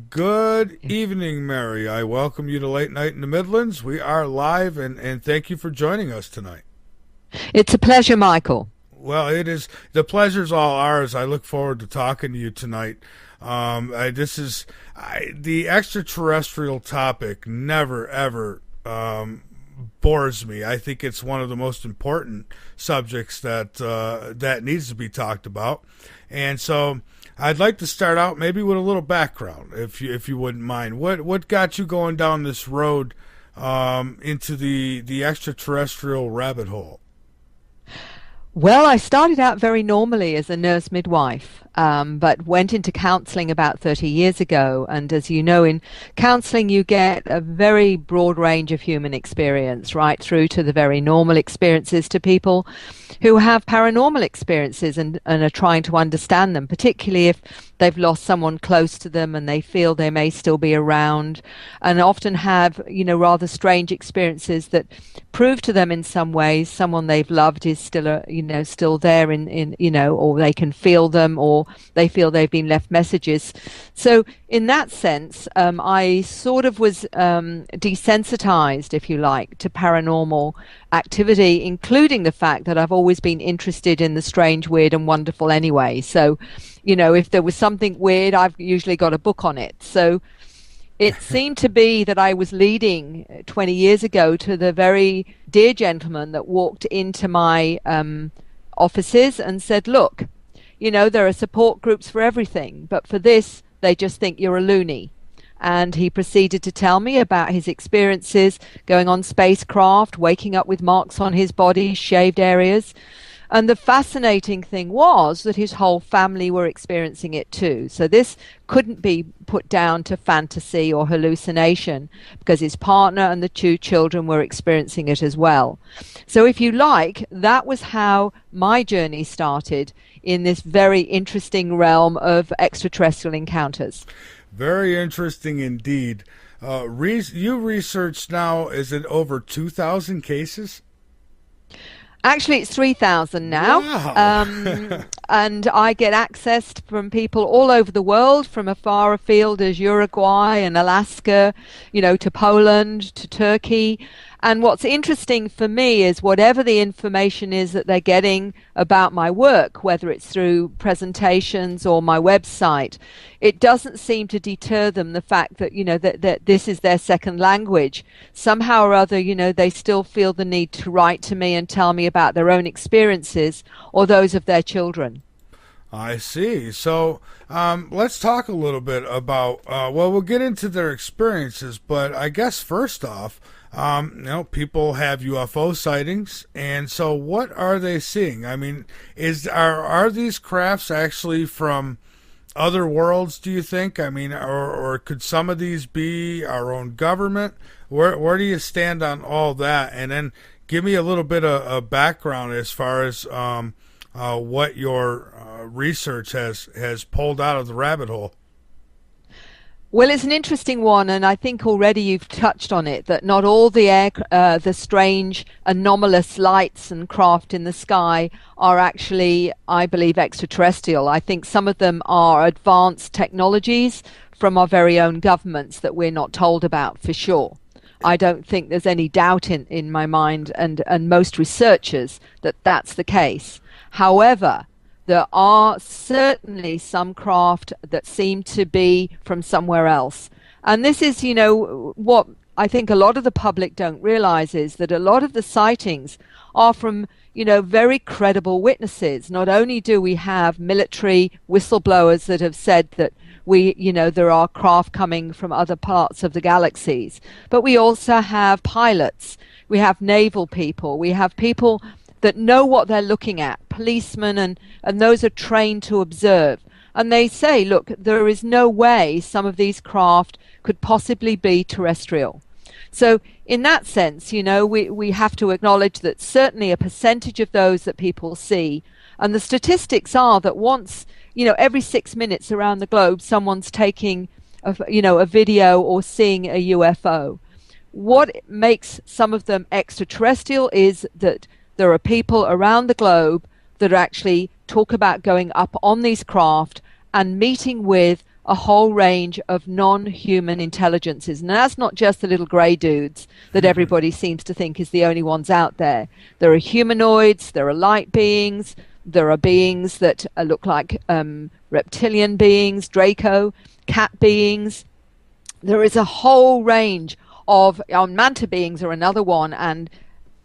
Good evening, Mary. I welcome you to Late Night in the Midlands. We are live, and thank you for joining us tonight. It's a pleasure, Michael. Well, it is the pleasure's all ours. I look forward to talking to you tonight. The extraterrestrial topic never ever bores me. I think it's one of the most important subjects that needs to be talked about, and so I'd like to start out maybe with a little background, if you wouldn't mind. What got you going down this road into the extraterrestrial rabbit hole? Well, I started out very normally as a nurse midwife, but went into counseling about 30 years ago. And as you know, in counseling, you get a very broad range of human experience, right through to the very normal experiences to people who have paranormal experiences and are trying to understand them, particularly if they've lost someone close to them and they feel they may still be around, and often have, rather strange experiences that prove to them in some ways someone they've loved is still, still there or they can feel them, or they feel they've been left messages. So in that sense, I sort of was desensitized, if you like, to paranormal activity, including the fact that I've always been interested in the strange, weird, and wonderful anyway. So, if there was something weird, I've usually got a book on it. So it seemed to be that I was leading 20 years ago to the very dear gentleman that walked into my offices and said, look, there are support groups for everything, but for this, they just think you're a loony. And he proceeded to tell me about his experiences going on spacecraft, waking up with marks on his body, shaved areas. And the fascinating thing was that his whole family were experiencing it too. So this couldn't be put down to fantasy or hallucination, because his partner and the two children were experiencing it as well. So if you like, that was how my journey started in this very interesting realm of extraterrestrial encounters. Very interesting indeed. You researched now, is it over 2,000 cases? Actually, it's 3,000 now. Wow. And I get access from people all over the world, from as far afield as Uruguay and Alaska, to Poland, to Turkey. And what's interesting for me is whatever the information is that they're getting about my work, whether it's through presentations or my website, it doesn't seem to deter them, the fact that, that this is their second language. Somehow or other, they still feel the need to write to me and tell me about their own experiences or those of their children. I see. So let's talk a little bit about, we'll get into their experiences, but I guess first off, people have UFO sightings, and so what are they seeing? I mean, are these crafts actually from other worlds, do you think? I mean, or could some of these be our own government? Where do you stand on all that? And then give me a little bit of background as far as what your research has pulled out of the rabbit hole. Well, it's an interesting one, and I think already you've touched on it, that not all the strange anomalous lights and craft in the sky are actually, I believe, extraterrestrial. I think some of them are advanced technologies from our very own governments that we're not told about for sure. I don't think there's any doubt in my mind and most researchers that that's the case. However, there are certainly some craft that seem to be from somewhere else. And this is, what I think a lot of the public don't realize is that a lot of the sightings are from, very credible witnesses. Not only do we have military whistleblowers that have said that there are craft coming from other parts of the galaxies, but we also have pilots, we have naval people, we have people that know what they're looking at, policemen, and those are trained to observe. And they say, look, there is no way some of these craft could possibly be terrestrial. So in that sense, we have to acknowledge that certainly a percentage of those that people see, and the statistics are that once, every 6 minutes around the globe, someone's taking a video or seeing a UFO. What makes some of them extraterrestrial is that there are people around the globe that actually talk about going up on these craft and meeting with a whole range of non-human intelligences. And that's not just the little grey dudes that everybody seems to think is the only ones out there. There are humanoids, there are light beings, there are beings that look like reptilian beings, Draco, cat beings. There is a whole range of manta beings are another one, and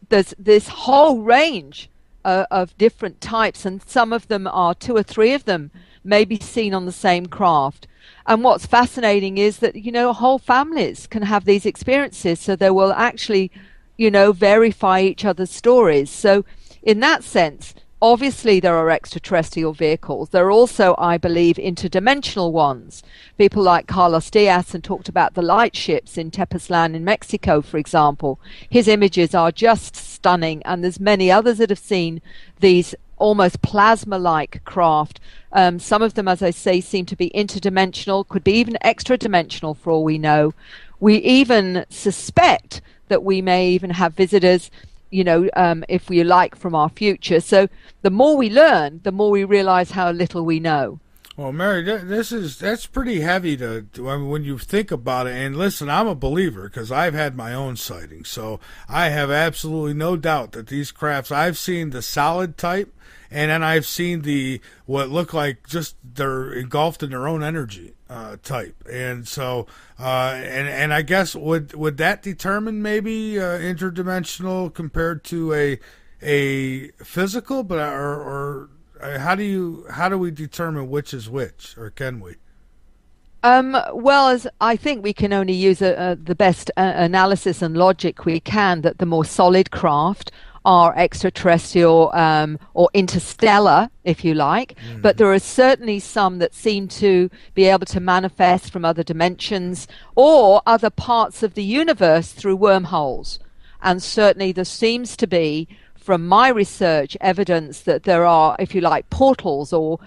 there's this whole range of different types, and some of them are, 2 or 3 of them may be seen on the same craft. And what's fascinating is that, whole families can have these experiences, so they will actually, verify each other's stories. So in that sense, obviously there are extraterrestrial vehicles. There are also, I believe, interdimensional ones. People like Carlos Diaz and talked about the light ships in Tepoztlan in Mexico, for example. His images are just stunning, and there's many others that have seen these almost plasma-like craft. Some of them, as I say, seem to be interdimensional, could be even extra-dimensional for all we know. We even suspect that we may even have visitors, if we like, from our future. So the more we learn, the more we realize how little we know. Well, Mary, that's pretty heavy I mean, when you think about it. And listen, I'm a believer because I've had my own sightings, so I have absolutely no doubt that these crafts. I've seen the solid type, and then I've seen what look like just they're engulfed in their own energy type. And so, and I guess would that determine maybe interdimensional compared to a physical, but or how do we determine which is which, or can we? Well, as I think we can only use the best analysis and logic we can, that the more solid craft are extraterrestrial or interstellar, if you like. But there are certainly some that seem to be able to manifest from other dimensions or other parts of the universe through wormholes. And certainly there seems to be, from my research, evidence that there are, if you like, portals or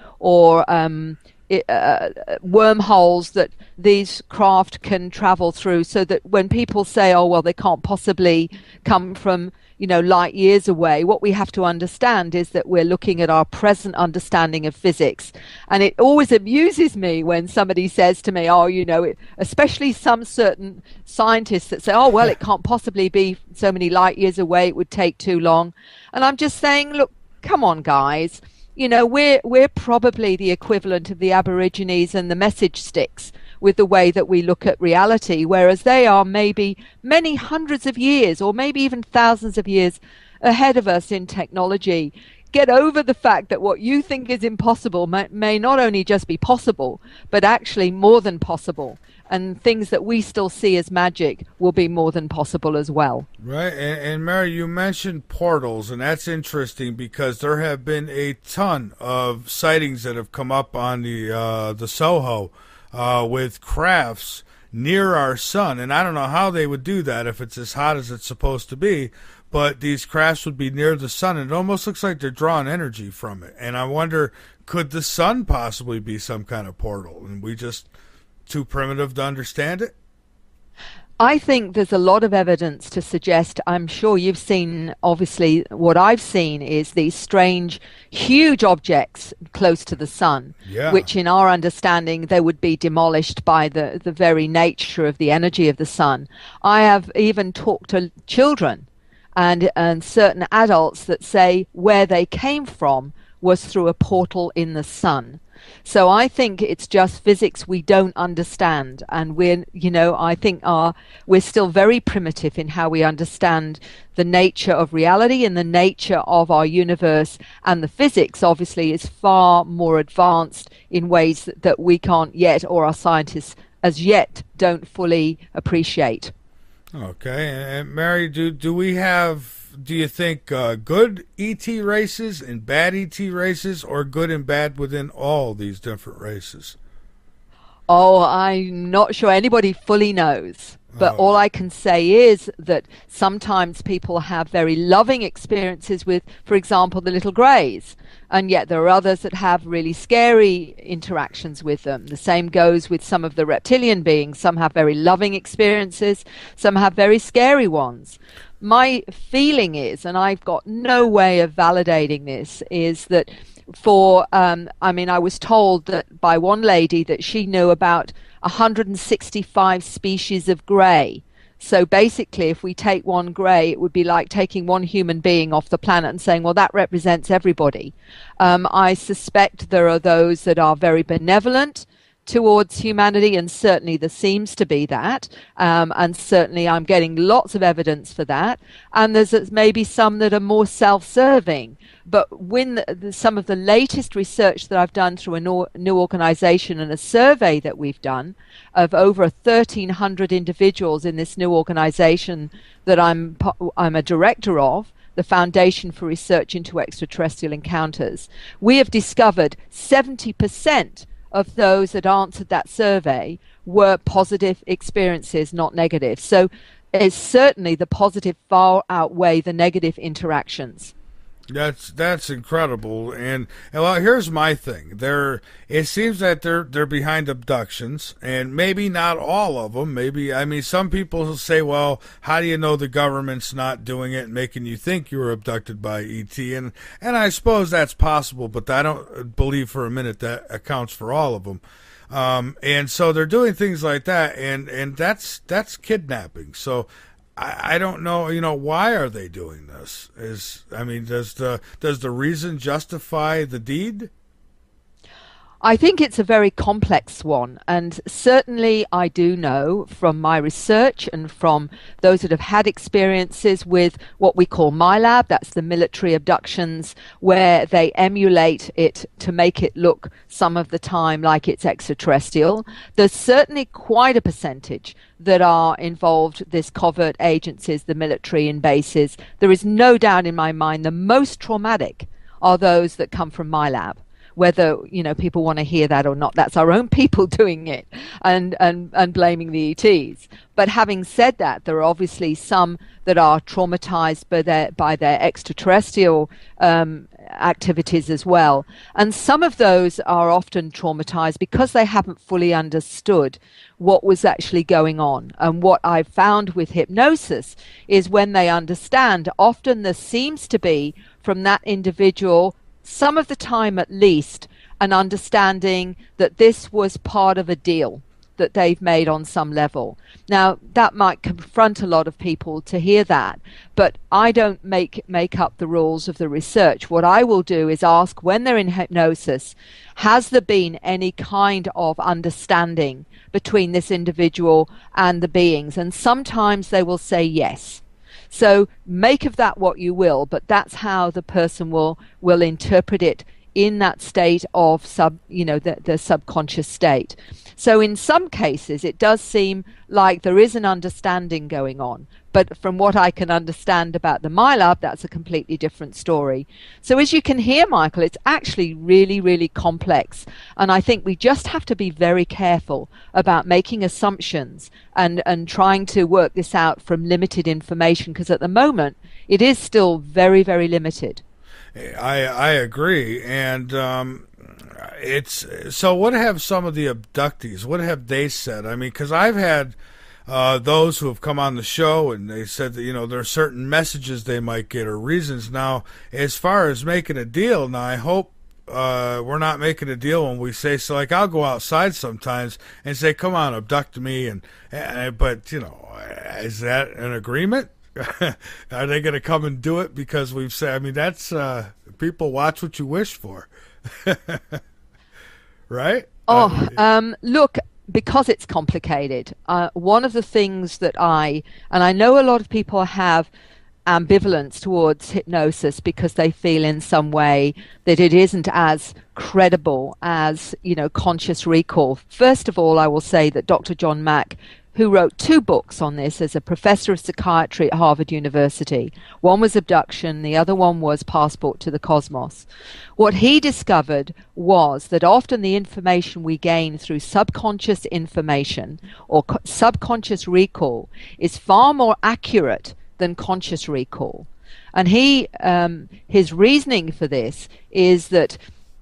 wormholes that these craft can travel through, so that when people say, oh, well, they can't possibly come from, light years away, what we have to understand is that we're looking at our present understanding of physics. And it always amuses me when somebody says to me, oh, especially some certain scientists that say, oh, well, it can't possibly be so many light years away, it would take too long. And I'm just saying, look, come on, guys. We're probably the equivalent of the Aborigines and the message sticks with the way that we look at reality, whereas they are maybe many hundreds of years or maybe even thousands of years ahead of us in technology. Get over the fact that what you think is impossible may not only just be possible, but actually more than possible. And things that we still see as magic will be more than possible as well. Right. And Mary, you mentioned portals, and that's interesting because there have been a ton of sightings that have come up on the Soho with crafts near our sun. And I don't know how they would do that if it's as hot as it's supposed to be, but these crafts would be near the sun, and it almost looks like they're drawing energy from it. And I wonder, could the sun possibly be some kind of portal, and we just too primitive to understand it? I think there's a lot of evidence to suggest, I'm sure you've seen, obviously, what I've seen is these strange, huge objects close to the sun, which in our understanding, they would be demolished by the very nature of the energy of the sun. I have even talked to children and certain adults that say where they came from was through a portal in the sun. So I think it's just physics we don't understand, and I think we're still very primitive in how we understand the nature of reality and the nature of our universe, and the physics obviously is far more advanced in ways that we can't yet, or our scientists as yet don't fully appreciate. Okay, and Mary, do we have, do you think good ET races and bad ET races, or good and bad within all these different races? Oh, I'm not sure anybody fully knows. But all I can say is that sometimes people have very loving experiences with, for example, the little greys. And yet there are others that have really scary interactions with them. The same goes with some of the reptilian beings. Some have very loving experiences. Some have very scary ones. my feeling is, and I've got no way of validating this, is that I mean, I was told that by one lady that she knew about 165 species of grey. So basically, if we take one grey, it would be like taking one human being off the planet and saying, well, that represents everybody. I suspect there are those that are very benevolent towards humanity, and certainly there seems to be that, and certainly I'm getting lots of evidence for that, and there's maybe some that are more self-serving. But when some of the latest research that I've done through a new organization and a survey that we've done of over 1,300 individuals in this new organization that I'm a director of, the Foundation for Research into Extraterrestrial Encounters, we have discovered 70% of those that answered that survey were positive experiences, not negative. So it's certainly the positive far outweigh the negative interactions. That's incredible, and well, here's my thing. It seems that they're behind abductions, and maybe not all of them. Maybe, I mean, some people will say, well, how do you know the government's not doing it and making you think you were abducted by ET? And I suppose that's possible, but I don't believe for a minute that accounts for all of them. And so they're doing things like that, and that's kidnapping. So I don't know, why are they doing this? Does the reason justify the deed? I think it's a very complex one, and certainly I do know from my research and from those that have had experiences with what we call MILAB, that's the military abductions, where they emulate it to make it look some of the time like it's extraterrestrial. There's certainly quite a percentage that are involved, this covert agencies, the military and bases. There is no doubt in my mind the most traumatic are those that come from MILAB. Whether people want to hear that or not, that's our own people doing it and blaming the ETs. But having said that, there are obviously some that are traumatized by their extraterrestrial activities as well, and some of those are often traumatized because they haven't fully understood what was actually going on. And what I've found with hypnosis is when they understand, often there seems to be from that individual, some of the time at least, an understanding that this was part of a deal that they've made on some level. Now, that might confront a lot of people to hear that, but I don't make up the rules of the research. What I will do is ask, when they're in hypnosis, has there been any kind of understanding between this individual and the beings? And sometimes they will say yes. So make of that what you will, but that's how the person will interpret it in that state of the subconscious state. So in some cases, it does seem like there is an understanding going on. But from what I can understand about the MILAB, that's a completely different story. So as you can hear, Michael, it's actually really, really complex. And I think we just have to be very careful about making assumptions and trying to work this out from limited information, because at the moment, it is still very, very limited. I agree. And so what have some of the abductees, what have they said? I mean, because I've had those who have come on the show and they said that, there are certain messages they might get or reasons. Now, as far as making a deal, now I hope we're not making a deal when we say, so like I'll go outside sometimes and say, come on, abduct me. But, is that an agreement? Are they going to come and do it because we've said, I mean, that's people watch what you wish for. Right? Look, because it's complicated, one of the things that and I know a lot of people have ambivalence towards hypnosis because they feel in some way that it isn't as credible as, conscious recall. First of all, I will say that Dr. John Mack, who wrote 2 books on this as a professor of psychiatry at Harvard University. One was Abduction, the other one was Passport to the Cosmos. What he discovered was that often the information we gain through subconscious information or subconscious recall is far more accurate than conscious recall. And his reasoning for this is that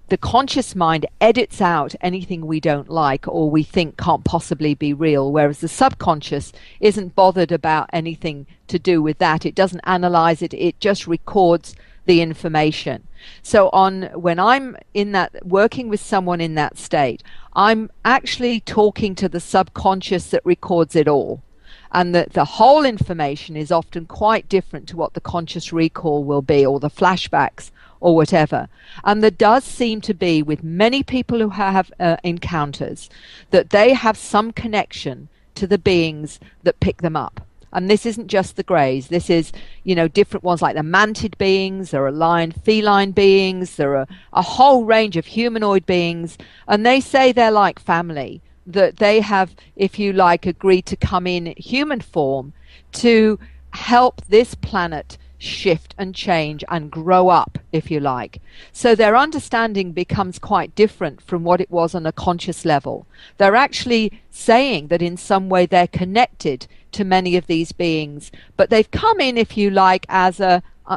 the conscious mind edits out anything we don't like or we think can't possibly be real, whereas the subconscious isn't bothered about anything to do with that. It doesn't analyze it, it just records the information. So when I'm in that, working with someone in that state, I'm actually talking to the subconscious that records it all. And the whole information is often quite different to what the conscious recall will be, or the flashbacks, or whatever. And there does seem to be, with many people who have encounters, that they have some connection to the beings that pick them up. And this isn't just the greys. This is, different ones like the mantid beings. There are lion, feline beings. There are a whole range of humanoid beings. And they say they're like family, that they have, if you like, agreed to come in human form to help this planet shift and change and grow up, if you like. So their understanding becomes quite different from what it was on a conscious level. They're actually saying that in some way they're connected to many of these beings, but they've come in, if you like, as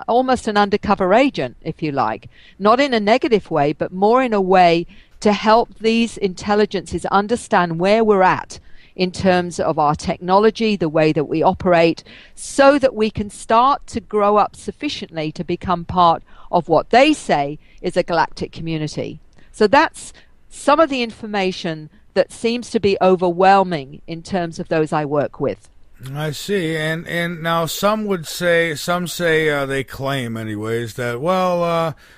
almost an undercover agent, if you like, not in a negative way, but more in a way to help these intelligences understand where we're at in terms of our technology, the way that we operate, so that we can start to grow up sufficiently to become part of what they say is a galactic community. So that's some of the information that seems to be overwhelming in terms of those I work with. I see, and now some say they claim, anyways, that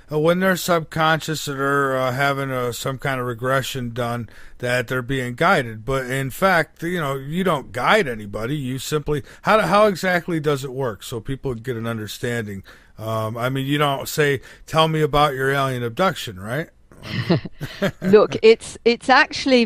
when they're subconscious or having some kind of regression done, that they're being guided. But in fact, you don't guide anybody. You simply how exactly does it work, so people get an understanding. You don't say, "Tell me about your alien abduction," right? Look, it's actually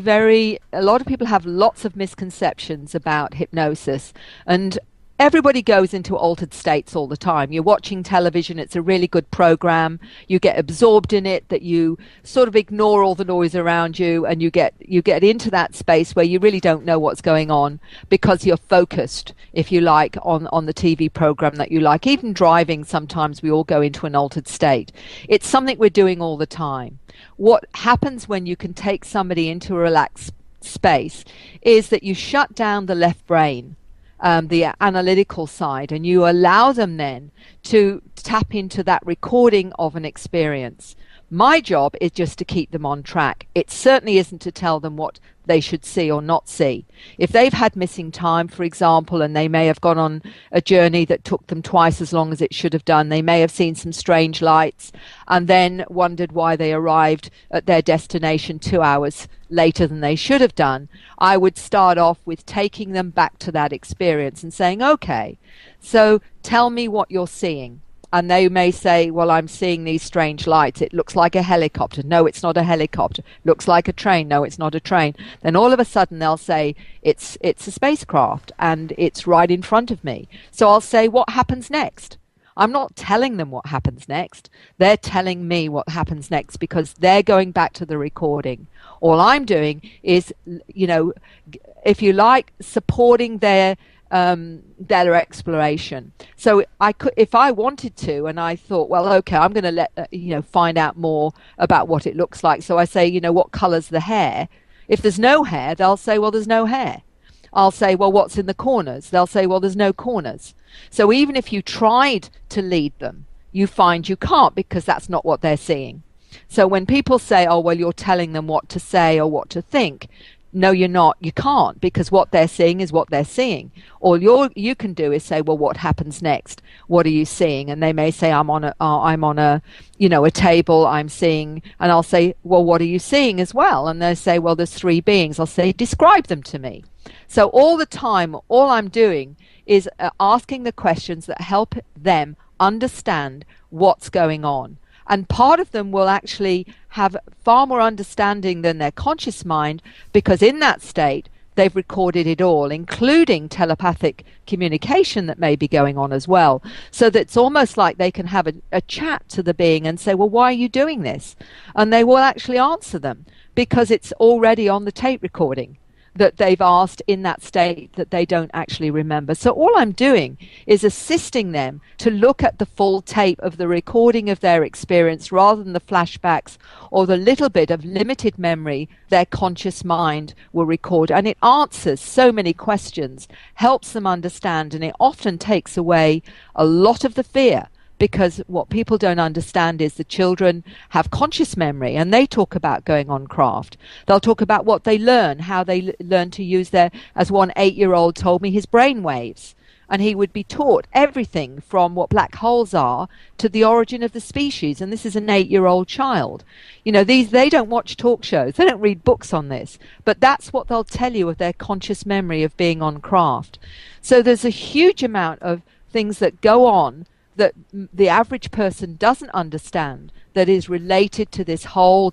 a lot of people have lots of misconceptions about hypnosis, and everybody goes into altered states all the time. You're watching television, it's a really good program, you get absorbed in it, that you sort of ignore all the noise around you, and you get into that space where you really don't know what's going on because you're focused, if you like, on the TV program that you like. Even driving, sometimes we all go into an altered state. It's something we're doing all the time. What happens when you can take somebody into a relaxed space is that you shut down the left brain, the analytical side, and you allow them then to tap into that recording of an experience. My job is just to keep them on track. It certainly isn't to tell them what they should see or not see. If they've had missing time, for example, and they may have gone on a journey that took them twice as long as it should have done, they may have seen some strange lights and then wondered why they arrived at their destination 2 hours later than they should have done, I would start off with taking them back to that experience and saying, okay, so tell me what you're seeing. And they may say, well, I'm seeing these strange lights. It looks like a helicopter. No, it's not a helicopter. Looks like a train. No, it's not a train. Then all of a sudden they'll say, it's a spacecraft and it's right in front of me. So I'll say, what happens next? I'm not telling them what happens next. They're telling me what happens next because they're going back to the recording. All I'm doing is, if you like, supporting their exploration. So I could, if I wanted to, and I thought, well, okay, I'm going to let find out more about what it looks like. So I say, what color's the hair? If there's no hair, they'll say, well, there's no hair. I'll say, well, what's in the corners? They'll say, well, there's no corners. So even if you tried to lead them, you find you can't, because that's not what they're seeing. So when people say, oh, well, you're telling them what to say or what to think, no, you're not. You can't, because what they're seeing is what they're seeing. All you can do is say, well, what happens next? What are you seeing? And they may say, I'm on a table. I'm seeing, and I'll say, well, what are you seeing as well? And they say, well, there's 3 beings. I'll say, describe them to me. So all the time, all I'm doing is asking the questions that help them understand what's going on. And part of them will actually have far more understanding than their conscious mind, because in that state, they've recorded it all, including telepathic communication that may be going on as well. So that it's almost like they can have a chat to the being and say, well, why are you doing this? And they will actually answer them, because it's already on the tape recording. that they've asked in that state that they don't actually remember. So all I'm doing is assisting them to look at the full tape of the recording of their experience rather than the flashbacks or the little bit of limited memory their conscious mind will record. And it answers so many questions, helps them understand, and it often takes away a lot of the fear. Because what people don't understand is the children have conscious memory, and they talk about going on craft. They'll talk about what they learn, how they learn to use their, as one 8-year-old told me, his brain waves. And he would be taught everything from what black holes are to the origin of the species. And this is an 8-year-old child. You know, they don't watch talk shows. They don't read books on this. But that's what they'll tell you of their conscious memory of being on craft. So there's a huge amount of things that go on that the average person doesn't understand, that is related to this whole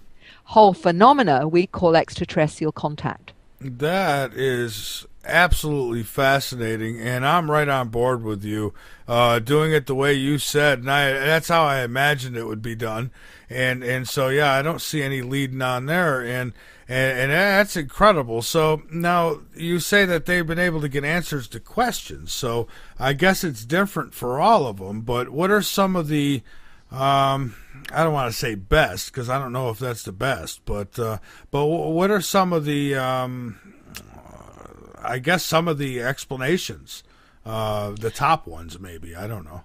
phenomena we call extraterrestrial contact. That is absolutely fascinating, and I'm right on board with you. Doing it the way you said, and that's how I imagined it would be done. And so yeah, I don't see any leading on there, and that's incredible. So now you say that they've been able to get answers to questions. So I guess it's different for all of them. But what are some of the I don't want to say best, because I don't know if that's the best. But what are some of the I guess some of the explanations, the top ones maybe, I don't know.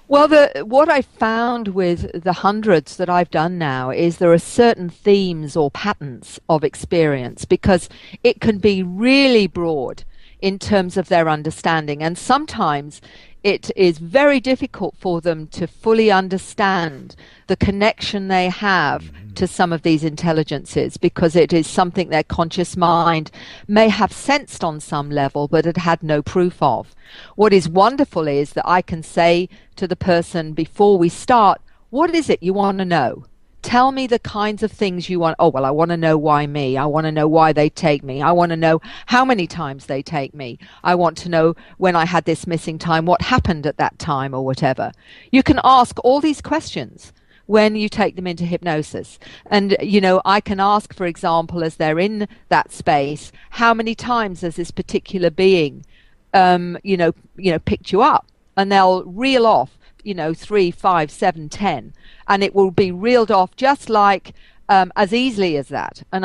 Well, what I found with the hundreds that I've done now is there are certain themes or patterns of experience, because it can be really broad in terms of their understanding. And sometimes it is very difficult for them to fully understand the connection they have to some of these intelligences, because it is something their conscious mind may have sensed on some level, but it had no proof of. What is wonderful is that I can say to the person before we start, what is it you want to know? Tell me the kinds of things you want. Oh, well, I want to know why me. I want to know why they take me. I want to know how many times they take me. I want to know when I had this missing time, what happened at that time or whatever. You can ask all these questions when you take them into hypnosis. And, you know, I can ask, for example, as they're in that space, how many times has this particular being, picked you up? And they'll reel off, 3, 5, 7, 10, and it will be reeled off just like as easily as that. And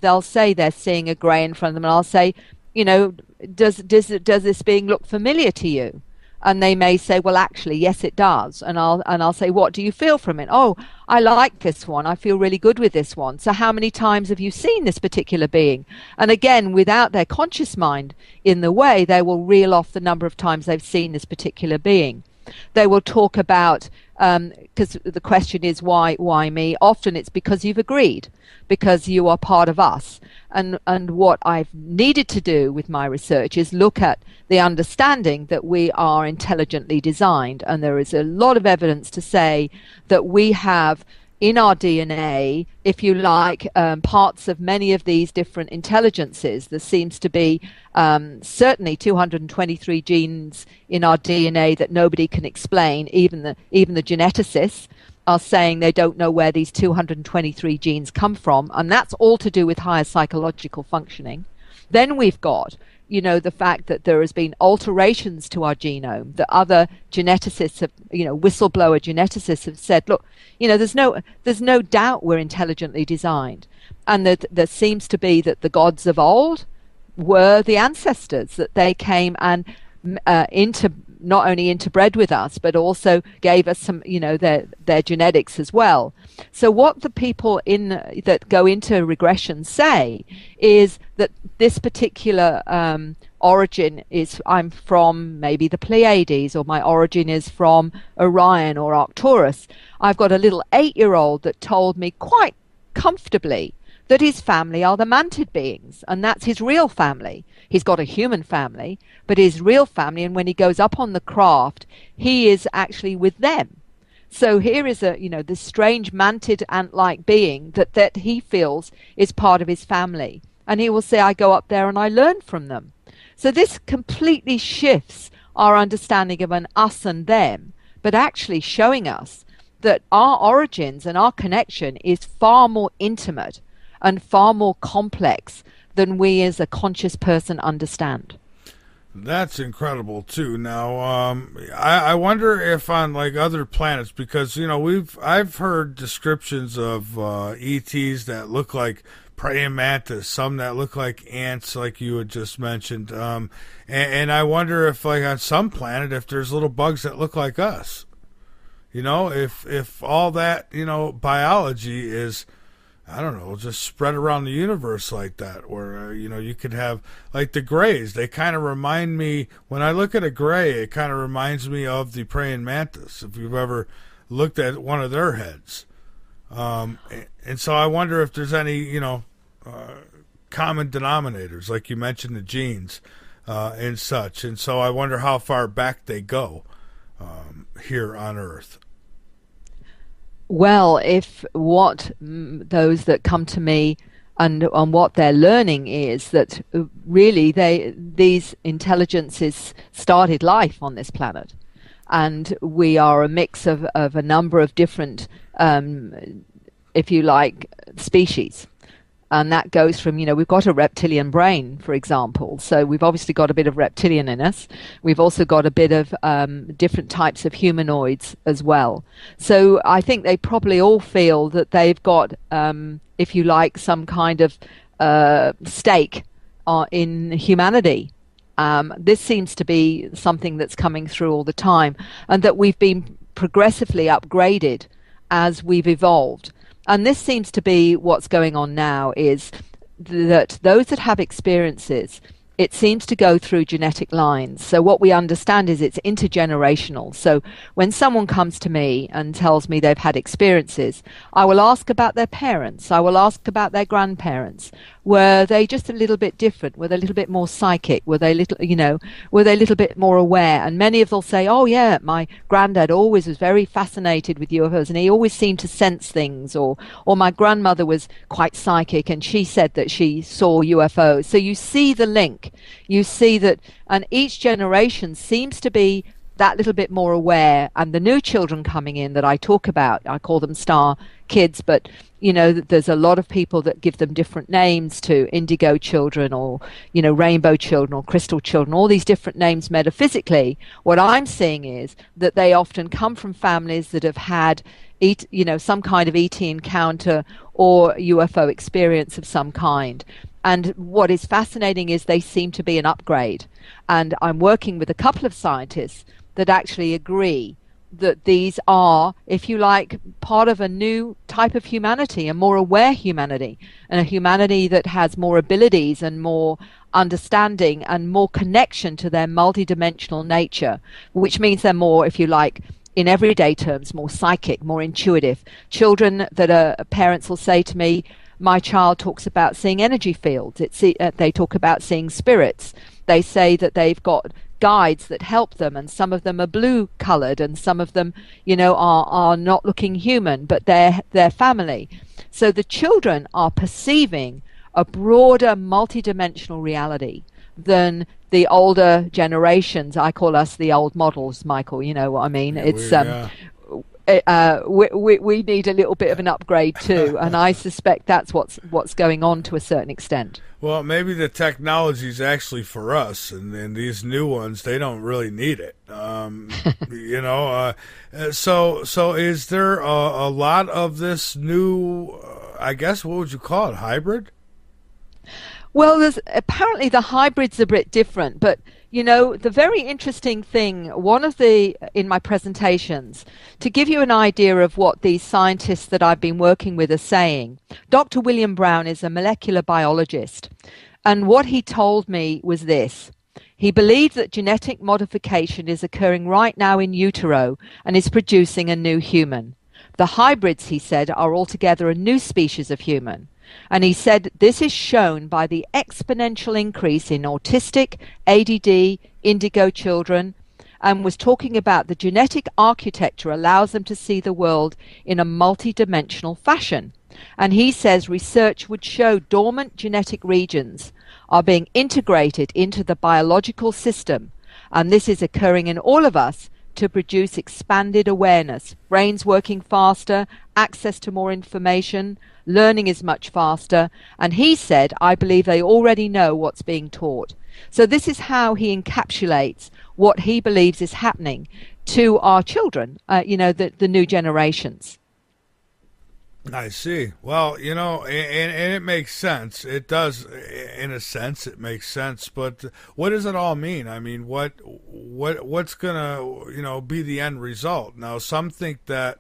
they'll say they're seeing a grey in front of them, and I'll say, does this being look familiar to you? And they may say, well, actually, yes, it does. And I'll say, what do you feel from it? Oh, I like this one. I feel really good with this one. So how many times have you seen this particular being? And again, without their conscious mind in the way, they will reel off the number of times they've seen this particular being. They will talk about, because the question is, why me? Often it's because you've agreed, because you are part of us. And what I've needed to do with my research is look at the understanding that we are intelligently designed. And there is a lot of evidence to say that we have in our DNA, if you like, parts of many of these different intelligences. There seems to be certainly 223 genes in our DNA that nobody can explain. Even the geneticists are saying they don't know where these 223 genes come from, and that's all to do with higher psychological functioning. Then we've got the fact that there has been alterations to our genome, that other geneticists have, whistleblower geneticists have said, look, there's no doubt we're intelligently designed. And that there seems to be that the gods of old were the ancestors, that they came and not only interbred with us, but also gave us some, their genetics as well. So what the people that go into regression say is that this particular origin is, I'm from maybe the Pleiades, or my origin is from Orion or Arcturus. I've got a little 8-year-old that told me quite comfortably that his family are the mantid beings, and that's his real family. He's got a human family, but his real family, and when he goes up on the craft, he is actually with them. So here is this strange mantid ant-like being that he feels is part of his family. And he will say, I go up there and I learn from them. So this completely shifts our understanding of an us and them, but actually showing us that our origins and our connection is far more intimate and far more complex than we as a conscious person understand. That's incredible too. Now, I wonder if on like other planets, because I've heard descriptions of ETs that look like praying mantis, some that look like ants, like you had just mentioned, and I wonder if like on some planet, if there's little bugs that look like us. If all that biology is, I don't know, just spread around the universe like that, where, you could have, like the grays, they kind of remind me, when I look at a gray, it kind of reminds me of the praying mantis, if you've ever looked at one of their heads. And so I wonder if there's any, common denominators, like you mentioned, the genes, and such. And so I wonder how far back they go, here on Earth. Well, if what those that come to me and on what they're learning is that really these intelligences started life on this planet, and we are a mix of a number of different, if you like, species. And that goes from, we've got a reptilian brain, for example. So we've obviously got a bit of reptilian in us. We've also got a bit of different types of humanoids as well. So I think they probably all feel that they've got, if you like, some kind of stake in humanity. This seems to be something that's coming through all the time, and that we've been progressively upgraded as we've evolved. And this seems to be what's going on now, is that those that have experiences, it seems to go through genetic lines. So what we understand is it's intergenerational. So when someone comes to me and tells me they've had experiences, I will ask about their parents. I will ask about their grandparents. Were they just a little bit different? Were they a little bit more psychic? Were they were they a little bit more aware? And many of them will say, oh yeah, my granddad always was very fascinated with UFOs and he always seemed to sense things, or my grandmother was quite psychic and she said that she saw UFOs. So you see the link. You see that, and each generation seems to be that little bit more aware. And the new children coming in that I talk about, I call them star kids, but there's a lot of people that give them different names, to indigo children, or rainbow children, or crystal children, all these different names metaphysically. What I'm seeing is that they often come from families that have had some kind of ET encounter or UFO experience of some kind. And what is fascinating is they seem to be an upgrade. And I'm working with a couple of scientists that actually agree that these are, if you like, part of a new type of humanity, a more aware humanity, and a humanity that has more abilities and more understanding and more connection to their multidimensional nature, which means they're more, if you like, in everyday terms, more psychic, more intuitive. Children that are parents will say to me, my child talks about seeing energy fields. They talk about seeing spirits. They say that they've got guides that help them, and some of them are blue colored, and some of them, are not looking human, but they're family. So the children are perceiving a broader multidimensional reality than the older generations. I call us the old models, Michael. You know what I mean? Yeah, we need a little bit of an upgrade too, and I suspect that's what's going on to a certain extent. Well, maybe the technology is actually for us, and these new ones, they don't really need it. So is there a lot of this new, I guess, what would you call it, hybrid? Well, there's apparently the hybrid's a bit different, but the very interesting thing, in my presentations, to give you an idea of what these scientists that I've been working with are saying, Dr. William Brown is a molecular biologist, and what he told me was this. He believed that genetic modification is occurring right now in utero and is producing a new human. The hybrids, he said, are altogether a new species of human. And he said this is shown by the exponential increase in autistic, ADD, indigo children, and was talking about the genetic architecture allows them to see the world in a multi-dimensional fashion. And he says research would show dormant genetic regions are being integrated into the biological system, and this is occurring in all of us to produce expanded awareness, brains working faster, access to more information, learning is much faster. And he said, I believe they already know what's being taught. So this is how he encapsulates what he believes is happening to our children, the new generations. I see. Well, and it makes sense. It does, in a sense, it makes sense. But what does it all mean? I mean, what's gonna, be the end result? Now, some think that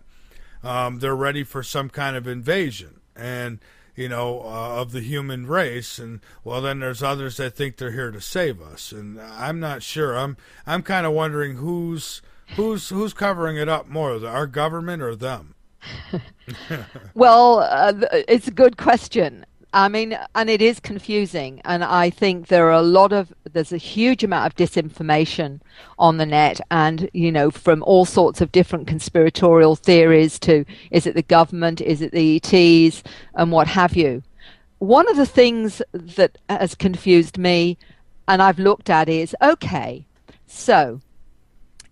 they're ready for some kind of invasion, and of the human race, and well, then there's others that think they're here to save us, and I'm not sure. I'm kind of wondering who's covering it up more, our government or them? Well, it's a good question. I mean, and it is confusing. And I think there's a huge amount of disinformation on the net, and, from all sorts of different conspiratorial theories to, is it the government, is it the ETs, and what have you. One of the things that has confused me, and I've looked at, is, okay, so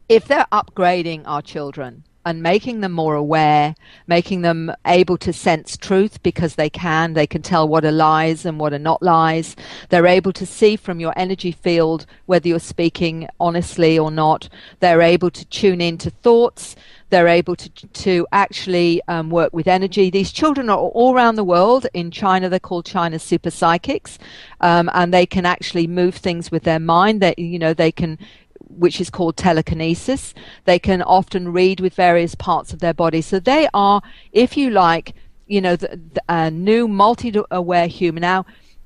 if they're upgrading our children and making them more aware, making them able to sense truth because they can tell what are lies and what are not lies. They're able to see from your energy field whether you're speaking honestly or not. They're able to tune into thoughts. They're able to actually work with energy. These children are all around the world. In China, they're called China's super psychics, and they can actually move things with their mind. They can, which is called telekinesis. They can often read with various parts of their body. So they are, if you like, the new multi-aware human. Now,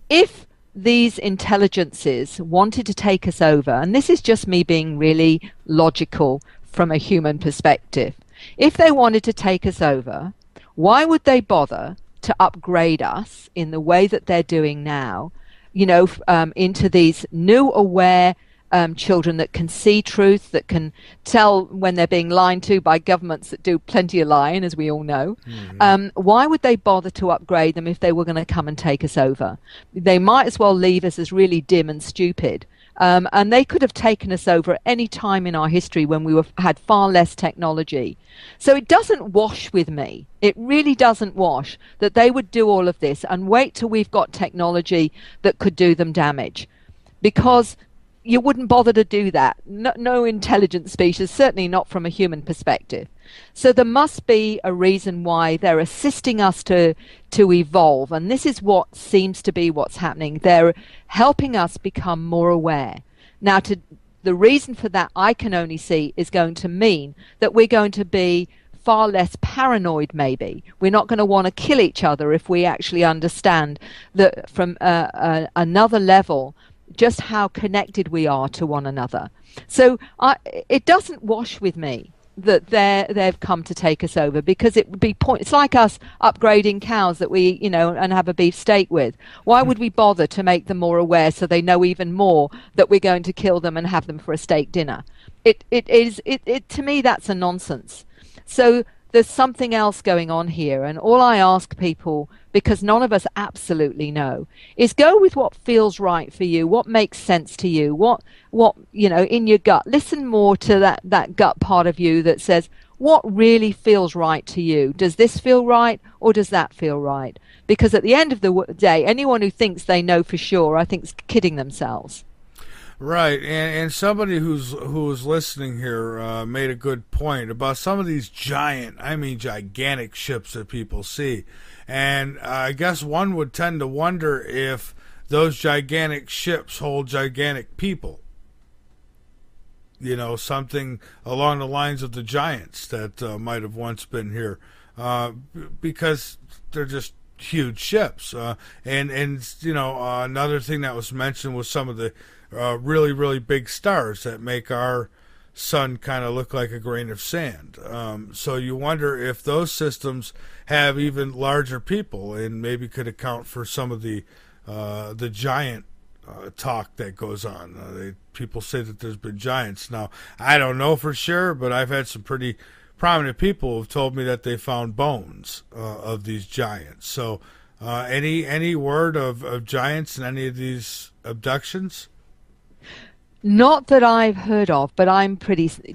if these intelligences wanted to take us over, and this is just me being really logical from a human perspective, if they wanted to take us over, why would they bother to upgrade us in the way that they're doing now, into these new aware children that can see truth, that can tell when they're being lied to by governments that do plenty of lying, as we all know. Why would they bother to upgrade them if they were going to come and take us over? They might as well leave us as really dim and stupid. And they could have taken us over at any time in our history when we had far less technology. So it doesn't wash with me. It really doesn't wash that they would do all of this and wait till we've got technology that could do them damage. Because you wouldn't bother to do that. No intelligent species, certainly not from a human perspective. So there must be a reason why they're assisting us to evolve. And this is what seems to be what's happening. They're helping us become more aware. Now, the reason for that, I can only see, is going to mean that we're going to be far less paranoid, maybe. We're not going to want to kill each other if we actually understand that from another level, just how connected we are to one another. So it doesn't wash with me that they've come to take us over, because it would be it's like us upgrading cows that we and have a beef steak with. Why would we bother to make them more aware so they know even more that we're going to kill them and have them for a steak dinner? It to me, that's a nonsense. So there's something else going on here, and all I ask people, because none of us absolutely know, is go with what feels right for you, what makes sense to you, what in your gut. Listen more to that gut part of you that says, what really feels right to you? Does this feel right, or does that feel right? Because at the end of the day, anyone who thinks they know for sure, I think, is kidding themselves. Right, and somebody who was listening here made a good point about some of these gigantic ships that people see. And I guess one would tend to wonder if those gigantic ships hold gigantic people. Something along the lines of the giants that might have once been here, because they're just huge ships. And another thing that was mentioned was some of the really, really big stars that make our sun kind of look like a grain of sand. So you wonder if those systems have even larger people, and maybe could account for some of the giant talk that goes on. People say that there's been giants. Now, I don't know for sure, but I've had some pretty prominent people who have told me that they found bones of these giants. So any word of giants in any of these abductions? Not that I've heard of, but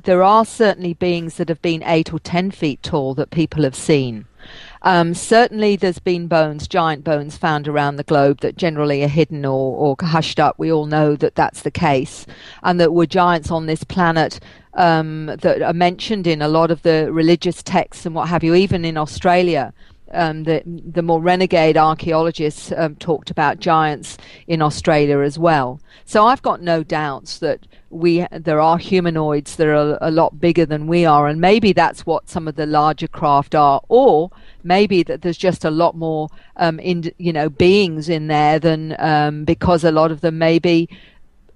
there are certainly beings that have been 8 or 10 feet tall that people have seen. Certainly, there's been bones, giant bones, found around the globe that generally are hidden or hushed up. We all know that that's the case, and that were giants on this planet that are mentioned in a lot of the religious texts and what have you, even in Australia. The more renegade archaeologists talked about giants in Australia as well. So I've got no doubts that there are humanoids that are a lot bigger than we are, and maybe that's what some of the larger craft are, or maybe that there's just a lot more beings in there than because a lot of them maybe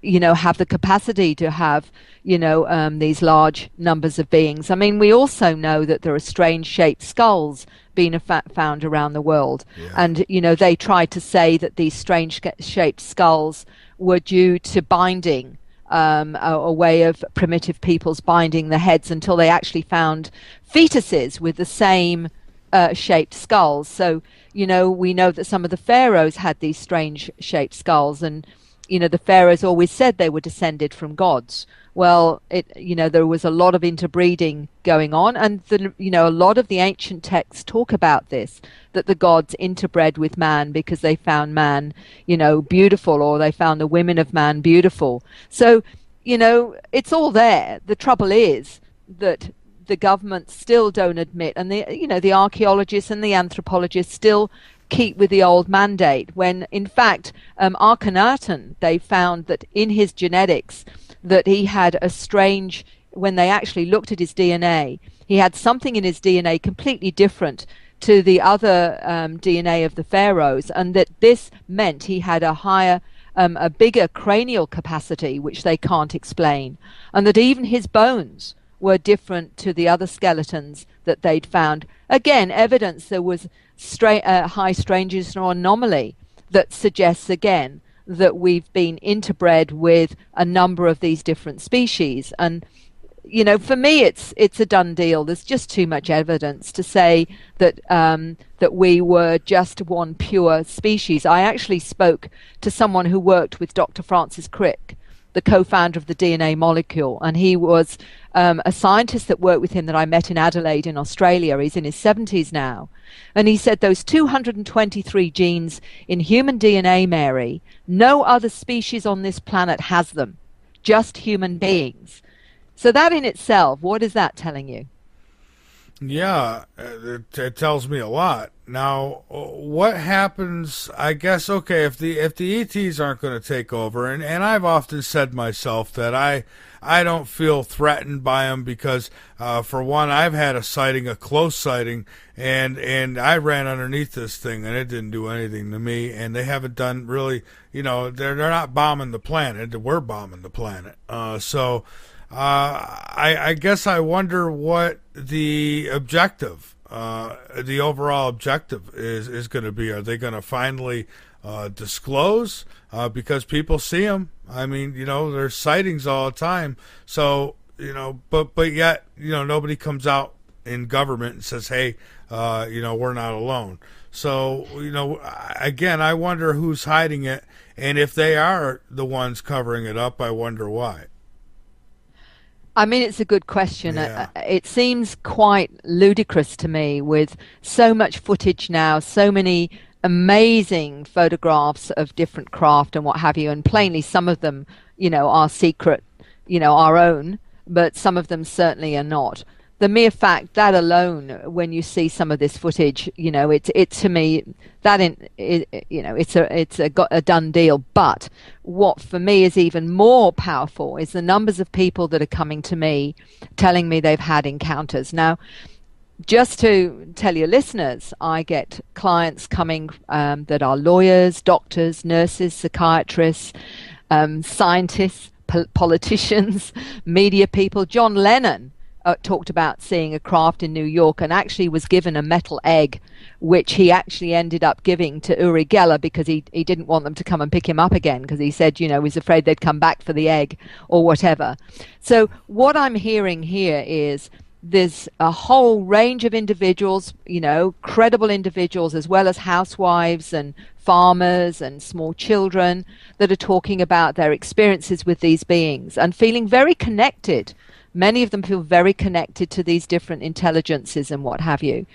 have the capacity to have these large numbers of beings. I mean, we also know that there are strange shaped skulls being found around the world. Yeah. And they tried to say that these strange shaped skulls were due to binding, a way of primitive peoples binding the heads, until they actually found fetuses with the same shaped skulls. So we know that some of the pharaohs had these strange shaped skulls, and the pharaohs always said they were descended from gods. Well, there was a lot of interbreeding going on, and a lot of the ancient texts talk about this, that the gods interbred with man because they found man, beautiful, or they found the women of man beautiful. So, it's all there. The trouble is that the government still don't admit, and the archaeologists and the anthropologists still keep with the old mandate, when in fact Akhenaten, they found that in his genetics that he had a strange, when they actually looked at his DNA, he had something in his DNA completely different to the other DNA of the pharaohs, and that this meant he had a bigger cranial capacity, which they can't explain, and that even his bones were different to the other skeletons that they'd found. Again, evidence there was high strangeness or anomaly that suggests again that we've been interbred with a number of these different species. And for me, it's a done deal. There's just too much evidence to say that that we were just one pure species. I actually spoke to someone who worked with Dr. Francis Crick, the co-founder of the DNA molecule, and he was a scientist that worked with him that I met in Adelaide in Australia. He's in his 70s now, and he said those 223 genes in human DNA, Mary, no other species on this planet has them, just human beings. So that in itself, what is that telling you? Yeah, it tells me a lot. Now, what happens, I guess, okay, if the ETs aren't going to take over, and I've often said myself that I don't feel threatened by them because, for one, I've had a close sighting, and I ran underneath this thing, and it didn't do anything to me, and they haven't done really, they're not bombing the planet, we're bombing the planet. I guess I wonder what the objective, the overall objective is going to be. Are they going to finally disclose? Because people see them. I mean, there's sightings all the time. So, but yet, nobody comes out in government and says, hey, we're not alone. So, again, I wonder who's hiding it. And if they are the ones covering it up, I wonder why. I mean, it's a good question. Yeah. It seems quite ludicrous to me, with so much footage now, so many amazing photographs of different craft and what have you, and plainly some of them, are secret, our own, but some of them certainly are not. The mere fact that alone, when you see some of this footage, it to me that it's a done deal. But what for me is even more powerful is the numbers of people that are coming to me, telling me they've had encounters. Now, just to tell your listeners, I get clients coming that are lawyers, doctors, nurses, psychiatrists, scientists, politicians, media people. John Lennon talked about seeing a craft in New York, and actually was given a metal egg, which he actually ended up giving to Uri Geller because he didn't want them to come and pick him up again, because he said, he was afraid they'd come back for the egg or whatever. So what I'm hearing here is there's a whole range of individuals, credible individuals, as well as housewives and farmers and small children, that are talking about their experiences with these beings and feeling very connected. Many of them feel very connected to these different intelligences and what have you.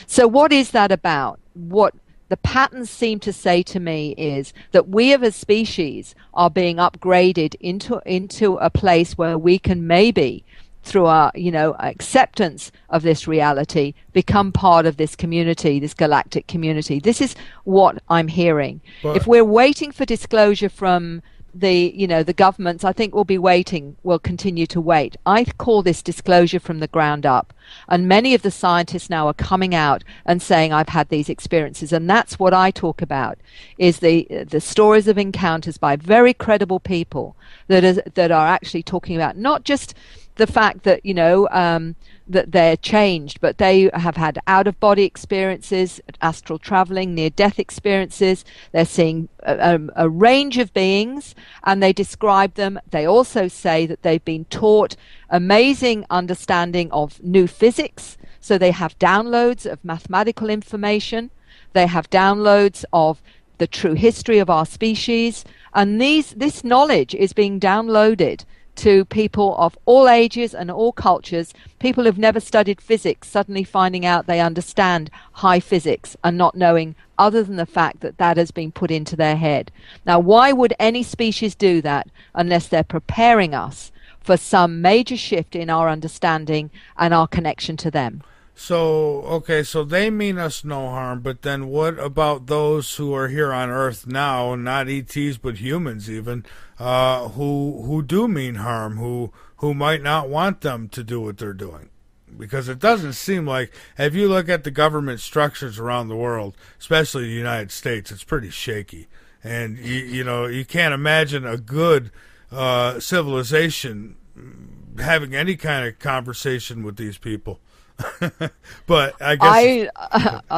So what is that about? What the patterns seem to say to me is that we as a species are being upgraded into a place where we can maybe, through our acceptance of this reality, become part of this community, this galactic community. This is what I'm hearing. But if we're waiting for disclosure from the governments, I think we'll continue to wait. I call this disclosure from the ground up, and many of the scientists now are coming out and saying, I've had these experiences. And that's what I talk about, is the stories of encounters by very credible people that are actually talking about not just the fact that that they're changed, but they have had out-of-body experiences, astral traveling, near-death experiences. They're seeing a range of beings, and they describe them. They also say that they've been taught amazing understanding of new physics. So they have downloads of mathematical information. They have downloads of the true history of our species, and this knowledge is being downloaded to people of all ages and all cultures. People who've never studied physics suddenly finding out they understand high physics and not knowing, other than the fact that that has been put into their head. Now, why would any species do that unless they're preparing us for some major shift in our understanding and our connection to them? So, okay, so they mean us no harm, but then what about those who are here on Earth now, not ETs but humans even, who do mean harm, who might not want them to do what they're doing? Because it doesn't seem like, if you look at the government structures around the world, especially the United States, it's pretty shaky. And, you can't imagine a good civilization having any kind of conversation with these people. But I guess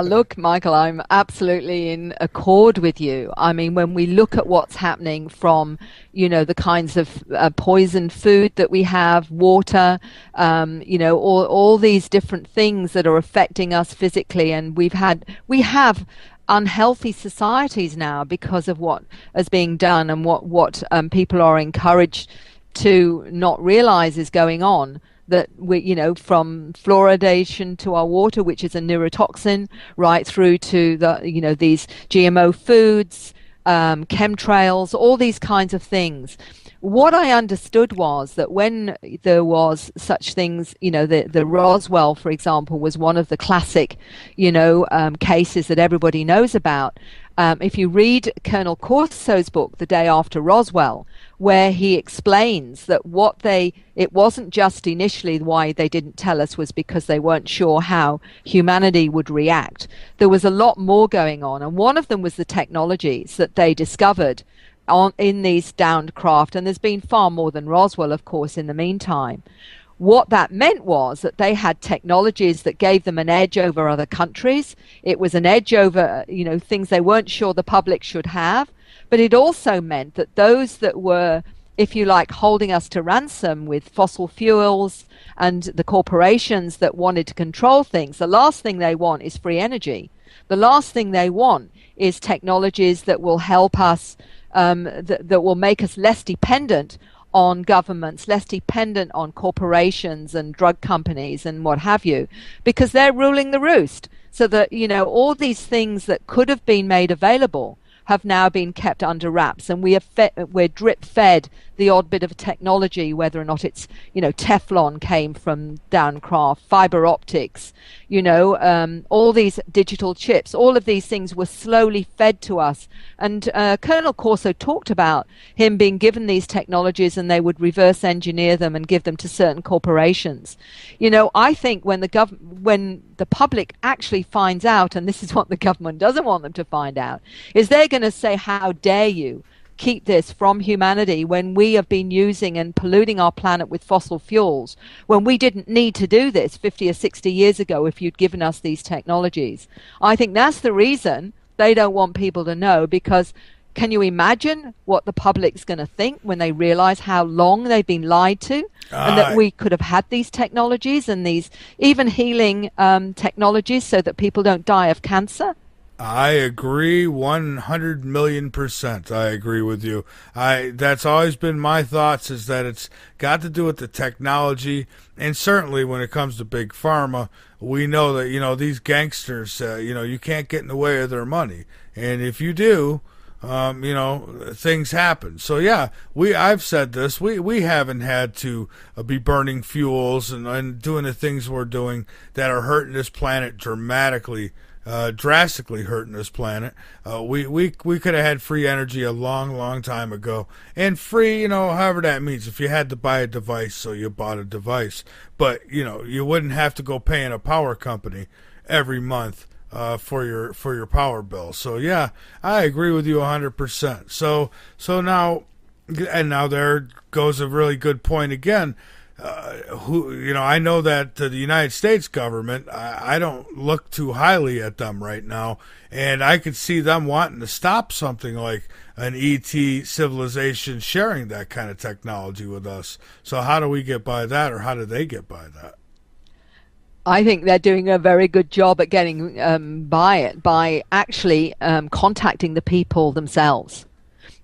look, Michael, I'm absolutely in accord with you. I mean, when we look at what's happening from, the kinds of poisoned food that we have, water, all these different things that are affecting us physically, and we have unhealthy societies now because of what is being done and what people are encouraged to not realize is going on. That we, from fluoridation to our water, which is a neurotoxin, right through to these GMO foods, chemtrails, all these kinds of things. What I understood was that when there was such things, the Roswell, for example, was one of the classic, cases that everybody knows about. If you read Colonel Corso's book, The Day After Roswell, where he explains that it wasn't just initially why they didn't tell us was because they weren't sure how humanity would react. There was a lot more going on, and one of them was the technologies that they discovered in these downed craft, and there's been far more than Roswell, of course, in the meantime. What that meant was that they had technologies that gave them an edge over other countries. It was an edge over, things they weren't sure the public should have. But it also meant that those that were, if you like, holding us to ransom with fossil fuels and the corporations that wanted to control things, the last thing they want is free energy. The last thing they want is technologies that will help us, that will make us less dependent on governments, less dependent on corporations and drug companies and what have you, because they're ruling the roost. So that, all these things that could have been made available have now been kept under wraps, and we're drip fed the odd bit of technology, whether or not it's, Teflon came from downcraft, fiber optics, all these digital chips, all of these things were slowly fed to us. And Colonel Corso talked about him being given these technologies and they would reverse engineer them and give them to certain corporations. I think when the public actually finds out, and this is what the government doesn't want them to find out, is they're going to say, how dare you keep this from humanity when we have been using and polluting our planet with fossil fuels, when we didn't need to do this 50 or 60 years ago if you'd given us these technologies. I think that's the reason they don't want people to know, because can you imagine what the public's going to think when they realize how long they've been lied to, and that we could have had these technologies and these even healing technologies so that people don't die of cancer? I agree 100 million%. I agree with you. That's always been my thoughts, is that it's got to do with the technology, and certainly when it comes to big pharma, we know that, these gangsters, you can't get in the way of their money. And if you do, things happen. So yeah, I've said this. We haven't had to be burning fuels and doing the things we're doing that are hurting this planet drastically hurting this planet. We could have had free energy a long time ago, and free, however that means. If you had to buy a device, so you bought a device, but you wouldn't have to go paying a power company every month for your power bill. So yeah, I agree with you 100%. So now there goes a really good point again. I know that the United States government, I don't look too highly at them right now, and I could see them wanting to stop something like an ET civilization sharing that kind of technology with us. So how do we get by that, or how do they get by that? I think they're doing a very good job at getting by it by actually contacting the people themselves.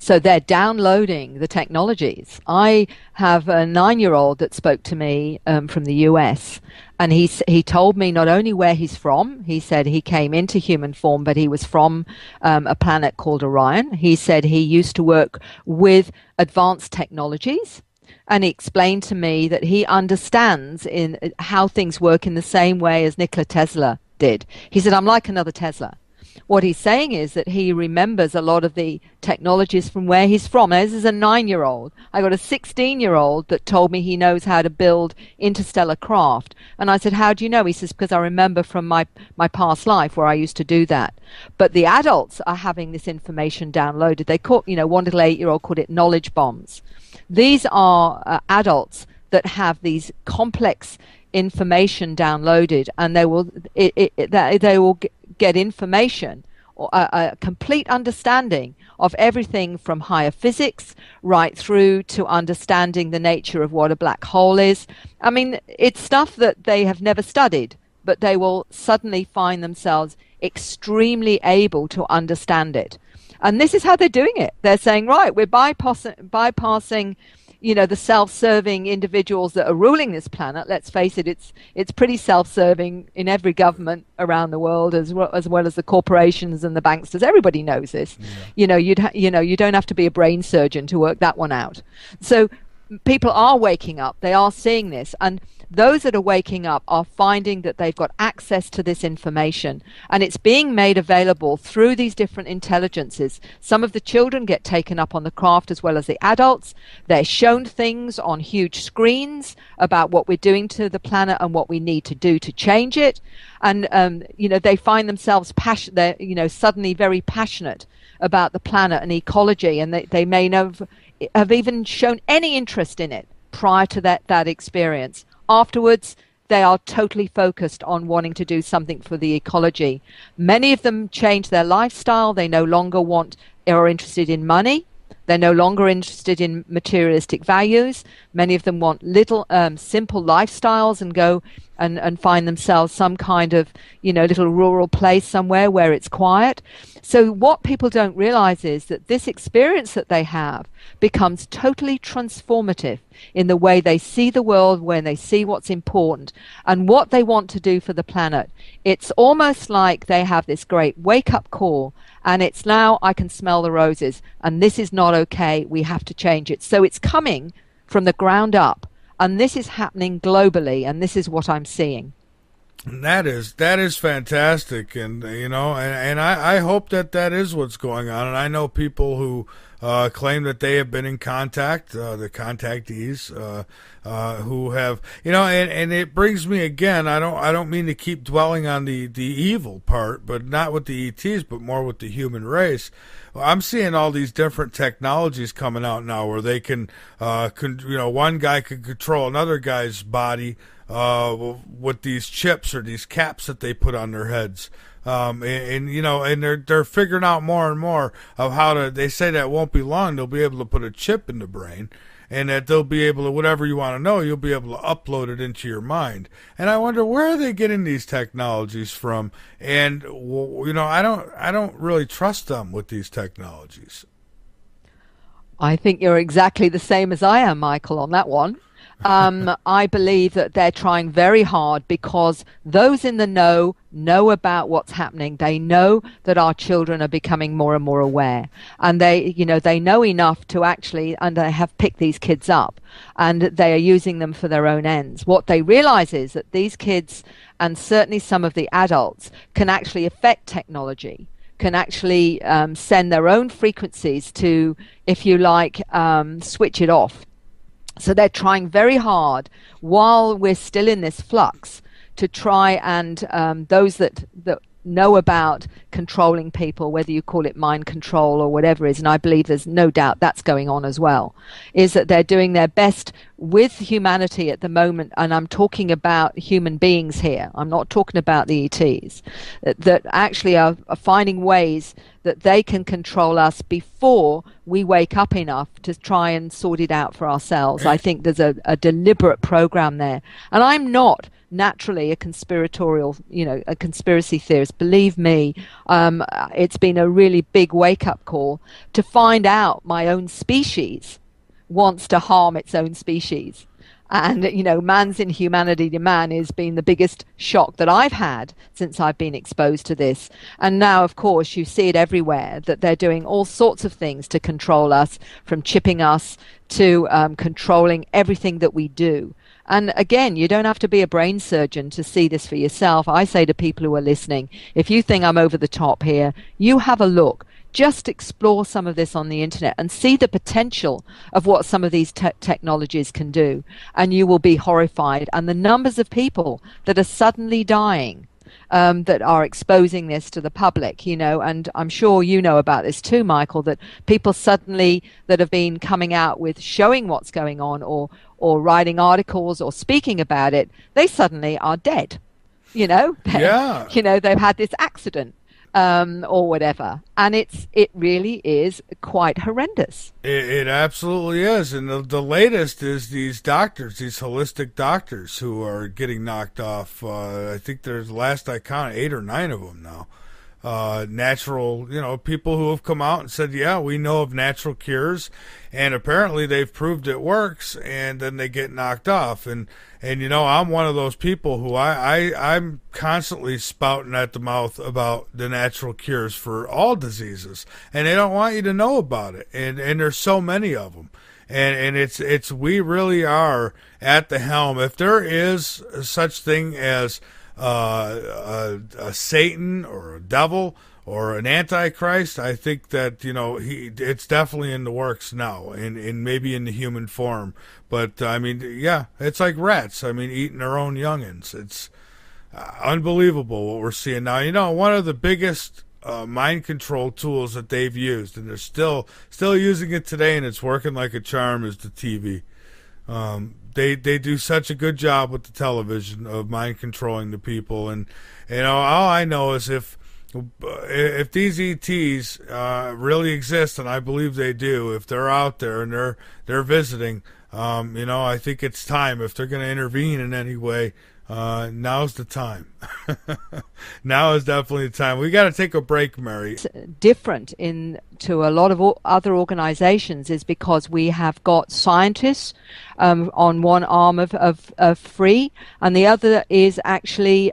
So they're downloading the technologies. I have a 9-year-old that spoke to me from the US, and he told me not only where he's from. He said he came into human form, but he was from a planet called Orion. He said he used to work with advanced technologies, and he explained to me that he understands in how things work in the same way as Nikola Tesla did. He said, I'm like another Tesla. What he's saying is that he remembers a lot of the technologies from where he's from. Now, this is a 9-year-old. I got a 16-year-old that told me he knows how to build interstellar craft. And I said, how do you know? He says, because I remember from my past life where I used to do that. But the adults are having this information downloaded. They call, one little 8-year-old called it knowledge bombs. These are adults that have these complex information downloaded, and they will get information or a complete understanding of everything from higher physics right through to understanding the nature of what a black hole is. I mean, it's stuff that they have never studied, but they will suddenly find themselves extremely able to understand it. And this is how they're doing it. They're saying, right, we're bypassing the self-serving individuals that are ruling this planet. Let's face it, it's pretty self-serving in every government around the world, as well as the corporations and the banksters. Everybody knows this. Yeah. You don't have to be a brain surgeon to work that one out. So people are waking up. They are seeing this, and those that are waking up are finding that they've got access to this information, and it's being made available through these different intelligences. Some of the children get taken up on the craft as well as the adults. They're shown things on huge screens about what we're doing to the planet and what we need to do to change it. And they find themselves they're suddenly very passionate about the planet and ecology, and they may not have even shown any interest in it prior to that experience. Afterwards, they are totally focused on wanting to do something for the ecology. Many of them change their lifestyle. They no longer are interested in money. They're no longer interested in materialistic values. Many of them want little simple lifestyles and go and find themselves some kind of little rural place somewhere where it's quiet. So what people don't realize is that this experience that they have becomes totally transformative in the way they see the world, when they see what's important and what they want to do for the planet. It's almost like they have this great wake-up call, and it's now, I can smell the roses, and this is not okay. We have to change it. So it's coming from the ground up, and this is happening globally, and this is what I'm seeing. That is fantastic, and I hope that is what's going on. And I know people who claim that they have been in contact, the contactees who have, and it brings me again. I don't mean to keep dwelling on the evil part, but not with the ETs, but more with the human race. I'm seeing all these different technologies coming out now where they can, one guy can control another guy's body with these chips or these caps that they put on their heads. And they're figuring out more and more of how to. They say that won't be long. They'll be able to put a chip in the brain, and that they'll be able to, whatever you want to know, you'll be able to upload it into your mind. And I wonder, where are they getting these technologies from? And I don't really trust them with these technologies. I think you're exactly the same as I am, Michael, on that one. I believe that they're trying very hard because those in the know about what's happening. They know that our children are becoming more and more aware, and they know enough to actually, and they have picked these kids up, and they are using them for their own ends. What they realize is that these kids, and certainly some of the adults, can actually affect technology, can actually send their own frequencies to, if you like, switch it off. So they're trying very hard while we're still in this flux to try and those that know about controlling people, whether you call it mind control or whatever it is, and I believe there's no doubt that's going on as well, is that they're doing their best with humanity at the moment, and I'm talking about human beings here. I'm not talking about the ETs, that actually are finding ways that they can control us before we wake up enough to try and sort it out for ourselves. I think there's a deliberate program there. And I'm not naturally a conspiratorial, a conspiracy theorist. Believe me, it's been a really big wake-up call to find out my own species wants to harm its own species. And, man's inhumanity to man has been the biggest shock that I've had since I've been exposed to this. And now, of course, you see it everywhere, that they're doing all sorts of things to control us, from chipping us to controlling everything that we do. And again, you don't have to be a brain surgeon to see this for yourself. I say to people who are listening, if you think I'm over the top here, you have a look. Just explore some of this on the internet and see the potential of what some of these technologies can do, and you will be horrified. And the numbers of people that are suddenly dying, that are exposing this to the public, and I'm sure you know about this too, Michael, that people suddenly that have been coming out with showing what's going on or writing articles or speaking about it, they suddenly are dead. Yeah. They've had this accident. Or whatever, and it really is quite horrendous. It absolutely is, and the latest is these doctors, these holistic doctors, who are getting knocked off. I think there's, last I counted, 8 or 9 of them now. Natural, people who have come out and said, yeah, we know of natural cures, and apparently they've proved it works, and then they get knocked off. And I'm one of those people who I'm constantly spouting at the mouth about the natural cures for all diseases, and they don't want you to know about it. And there's so many of them. And it's we really are at the helm. If there is such thing as a Satan or a devil or an antichrist, I think that it's definitely in the works now, and maybe in the human form. But I mean, yeah, it's like rats. I mean, eating their own youngins. It's unbelievable what we're seeing now. One of the biggest mind control tools that they've used, and they're still using it today, and it's working like a charm, is the TV. They do such a good job with the television of mind controlling the people, and all I know is if these ETs really exist, and I believe they do, if they're out there and they're visiting, I think it's time, if they're going to intervene in any way. Now's the time. Now is definitely the time. We got to take a break, Mary. It's different to a lot of other organizations is because we have got scientists on one arm of free, and the other is actually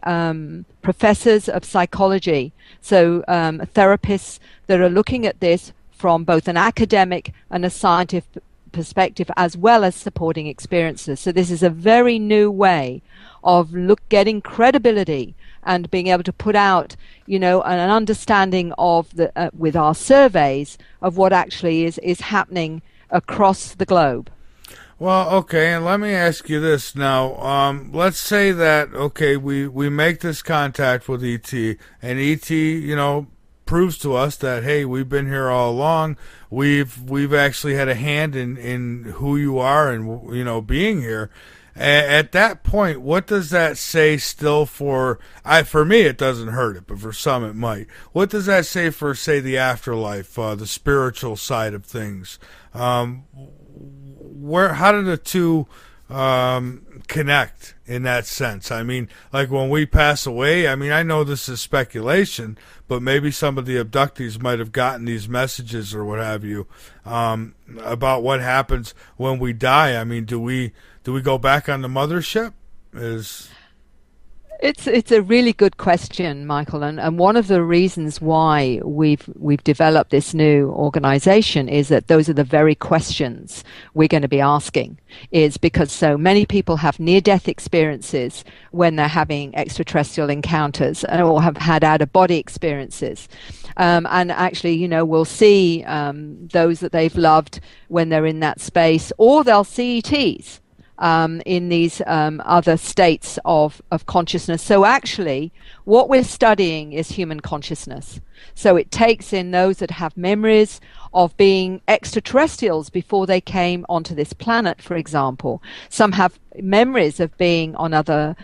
professors of psychology. So therapists that are looking at this from both an academic and a scientific perspective, as well as supporting experiences. So this is a very new way of getting credibility and being able to put out, an understanding of with our surveys of what actually is happening across the globe. Well, okay, and let me ask you this now. Let's say that, okay, we make this contact with ET, and ET, proves to us that, hey, we've been here all along. We've actually had a hand in who you are and being here. At that point, what does that say still for? For me, it doesn't hurt it, but for some, it might. What does that say for, say, the afterlife, the spiritual side of things? How do the two connect in that sense? I mean, like when we pass away, I mean, I know this is speculation, but maybe some of the abductees might have gotten these messages or what have you, about what happens when we die. I mean, do we go back on the mothership? It's a really good question, Michael, and one of the reasons why we've developed this new organization is that those are the very questions we're going to be asking, is because so many people have near-death experiences when they're having extraterrestrial encounters or have had out-of-body experiences. And actually, we'll see those that they've loved when they're in that space, or they'll see ETs. In these other states of consciousness. So actually, what we're studying is human consciousness. So it takes in those that have memories of being extraterrestrials before they came onto this planet, for example. Some have memories of being on other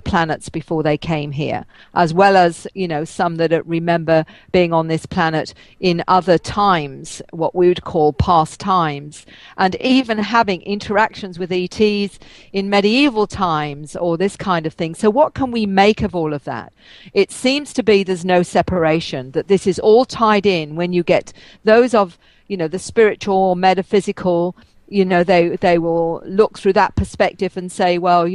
planets before they came here, as well as, some that remember being on this planet in other times, what we would call past times, and even having interactions with ETs in medieval times or this kind of thing. So what can we make of all of that? It seems to be there's no separation, that this is all tied in when you get those of, the spiritual, metaphysical, they will look through that perspective and say, well,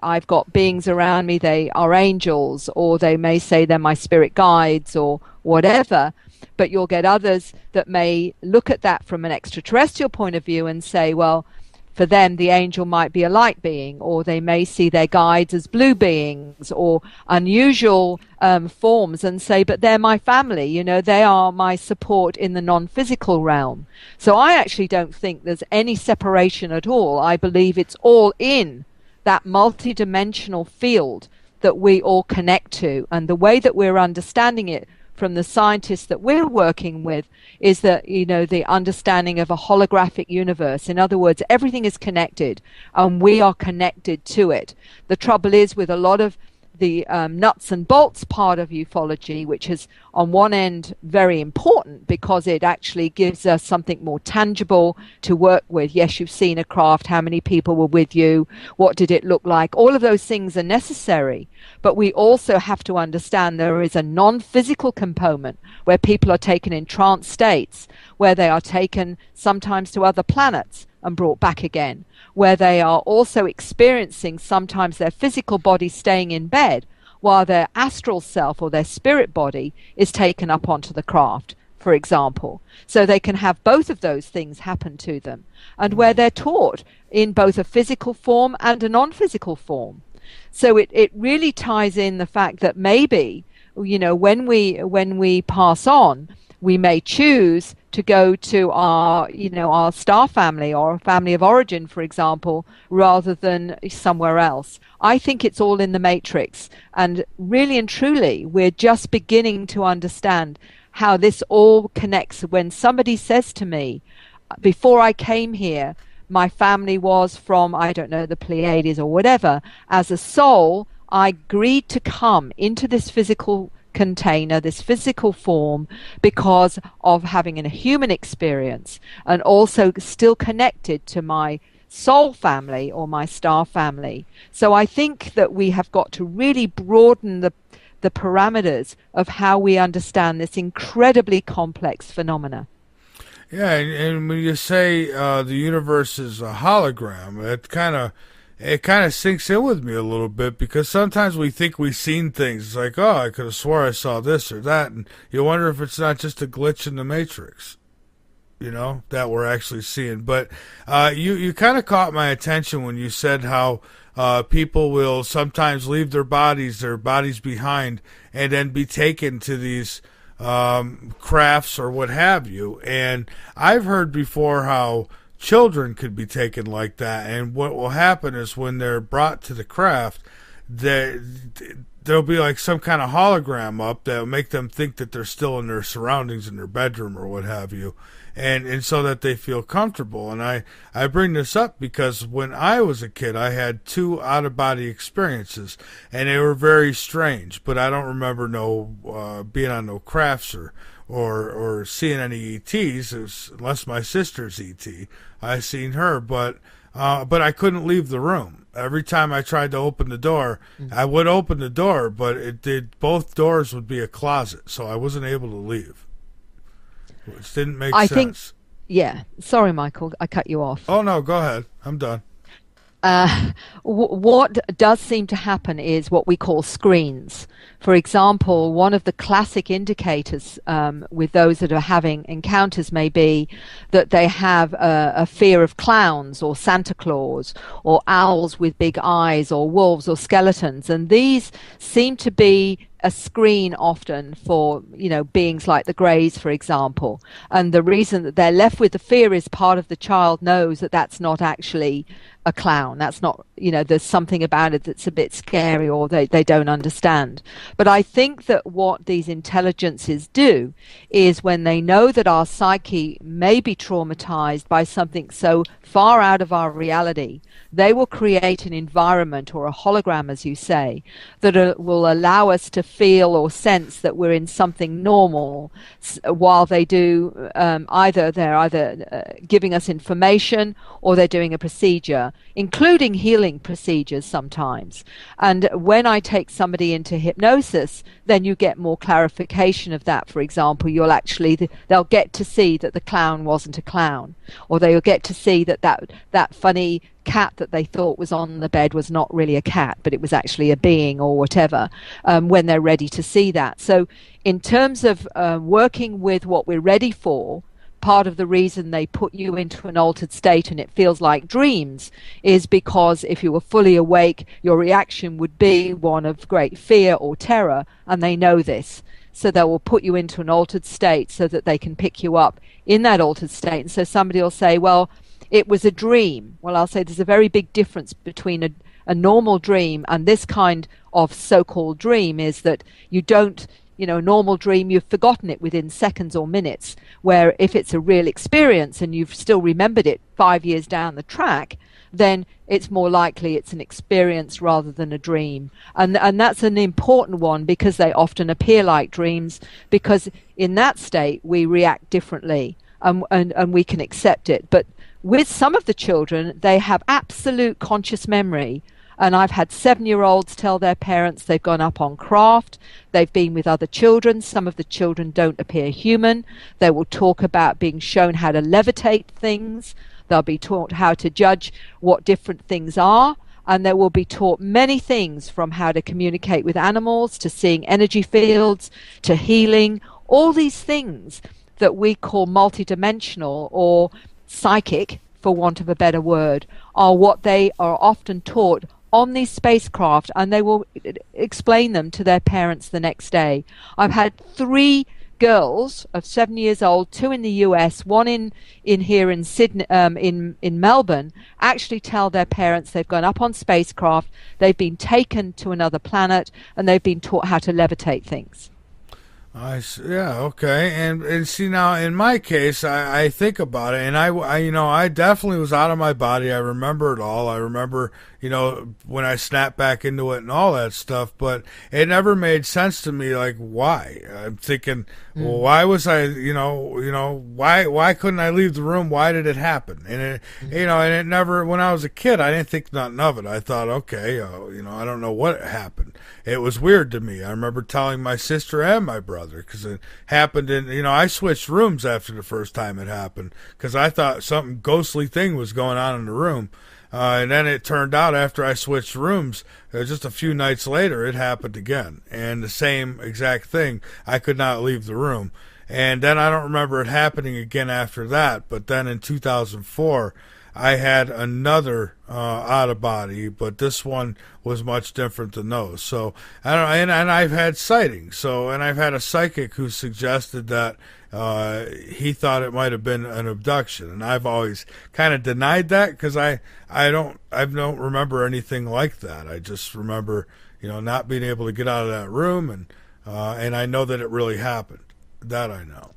I've got beings around me, they are angels, or they may say they're my spirit guides or whatever. But you'll get others that may look at that from an extraterrestrial point of view and say, well, for them, the angel might be a light being, or they may see their guides as blue beings or unusual forms and say, but they're my family, they are my support in the non-physical realm. So I actually don't think there's any separation at all. I believe it's all in that multidimensional field that we all connect to. And the way that we're understanding it from the scientists that we're working with is that, the understanding of a holographic universe. In other words, everything is connected and we are connected to it. The trouble is with a lot of the nuts and bolts part of ufology, which is on one end very important because it actually gives us something more tangible to work with. Yes, you've seen a craft, how many people were with you, what did it look like? All of those things are necessary, but we also have to understand there is a non-physical component where people are taken in trance states, where they are taken sometimes to other planets and brought back again, where they are also experiencing sometimes their physical body staying in bed while their astral self or their spirit body is taken up onto the craft, for example. So they can have both of those things happen to them, and where they're taught in both a physical form and a non-physical form. So it really ties in the fact that maybe, when we pass on, we may choose to go to our star family or a family of origin, for example, rather than somewhere else. I think it's all in the matrix. And really and truly, we're just beginning to understand how this all connects. When somebody says to me, before I came here, my family was from, I don't know, the Pleiades or whatever, as a soul, I agreed to come into this physical container, this physical form, because of having a human experience and also still connected to my soul family or my star family. So I think that we have got to really broaden the parameters of how we understand this incredibly complex phenomena. Yeah, and when you say the universe is a hologram, it kind of sinks in with me a little bit, because sometimes we think we've seen things. It's like, oh, I could have swore I saw this or that, and you wonder if it's not just a glitch in the matrix, that we're actually seeing. But you kind of caught my attention when you said how people will sometimes leave their bodies behind, and then be taken to these crafts or what have you. And I've heard before how children could be taken like that, and what will happen is when they're brought to the craft, there'll be like some kind of hologram up that'll make them think that they're still in their surroundings in their bedroom or what have you, and so that they feel comfortable. And I bring this up because when I was a kid, I had 2 out-of-body experiences, and they were very strange, but I don't remember being on no crafts or seeing any ETs, unless my sister's ET. I seen her, but I couldn't leave the room. Every time I tried to open the door, I would open the door, but both doors would be a closet, so I wasn't able to leave. Which didn't make sense. Yeah. Sorry, Michael, I cut you off. Oh, no, go ahead. I'm done. What does seem to happen is what we call screens. For example, one of the classic indicators with those that are having encounters may be that they have a fear of clowns or Santa Claus or owls with big eyes or wolves or skeletons. And these seem to be a screen often for, beings like the Greys, for example. And the reason that they're left with the fear is part of the child knows that that's not actually a clown. That's not, there's something about it that's a bit scary or they don't understand. But I think that what these intelligences do is when they know that our psyche may be traumatized by something so far out of our reality, they will create an environment or a hologram, as you say, that will allow us to feel or sense that we're in something normal while they do they're either giving us information or they're doing a procedure, including healing procedures sometimes. And when I take somebody into hypnosis, then you get more clarification of that. For example, they'll get to see that the clown wasn't a clown, or they'll get to see that funny cat that they thought was on the bed was not really a cat, but it was actually a being or whatever, when they're ready to see that. So in terms of working with what we're ready for, part of the reason they put you into an altered state and it feels like dreams is because if you were fully awake, your reaction would be one of great fear or terror, and they know this. So they will put you into an altered state so that they can pick you up in that altered state. And so somebody will say, well, it was a dream. Well, I'll say there's a very big difference between a normal dream and this kind of so-called dream is that you don't, a normal dream, you've forgotten it within seconds or minutes, where if it's a real experience and you've still remembered it 5 years down the track, then it's more likely it's an experience rather than a dream. And that's an important one because they often appear like dreams, because in that state we react differently and we can accept it. But with some of the children, they have absolute conscious memory. And I've had 7-year-olds tell their parents they've gone up on craft, they've been with other children. Some of the children don't appear human. They will talk about being shown how to levitate things. They'll be taught how to judge what different things are. And they will be taught many things, from how to communicate with animals, to seeing energy fields, to healing. All these things that we call multidimensional or psychic, for want of a better word, are what they are often taught on these spacecraft, and they will explain them to their parents the next day. I've had 3 girls of 7 years old, 2 in the US, 1 in here in Sydney, in Melbourne, actually tell their parents they've gone up on spacecraft, they've been taken to another planet, and they've been taught how to levitate things. Yeah, okay. And see, now in my case, I think about it, and I definitely was out of my body. I remember it all. I remember, when I snapped back into it and all that stuff, but it never made sense to me, like, why? I'm thinking, well, why was I, why couldn't I leave the room? Why did it happen? And it, and it never, when I was a kid, I didn't think nothing of it. I thought, okay, I don't know what happened. It was weird to me. I remember telling my sister and my brother, because it happened I switched rooms after the first time it happened, because I thought something ghostly thing was going on in the room. And then it turned out after I switched rooms, just a few nights later, it happened again. And the same exact thing. I could not leave the room. And then I don't remember it happening again after that. But then in 2004, I had another out of body, but this one was much different than those. So I don't know, and I've had sightings. And I've had a psychic who suggested that he thought it might have been an abduction, and I've always kind of denied that because I don't remember anything like that. I just remember not being able to get out of that room, and I know that it really happened. That I know.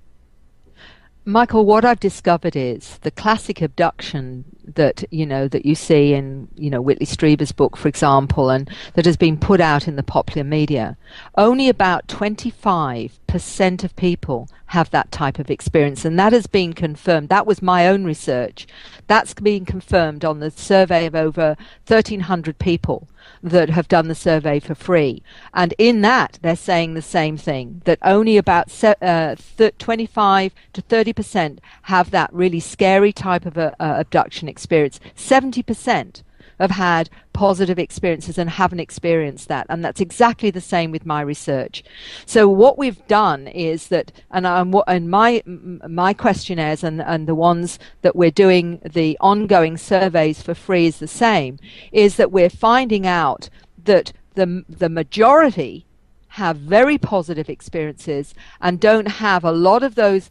Michael, what I've discovered is the classic abduction that you see in Whitley Strieber's book, for example, and that has been put out in the popular media. Only about 25% of people have that type of experience, and that has been confirmed. That was my own research. That's been confirmed on the survey of over 1,300 people that have done the survey for free. And in that, they're saying the same thing, that only about 25 to 30% have that really scary type of abduction experience. 70% have had positive experiences and haven't experienced that. And that's exactly the same with my research. So what we've done is that, and my questionnaires and the ones that we're doing the ongoing surveys for free is the same, is that we're finding out that the majority have very positive experiences and don't have a lot of those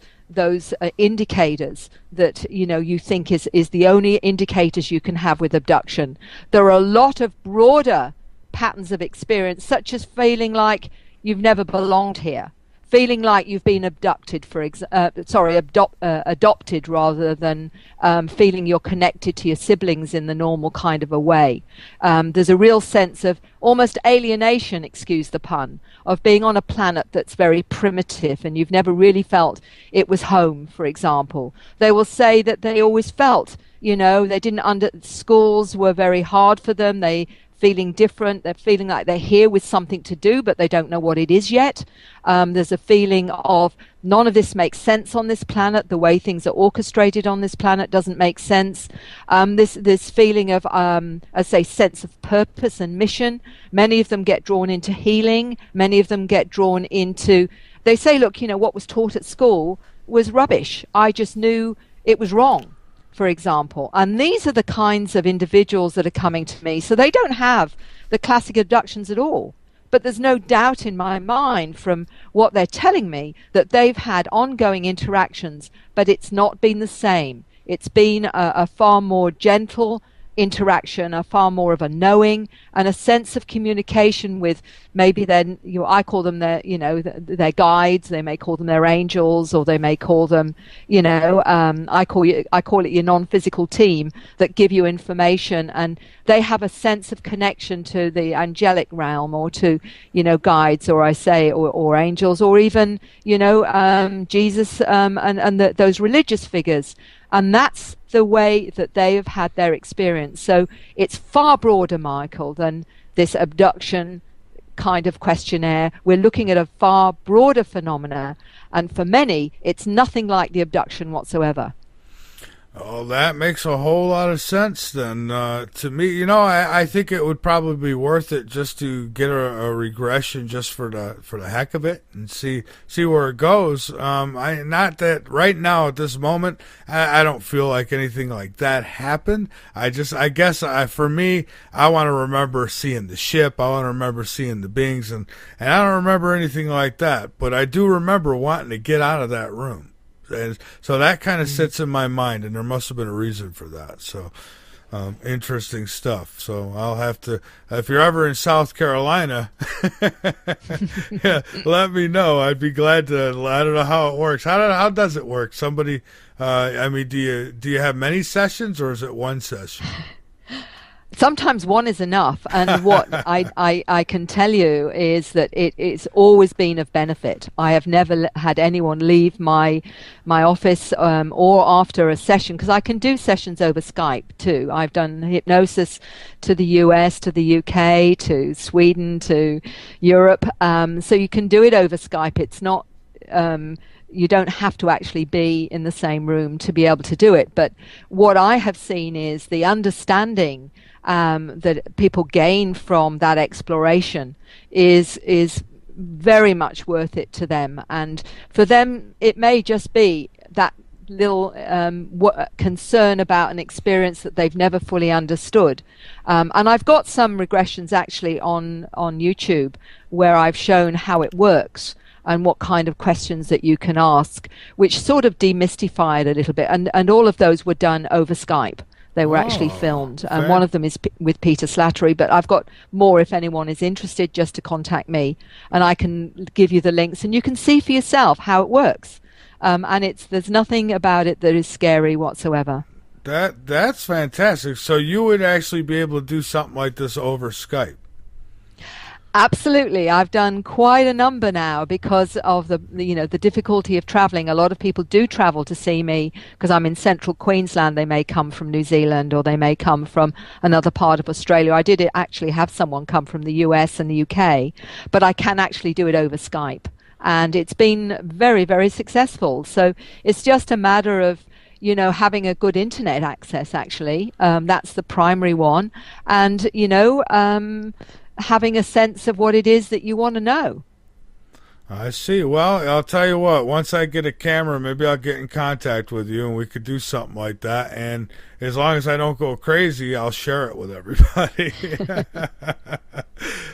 indicators that you think is the only indicators you can have with abduction. There are a lot of broader patterns of experience, such as feeling like you've never belonged here, feeling like you've been abducted, adopted rather than feeling you're connected to your siblings in the normal kind of a way. There's a real sense of almost alienation, excuse the pun, of being on a planet that's very primitive and you've never really felt it was home, for example. They will say that they always felt, they didn't schools were very hard for them. They feeling different. They're feeling like they're here with something to do, but they don't know what it is yet. There's a feeling of none of this makes sense on this planet. The way things are orchestrated on this planet doesn't make sense. This feeling of, sense of purpose and mission. Many of them get drawn into healing. Many of them get drawn into, they say, look, what was taught at school was rubbish. I just knew it was wrong, for example. And these are the kinds of individuals that are coming to me. So they don't have the classic abductions at all. But there's no doubt in my mind from what they're telling me that they've had ongoing interactions, but it's not been the same. It's been a far more gentle interaction, a far more of a knowing and a sense of communication with maybe then I call them their guides. They may call them their angels, or they may call them I call it your non-physical team that give you information, and they have a sense of connection to the angelic realm, or to guides, or or angels, or even Jesus and those religious figures. And that's the way that they have had their experience. So it's far broader, Michael, than this abduction kind of questionnaire. We're looking at a far broader phenomena, and for many, it's nothing like the abduction whatsoever. Oh, that makes a whole lot of sense then. To me, I think it would probably be worth it just to get a regression just for the heck of it and see where it goes. Not that right now at this moment, I don't feel like anything like that happened. I guess for me, I want to remember seeing the ship. I want to remember seeing the beings, and I don't remember anything like that. But I do remember wanting to get out of that room. And so that kind of sits in my mind, and there must have been a reason for that. So interesting stuff. So I'll have to, if you're ever in South Carolina, yeah, let me know. I'd be glad to. I don't know how it works. How does it work? Somebody, do you have many sessions, or is it one session? Sometimes one is enough, and what I can tell you is that it's always been of benefit. I have never had anyone leave my office or after a session, because I can do sessions over Skype too. I've done hypnosis to the US, to the UK, to Sweden, to Europe, so you can do it over Skype. It's not you don't have to actually be in the same room to be able to do it. But what I have seen is the understanding that people gain from that exploration is very much worth it to them. And for them, it may just be that little concern about an experience that they've never fully understood. And I've got some regressions actually on YouTube where I've shown how it works and what kind of questions that you can ask, which sort of demystify it a little bit. And all of those were done over Skype. They were actually Oh, filmed, and one of them is with Peter Slattery, but I've got more if anyone is interested, just to contact me, and I can give you the links, and you can see for yourself how it works. And there's nothing about it that is scary whatsoever. that's fantastic. So you would actually be able to do something like this over Skype. Absolutely. I've done quite a number now because of the difficulty of traveling. A lot of people do travel to see me because I'm in central Queensland. They may come from New Zealand, or they may come from another part of Australia. I did actually have someone come from the US and the UK, but I can actually do it over Skype. And it's been very, very successful. So it's just a matter of having a good internet access, actually. That's the primary one. And, having a sense of what it is that you want to know. I see. Well, I'll tell you what, once I get a camera, maybe I'll get in contact with you and we could do something like that. And as long as I don't go crazy, I'll share it with everybody.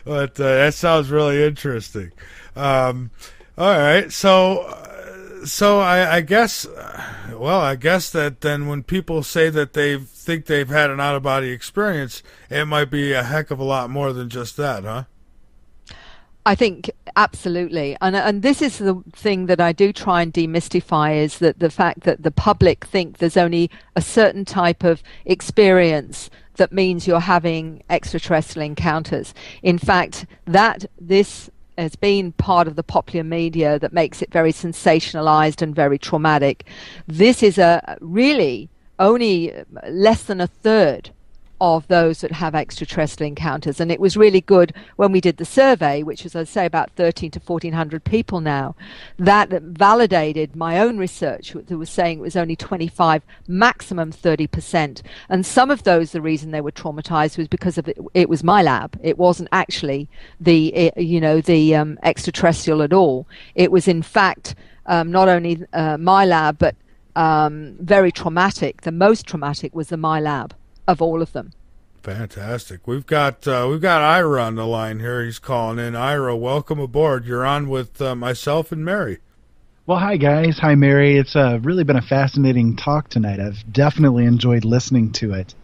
But that sounds really interesting. All right. So I guess, I guess that then when people say that they think they've had an out-of-body experience, it might be a heck of a lot more than just that, huh? I think absolutely. And this is the thing that I do try and demystify, is that the fact that the public think there's only a certain type of experience that means you're having extraterrestrial encounters. In fact, this has been part of the popular media that makes it very sensationalized and very traumatic. This is really only less than a third of those that have extraterrestrial encounters. And it was really good when we did the survey, which is, I'd say, about 13 to 1,400 people now, that validated my own research that was saying it was only 25, maximum 30%. And some of those, the reason they were traumatized was because of it was my lab. It wasn't actually the extraterrestrial at all. It was, in fact, not only my lab, but very traumatic. The most traumatic was the my lab of all of them. Fantastic. We've got Ira on the line here. He's calling in. Ira, welcome aboard. You're on with myself and Mary. Well, hi guys. Hi Mary. It's really been a fascinating talk tonight. I've definitely enjoyed listening to it.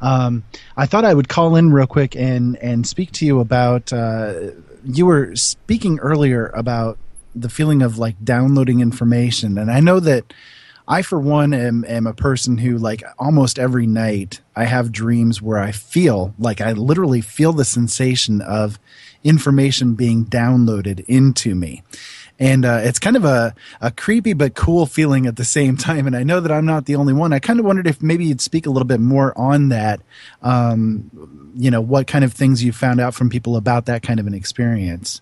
I thought I would call in real quick and speak to you about. You were speaking earlier about the feeling of like downloading information, and I know that I, for one, am a person who, like, almost every night I have dreams where I feel like I literally feel the sensation of information being downloaded into me. And it's kind of a creepy but cool feeling at the same time. And I know that I'm not the only one. I kind of wondered if maybe you'd speak a little bit more on that, what kind of things you found out from people about that kind of an experience.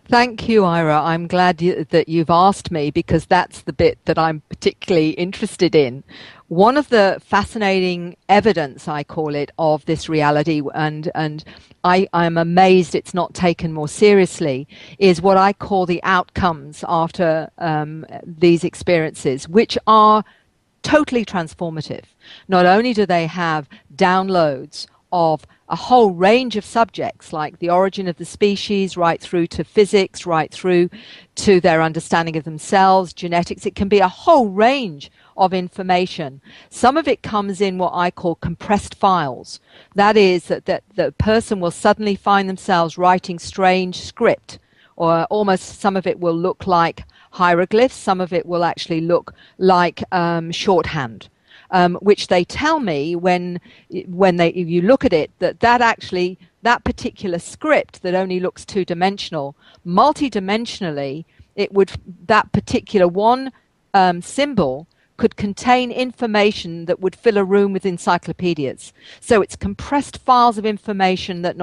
Thank you, Ira. I'm glad that you've asked me, because that's the bit that I'm particularly interested in. One of the fascinating evidence, I call it, of this reality, and I'm amazed it's not taken more seriously, is what I call the outcomes after these experiences, which are totally transformative. Not only do they have downloads of a whole range of subjects, like the origin of the species, right through to physics, right through to their understanding of themselves, genetics. It can be a whole range of information. Some of it comes in what I call compressed files. That is, that the person will suddenly find themselves writing strange script, or almost some of it will look like hieroglyphs, some of it will actually look like shorthand. Which they tell me when you look at it, that particular script that only looks two-dimensional, multi-dimensionally, that particular one symbol could contain information that would fill a room with encyclopedias. So it's compressed files of information that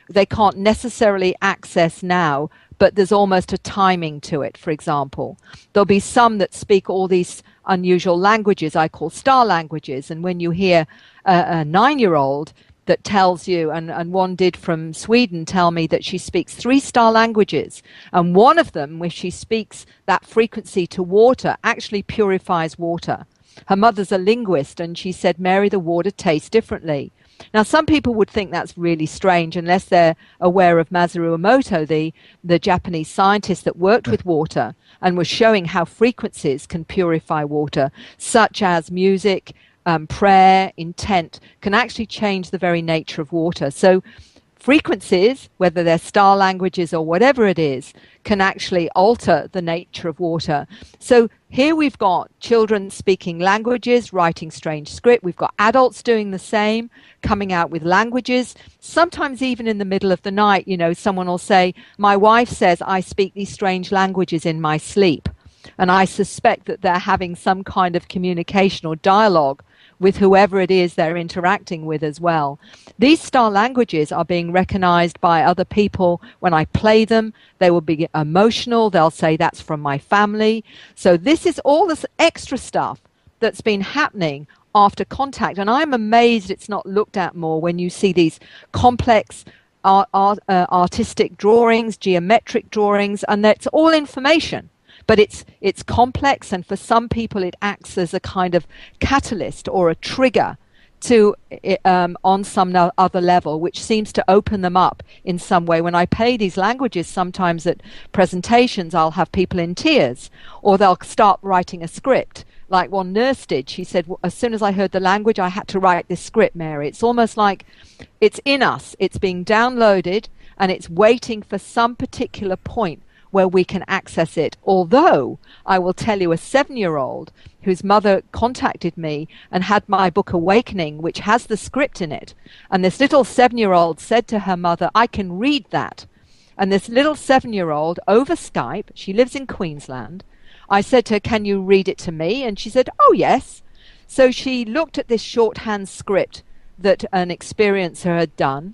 they can't necessarily access now, but there's almost a timing to it. For example, there'll be some that speak all these unusual languages I call star languages, and when you hear a 9-year-old that tells you, and one did from Sweden tell me that she speaks 3 star languages, and one of them, where she speaks that frequency to water, actually purifies water. Her mother's a linguist, and she said, Mary, the water tastes differently. Now, some people would think that's really strange unless they're aware of Masaru Emoto, the Japanese scientist that worked with water and was showing how frequencies can purify water, such as music, prayer, intent, can actually change the very nature of water. So frequencies, whether they're star languages or whatever it is, can actually alter the nature of water. So here we've got children speaking languages, writing strange script. We've got adults doing the same, coming out with languages. Sometimes even in the middle of the night, someone will say, my wife says I speak these strange languages in my sleep. And I suspect that they're having some kind of communication or dialogue with whoever it is they're interacting with as well. These star languages are being recognized by other people. When I play them, they will be emotional. They'll say, that's from my family. So this is all this extra stuff that's been happening after contact. And I'm amazed it's not looked at more when you see these complex artistic drawings, geometric drawings, and that's all information. But it's complex, and for some people it acts as a kind of catalyst or a trigger to on some other level, which seems to open them up in some way. When I play these languages, sometimes at presentations, I'll have people in tears, or they'll start writing a script. Like one nurse did. She said, well, as soon as I heard the language, I had to write this script, Mary. It's almost like it's in us. It's being downloaded, and it's waiting for some particular point where we can access it. Although I will tell you, a 7-year-old whose mother contacted me and had my book Awakening, which has the script in it, and this little 7-year-old said to her mother, I can read that. And this little 7-year-old over Skype, she lives in Queensland, I said to her, can you read it to me? And she said, oh yes. So she looked at this shorthand script that an experiencer had done.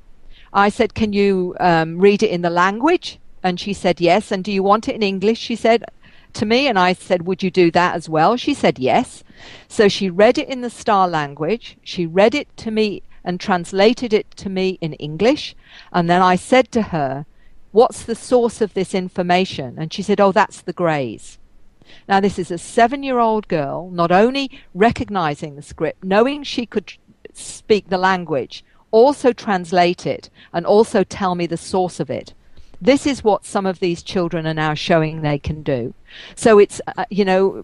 I said, can you read it in the language? And she said, yes. And do you want it in English? She said to me. And I said, would you do that as well? She said, yes. So she read it in the star language. She read it to me and translated it to me in English. And then I said to her, what's the source of this information? And she said, oh, that's the Greys. Now, this is a 7-year-old girl, not only recognizing the script, knowing she could speak the language, also translate it, and also tell me the source of it. This is what some of these children are now showing they can do. So it's,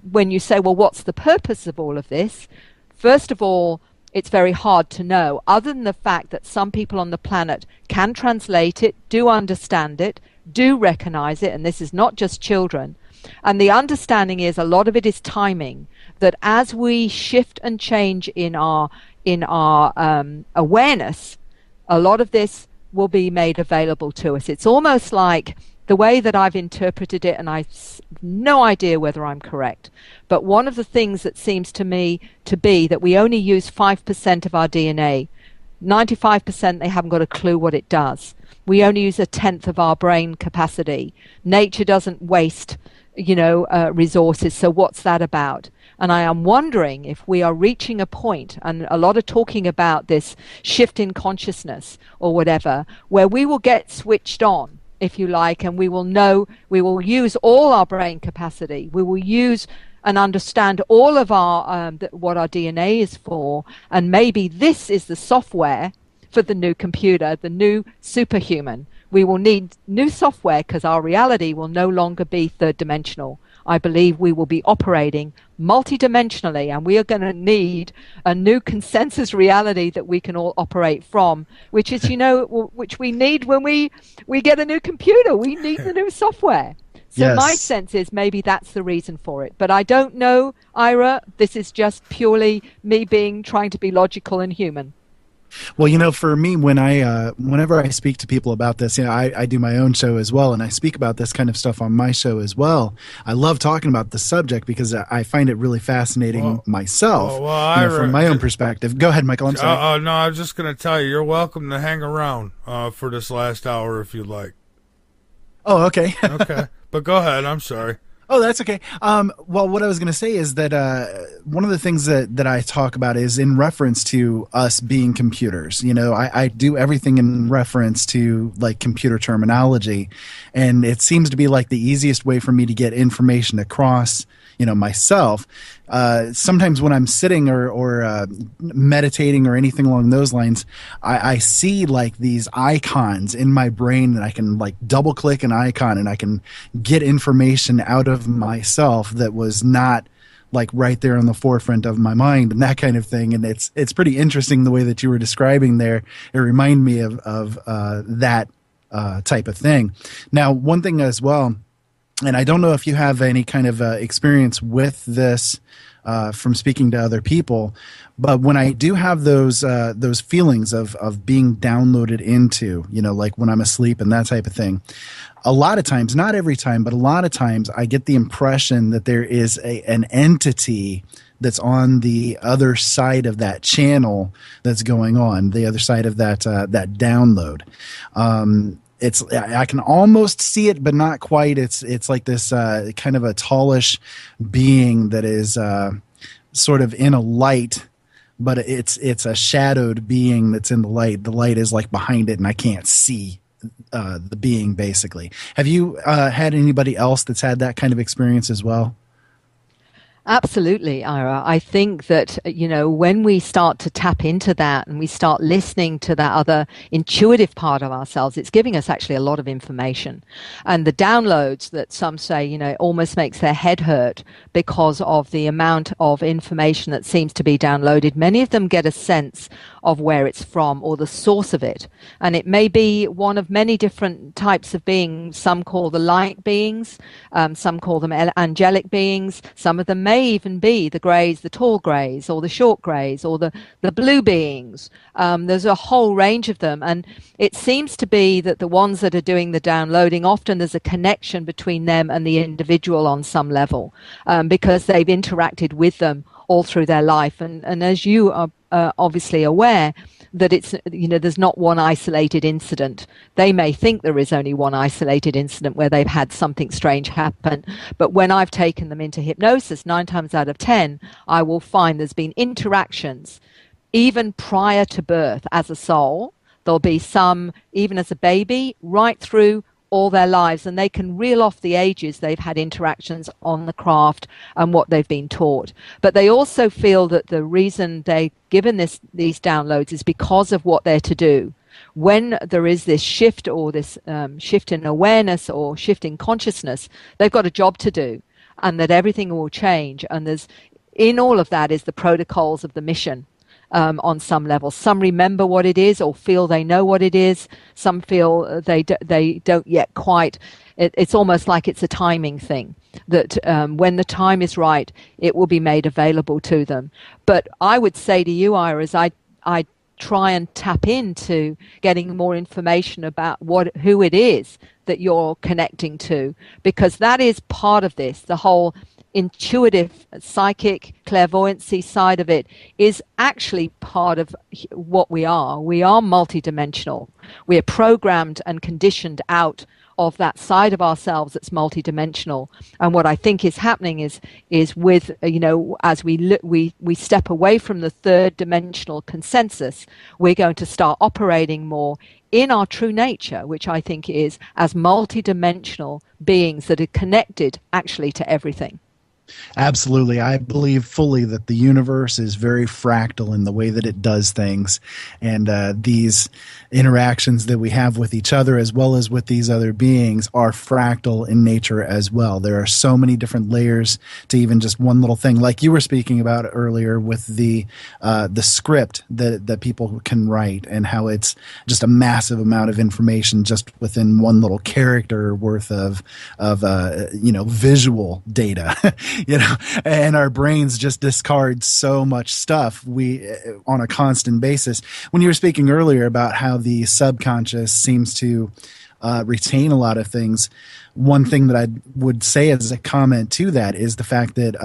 when you say, well, what's the purpose of all of this? First of all, it's very hard to know, other than the fact that some people on the planet can translate it, do understand it, do recognize it, and this is not just children. And the understanding is a lot of it is timing, that as we shift and change in our awareness, a lot of this will be made available to us. It's almost like the way that I've interpreted it, and I have no idea whether I'm correct, but one of the things that seems to me to be that we only use 5% of our DNA. 95% they haven't got a clue what it does. We only use 1/10 of our brain capacity. Nature doesn't waste resources. So what's that about? And I am wondering if we are reaching a point, and a lot of talking about this shift in consciousness or whatever, where we will get switched on, if you like, and we will use all our brain capacity. We will use and understand all of our what our DNA is for, and maybe this is the software for the new computer, the new superhuman. We will need new software because our reality will no longer be third dimensional. I believe we will be operating multidimensionally, and we are going to need a new consensus reality that we can all operate from, which is, which we need when we get a new computer. We need the new software. So Yes. My sense is maybe that's the reason for it. But I don't know, Ira. This is just purely me trying to be logical and human. Well, for me, whenever I speak to people about this, I do my own show as well, and I speak about this kind of stuff on my show as well. I love talking about the subject because I find it really fascinating myself, from my own perspective. Go ahead, Michael. I'm sorry. No, I was just going to tell you, you're welcome to hang around for this last hour if you'd like. Oh, okay. Okay, but go ahead. I'm sorry. Oh, that's okay. Well, what I was going to say is that one of the things that I talk about is in reference to us being computers. I do everything in reference to like computer terminology, and it seems to be like the easiest way for me to get information across, myself. Sometimes when I'm sitting or meditating or anything along those lines, I see like these icons in my brain, and I can like double click an icon and I can get information out of myself that was not like right there on the forefront of my mind and that kind of thing. And it's pretty interesting the way that you were describing there. It reminded me of that type of thing. Now, one thing as well, and I don't know if you have any kind of experience with this from speaking to other people, but when I do have those feelings of being downloaded into, like when I'm asleep and that type of thing, a lot of times, not every time, but a lot of times, I get the impression that there is an entity that's on the other side of that channel that's going on, the other side of that download. I can almost see it, but not quite. It's like this kind of a tallish being that is sort of in a light, but it's a shadowed being that's in the light. The light is like behind it, and I can't see the being, basically. Have you had anybody else that's had that kind of experience as well? Absolutely, Ira. I think that, when we start to tap into that and we start listening to that other intuitive part of ourselves, it's giving us actually a lot of information. And the downloads that some say, it almost makes their head hurt because of the amount of information that seems to be downloaded. Many of them get a sense of where it's from or the source of it. And it may be one of many different types of beings. Some call the light beings, some call them angelic beings, some of them may even be the greys, the tall greys, or the short greys, or the blue beings. There's a whole range of them, and it seems to be that the ones that are doing the downloading, often there's a connection between them and the individual on some level, because they've interacted with them all through their life. And as you are obviously aware, that it's, there's not one isolated incident. They may think there is only one isolated incident where they've had something strange happen, but when I've taken them into hypnosis, 9 times out of 10, I will find there's been interactions even prior to birth as a soul. There'll be some even as a baby, right through all their lives, and they can reel off the ages they've had interactions on the craft and what they've been taught. But they also feel that the reason they're given these downloads is because of what they're to do. When there is this shift or this shift in awareness or shift in consciousness, they've got a job to do, and that everything will change. And there's, in all of that is the protocols of the mission. On some level, some remember what it is or feel they know what it is. Some feel they don't yet quite. It's almost like it's a timing thing, that when the time is right, it will be made available to them. But I would say to you, Ira, as I try and tap into getting more information about who it is that you're connecting to, because that is part of this. The whole intuitive, psychic, clairvoyancy side of it is actually part of what we are. We are multidimensional. We are programmed and conditioned out of that side of ourselves that's multidimensional. And what I think is happening is with, as we step away from the third dimensional consensus, we're going to start operating more in our true nature, which I think is as multidimensional beings that are connected actually to everything. Absolutely. I believe fully that the universe is very fractal in the way that it does things. And these interactions that we have with each other as well as with these other beings are fractal in nature as well. There are so many different layers to even just one little thing. Like you were speaking about earlier with the script that people can write, and how it's just a massive amount of information just within one little character worth of visual data. And our brains just discard so much stuff on a constant basis. When you were speaking earlier about how the subconscious seems to retain a lot of things, one thing that I would say as a comment to that is the fact that,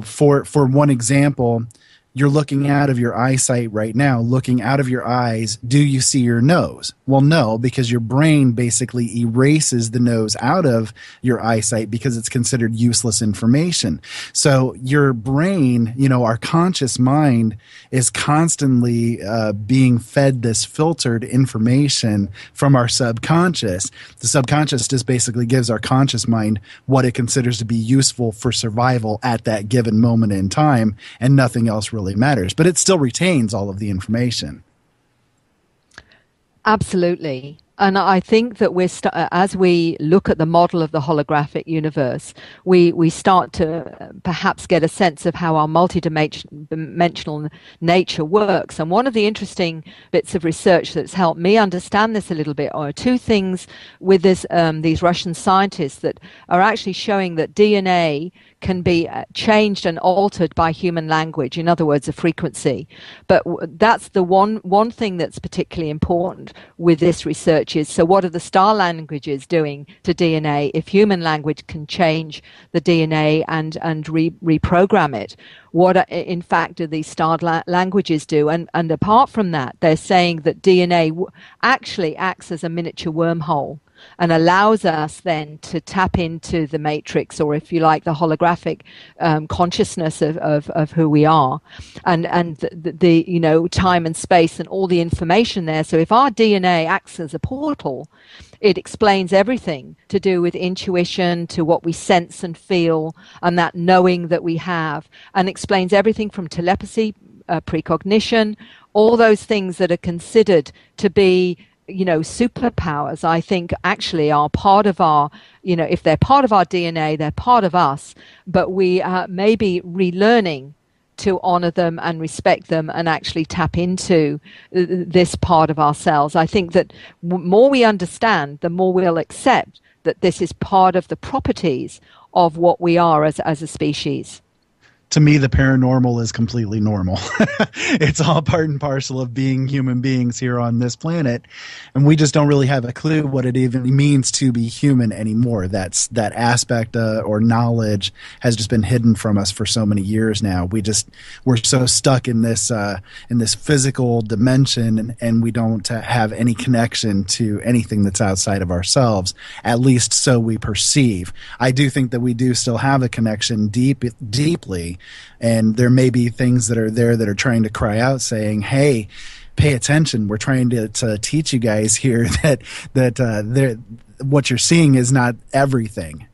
for one example, you're looking out of your eyesight right now, looking out of your eyes. Do you see your nose? Well, no, because your brain basically erases the nose out of your eyesight because it's considered useless information. So your brain, our conscious mind is constantly being fed this filtered information from our subconscious. The subconscious just basically gives our conscious mind what it considers to be useful for survival at that given moment in time, and nothing else really matters, but it still retains all of the information. Absolutely. And I think that as we look at the model of the holographic universe, we start to perhaps get a sense of how our multidimensional nature works. And one of the interesting bits of research that's helped me understand this a little bit are two things with these Russian scientists that are actually showing that DNA can be changed and altered by human language, in other words, a frequency. But that's the one thing that's particularly important with this research is, so what are the star languages doing to DNA if human language can change the DNA and reprogram it? What, in fact, do these star languages do? And apart from that, they're saying that DNA actually acts as a miniature wormhole and allows us then to tap into the matrix, or if you like, the holographic consciousness of who we are, and the time and space and all the information there. So if our DNA acts as a portal, it explains everything to do with intuition, to what we sense and feel, and that knowing that we have, and explains everything from telepathy, precognition, all those things that are considered to be superpowers, I think actually are part of our, if they're part of our DNA, they're part of us, but we may be relearning to honor them and respect them and actually tap into this part of ourselves. I think that more we understand, the more we'll accept that this is part of the properties of what we are as a species. To me, the paranormal is completely normal. It's all part and parcel of being human beings here on this planet. And we just don't really have a clue what it even means to be human anymore. That aspect or knowledge has just been hidden from us for so many years now. We're so stuck in this physical dimension, and we don't have any connection to anything that's outside of ourselves, at least so we perceive. I do think that we do still have a connection deeply. And there may be things that are there that are trying to cry out saying, hey, pay attention. We're trying to teach you guys here that what you're seeing is not everything,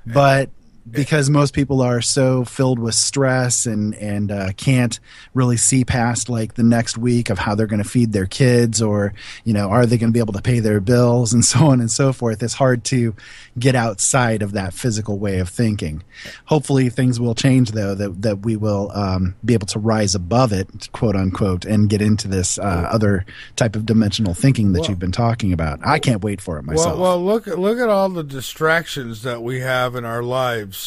But because most people are so filled with stress and can't really see past like the next week of how they're going to feed their kids, or are they going to be able to pay their bills, and so on and so forth. It's hard to get outside of that physical way of thinking. Hopefully things will change, though, that we will be able to rise above it, quote unquote, and get into this other type of dimensional thinking that you've been talking about. I can't wait for it myself. Well, look at all the distractions that we have in our lives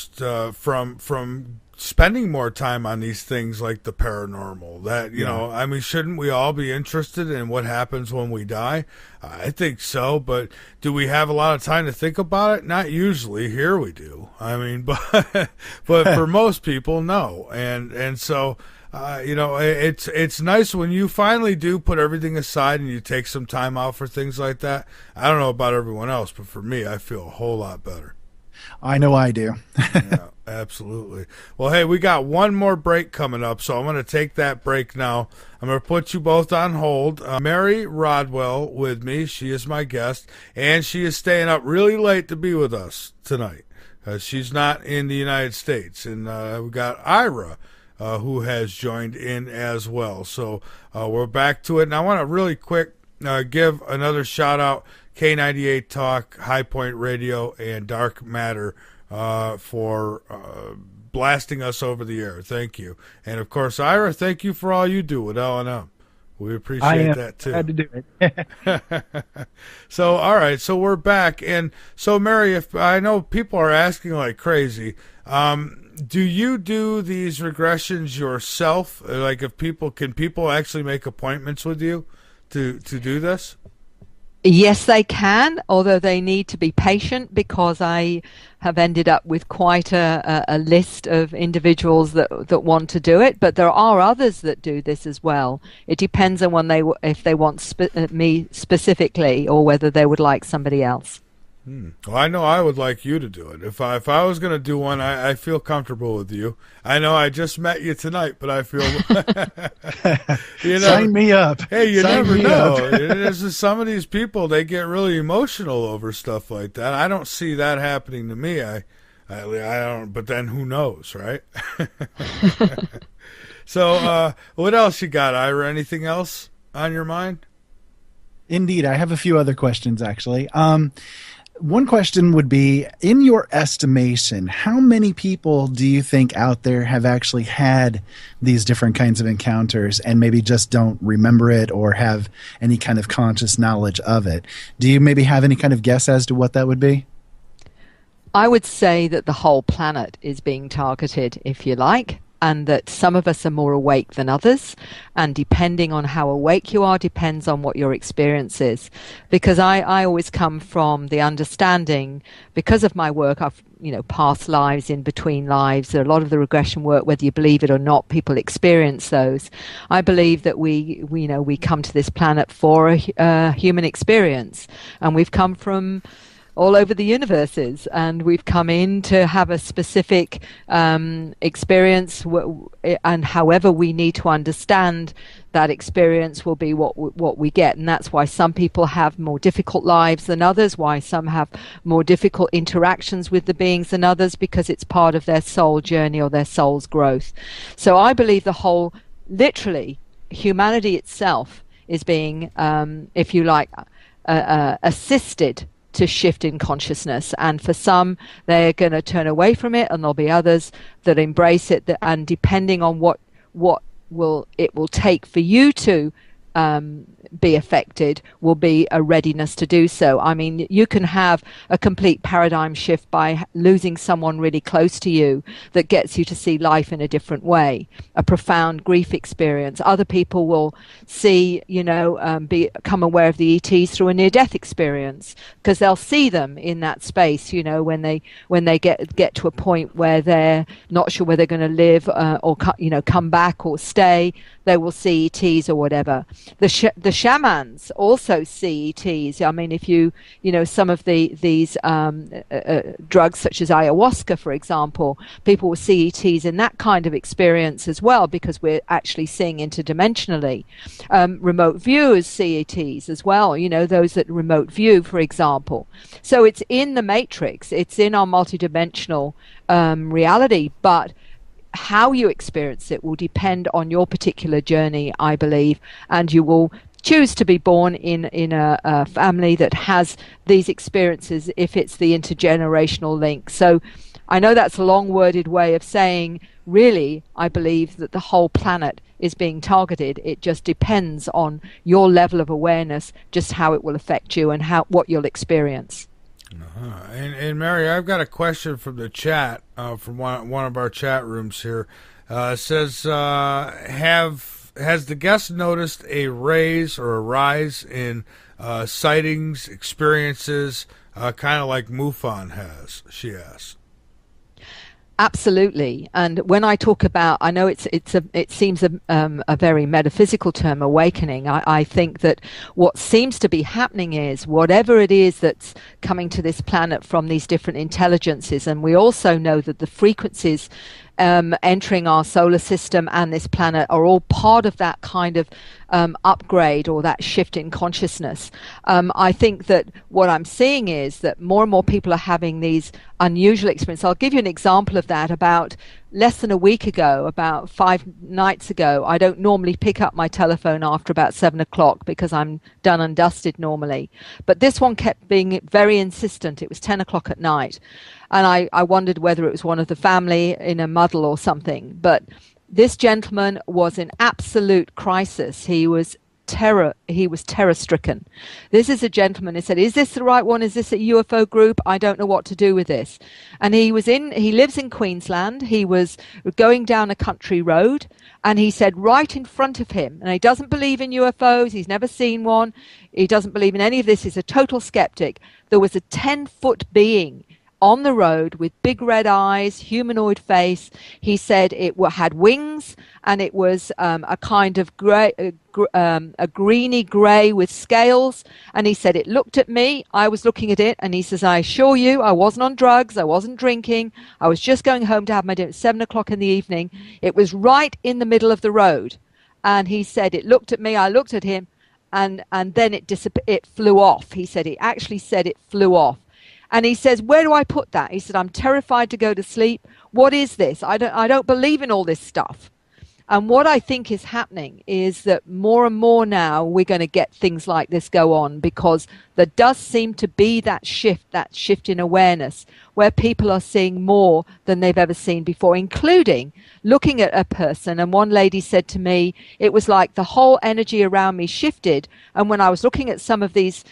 from spending more time on these things like the paranormal. That I mean, shouldn't we all be interested in what happens when we die? I think so, but do we have a lot of time to think about it? Not usually. Here we do. I mean, but for most people, no. And so it's nice when you finally do put everything aside and you take some time out for things like that. I don't know about everyone else, but for me, I feel a whole lot better. I know I do. Yeah, absolutely. Well, hey, we got one more break coming up, so I'm going to take that break now. I'm going to put you both on hold. Mary Rodwell with me. She is my guest, and she is staying up really late to be with us tonight. She's not in the United States. And we got Ira, who has joined in as well. So we're back to it. And I want to really quick give another shout-out. K98 Talk, High Point Radio, and Dark Matter for blasting us over the air. Thank you. And, of course, Ira, thank you for all you do with L&M. We appreciate that, too. I had to do it. So, all right, so we're back. And so, Mary, if I know people are asking like crazy, do you do these regressions yourself? Like, can people actually make appointments with you to do this? Yes, they can, although they need to be patient, because I have ended up with quite a list of individuals that want to do it. But there are others that do this as well. It depends on if they want me specifically, or whether they would like somebody else. Well, I know I would like you to do it. If I was going to do one, I feel comfortable with you. I know I just met you tonight, but I feel sign me up. Hey, you Sign never me know. up. There's just some of these people, they get really emotional over stuff like that. I don't see that happening to me. I don't. But then who knows, right? So, what else you got, Ira? Anything else on your mind? Indeed, I have a few other questions actually. One question would be, in your estimation, how many people do you think out there have actually had these different kinds of encounters and maybe just don't remember it or have any kind of conscious knowledge of it? Do you maybe have any kind of guess as to what that would be? I would say that the whole planet is being targeted, if you like, and that some of us are more awake than others, and depending on how awake you are depends on what your experience is. Because I always come from the understanding, because of my work, I've past lives, in between lives, a lot of the regression work, whether you believe it or not, people experience those. I believe that we come to this planet for a human experience, and we've come from all over the universes, and we've come in to have a specific experience, and however we need to understand that experience will be what we get. And that's why some people have more difficult lives than others, why some have more difficult interactions with the beings than others, because it's part of their soul journey or their soul's growth. So I believe the whole, literally, humanity itself is being, if you like, assisted to shift in consciousness. And for some, they're going to turn away from it, and there'll be others that embrace it, and depending on what it will take for you to be affected will be a readiness to do so. I mean, you can have a complete paradigm shift by losing someone really close to you that gets you to see life in a different way, a profound grief experience. Other people will see, become aware of the ETs through a near-death experience, because they'll see them in that space, when they get to a point where they're not sure whether they're going to live or come back or stay. They will see ETs or whatever. The shamans also see ETs. I mean, if some of these drugs such as ayahuasca, for example, people will see ETs in that kind of experience as well, because we're actually seeing interdimensionally. Remote viewers see ETs as well, those that remote view, for example. So it's in the matrix, it's in our multidimensional reality, but how you experience it will depend on your particular journey, I believe, and you will choose to be born in a family that has these experiences if it's the intergenerational link. So I know that's a long-worded way of saying, really, I believe that the whole planet is being targeted. It just depends on your level of awareness, just how it will affect you and what you'll experience. And Mary, I've got a question from the chat, from one of our chat rooms here. It says, has the guest noticed a rise in sightings, experiences, kind of like MUFON has? She asks. Absolutely. And when I talk about, I know it seems a very metaphysical term, awakening. I think that what seems to be happening is whatever it is that's coming to this planet from these different intelligences, and we also know that the frequencies entering our solar system and this planet are all part of that kind of upgrade or that shift in consciousness. I think that what I'm seeing is that more and more people are having these unusual experiences. I'll give you an example of that. About less than a week ago, about 5 nights ago, I don't normally pick up my telephone after about 7 o'clock because I'm done and dusted normally. But this one kept being very insistent. It was 10 o'clock at night. And I wondered whether it was one of the family in a muddle or something. But this gentleman was in absolute crisis. He was terror-stricken. This is a gentleman. He said, "Is this the right one? Is this a UFO group? I don't know what to do with this." And he lives in Queensland. He was going down a country road, and he said right in front of him, and he doesn't believe in UFOs. He's never seen one. He doesn't believe in any of this. He's a total skeptic. There was a 10-foot being on the road with big red eyes, humanoid face. He said it had wings, and it was a kind of gray, a greeny grey with scales. And he said it looked at me. I was looking at it, and he says, "I assure you, I wasn't on drugs. I wasn't drinking. I was just going home to have my dinner at 7 o'clock in the evening. It was right in the middle of the road." And he said it looked at me. I looked at him, and then it flew off. He said, he actually said it flew off. And he says, "Where do I put that?" He said, "I'm terrified to go to sleep. What is this? I don't believe in all this stuff." And what I think is happening is that more and more now we're going to get things like this go on, because there does seem to be that shift in awareness where people are seeing more than they've ever seen before, including looking at a person. And one lady said to me, it was like the whole energy around me shifted. And when I was looking at some of these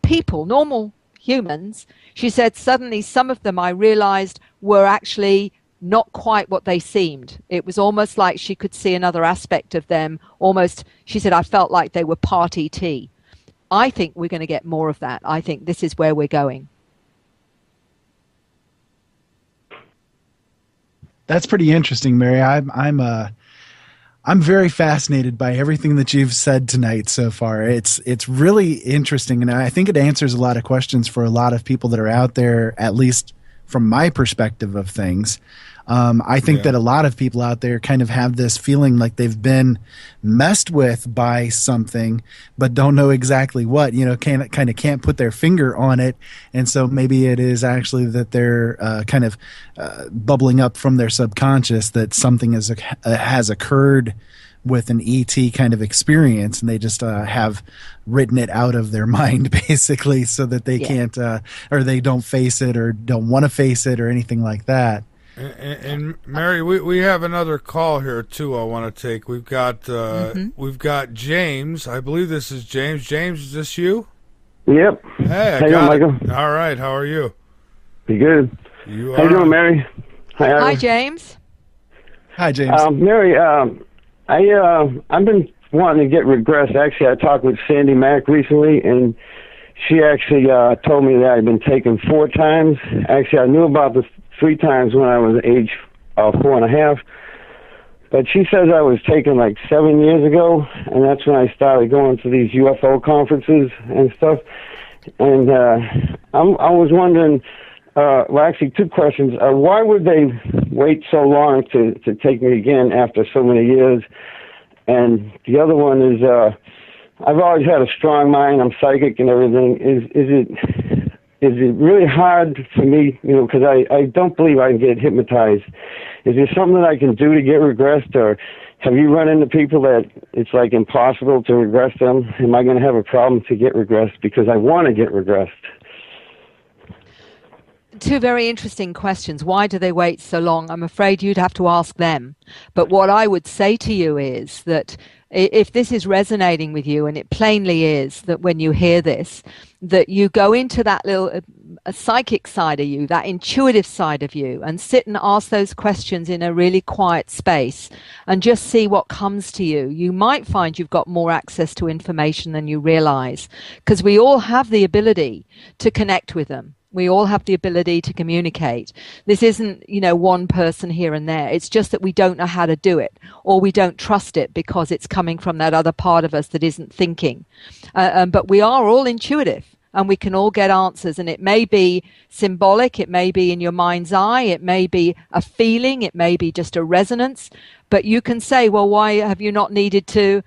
people, normal humans, she said suddenly some of them I realized were actually not quite what they seemed. It was almost like she could see another aspect of them. Almost, she said, I felt like they were part ET. I think we're going to get more of that. I think this is where we're going. That's pretty interesting, Mary. I'm very fascinated by everything that you've said tonight so far. It's really interesting, and I think it answers a lot of questions for a lot of people that are out there, at least from my perspective of things. I think that a lot of people out there kind of have this feeling like they've been messed with by something, but don't know exactly what. Can't put their finger on it, and so maybe it is actually that they're kind of bubbling up from their subconscious that something has occurred with an ET kind of experience, and they just have written it out of their mind, basically, so that they can't or they don't face it or don't want to face it or anything like that. And Mary, we have another call here too. I want to take. We've got James. I believe this is James. James, is this you? Yep. Hey, how you doing, Michael? All right. How are you? Be good. How you doing, Mary? Hi, James. Hi, James. Mary, I've been wanting to get regressed. Actually, I talked with Sandy Mack recently, and she actually told me that I'd been taken 4 times. Actually, I knew about this 3 times when I was age 4.5. But she says I was taken like 7 years ago, and that's when I started going to these UFO conferences and stuff. And I was wondering, well, actually 2 questions. Why would they wait so long to take me again after so many years? And the other one is, I've always had a strong mind. I'm psychic and everything. Is it really hard for me, because I don't believe I can get hypnotized. Is there something that I can do to get regressed, or have you run into people that it's like impossible to regress them? Am I going to have a problem to get regressed because I want to get regressed? 2 very interesting questions. Why do they wait so long? I'm afraid you'd have to ask them. But what I would say to you is that if this is resonating with you, and it plainly is, that when you hear this, that you go into that little psychic side of you, that intuitive side of you, and sit and ask those questions in a really quiet space and just see what comes to you. You might find you've got more access to information than you realize, because we all have the ability to connect with them. We all have the ability to communicate. This isn't, one person here and there. It's just that we don't know how to do it, or we don't trust it because it's coming from that other part of us that isn't thinking. But we are all intuitive, and we can all get answers. And it may be symbolic. It may be in your mind's eye. It may be a feeling. It may be just a resonance. But you can say, well, why have you not needed to,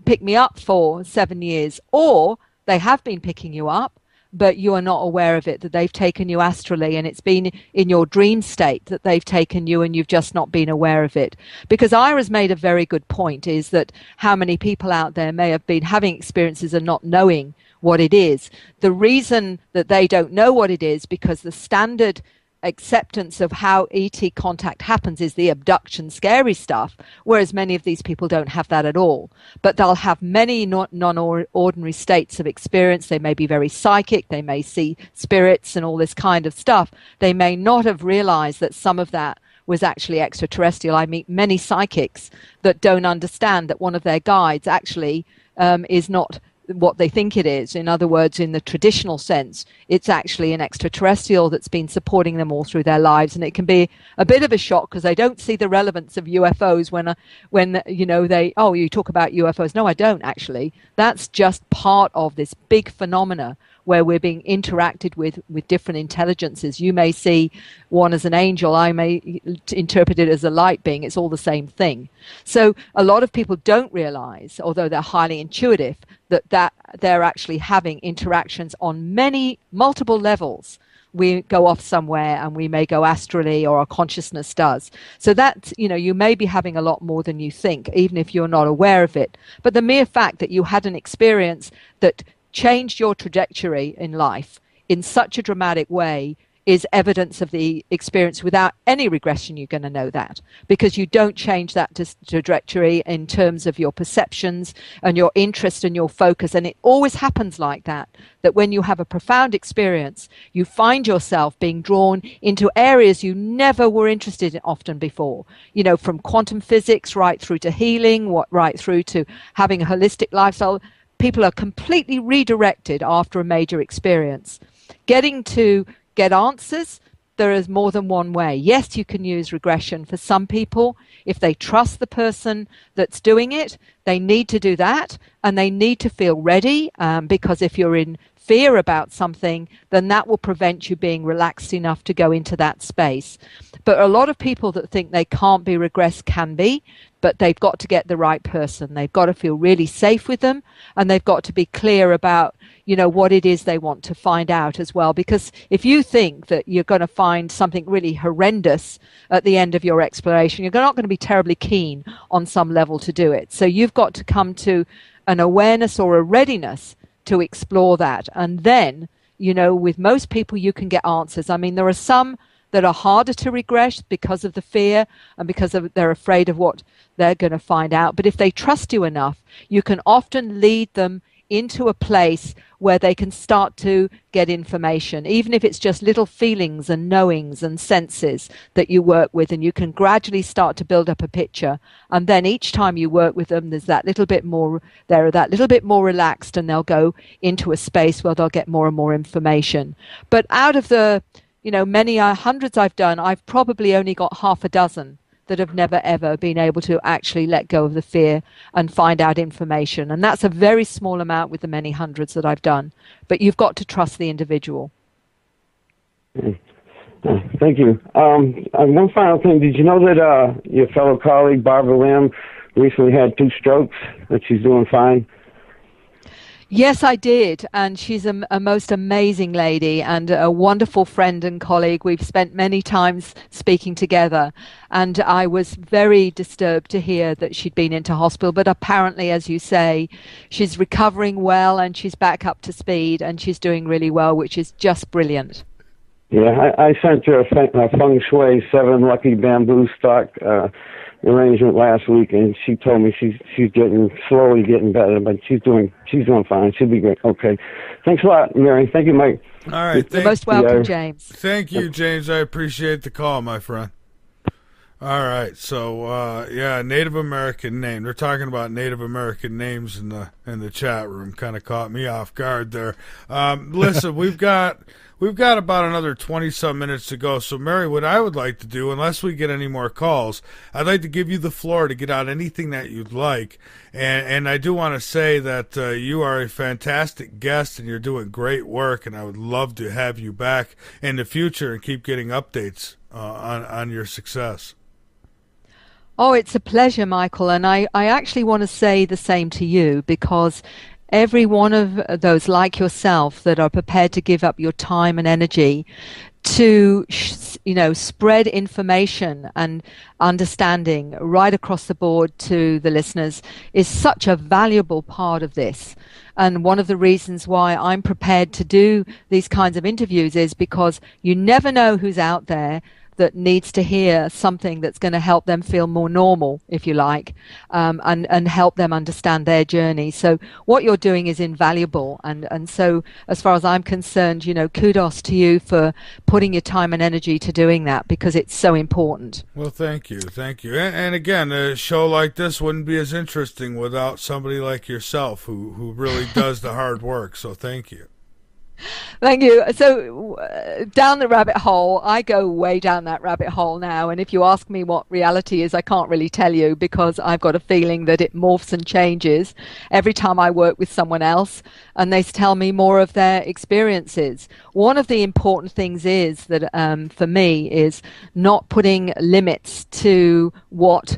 pick me up for 7 years? Or they have been picking you up, but you are not aware of it, that they've taken you astrally, and it's been in your dream state that they've taken you, and you've just not been aware of it. Because Ira's made a very good point, is that how many people out there may have been having experiences and not knowing what it is. The reason that they don't know what it is, because the standard acceptance of how ET contact happens is the abduction, scary stuff, whereas many of these people don't have that at all. But they'll have many non-ordinary states of experience. They may be very psychic. They may see spirits and all this kind of stuff. They may not have realized that some of that was actually extraterrestrial. I meet many psychics that don't understand that one of their guides actually is not what they think it is. In other words, in the traditional sense, it's actually an extraterrestrial that's been supporting them all through their lives. And it can be a bit of a shock because they don't see the relevance of UFOs when you talk about UFOs. No, I don't actually. That's just part of this big phenomena where we're being interacted with different intelligences. You may see one as an angel, I may interpret it as a light being. It's all the same thing. So a lot of people don't realize, although they're highly intuitive, that they're actually having interactions on multiple levels we go off somewhere and we may go astrally, or our consciousness does. So that, you may be having a lot more than you think, even if you're not aware of it. But the mere fact that you had an experience that changed your trajectory in life in such a dramatic way is evidence of the experience. Without any regression, you're going to know that, because you don't change that trajectory in terms of your perceptions and your interest and your focus. And it always happens like that, that when you have a profound experience, you find yourself being drawn into areas you never were interested in often before, from quantum physics right through to healing, right through to having a holistic lifestyle. People are completely redirected after a major experience. Get answers, there is more than one way. Yes, you can use regression for some people. If they trust the person that's doing it, they need to do that, and they need to feel ready, because if you're in fear about something, then that will prevent you being relaxed enough to go into that space. But a lot of people that think they can't be regressed can be, but they've got to get the right person. They've got to feel really safe with them, and they've got to be clear about, what it is they want to find out as well. Because if you think that you're going to find something really horrendous at the end of your exploration, you're not going to be terribly keen on some level to do it. So you've got to come to an awareness or a readiness to explore that. And then, with most people, you can get answers. I mean, there are some that are harder to regress because of the fear and because they're afraid of what they're going to find out. But if they trust you enough, you can often lead them into a place where they can start to get information, even if it's just little feelings and knowings and senses that you work with, and you can gradually start to build up a picture. And then each time you work with them, they're that little bit more relaxed, and they'll go into a space where they'll get more and more information. But out of the many hundreds I've done, I've probably only got half a dozen that have never, ever been able to actually let go of the fear and find out information. And that's a very small amount with the many hundreds that I've done. But you've got to trust the individual. Thank you. One final thing. Did you know that your fellow colleague, Barbara Lim, recently had 2 strokes, that she's doing fine? Yes, I did. And she's a most amazing lady and a wonderful friend and colleague. We've spent many times speaking together. And I was very disturbed to hear that she'd been into hospital. But apparently, as you say, she's recovering well and she's back up to speed and she's doing really well, which is just brilliant. Yeah, I sent her a feng shui 7 lucky bamboo stock arrangement last week, and she told me she's slowly getting better, but she's doing fine. She'll be great. Okay, thanks a lot, Mary. Thank you, Mike. All right, you're most welcome, James. Thank you, James. I appreciate the call, my friend. All right, so Native American name. They're talking about Native American names in the chat room. Kind of caught me off guard there. Listen, we've got about another 20-some minutes to go. So, Mary, what I would like to do, unless we get any more calls, I'd like to give you the floor to get out anything that you'd like. And I do want to say that you are a fantastic guest and you're doing great work, and I would love to have you back in the future and keep getting updates on your success. Oh, it's a pleasure, Michael. And I actually want to say the same to you, because every one of those like yourself that are prepared to give up your time and energy to, spread information and understanding right across the board to the listeners is such a valuable part of this. And one of the reasons why I'm prepared to do these kinds of interviews is because you never know who's out there that needs to hear something that's going to help them feel more normal, if you like, and help them understand their journey. So what you're doing is invaluable. And so as far as I'm concerned, kudos to you for putting your time and energy to doing that, because it's so important. Well, thank you. Thank you. And again, a show like this wouldn't be as interesting without somebody like yourself who really does the hard work. So thank you. Thank you. So down the rabbit hole, I go way down that rabbit hole now. And if you ask me what reality is, I can't really tell you, because I've got a feeling that it morphs and changes every time I work with someone else and they tell me more of their experiences. One of the important things is that for me is not putting limits to what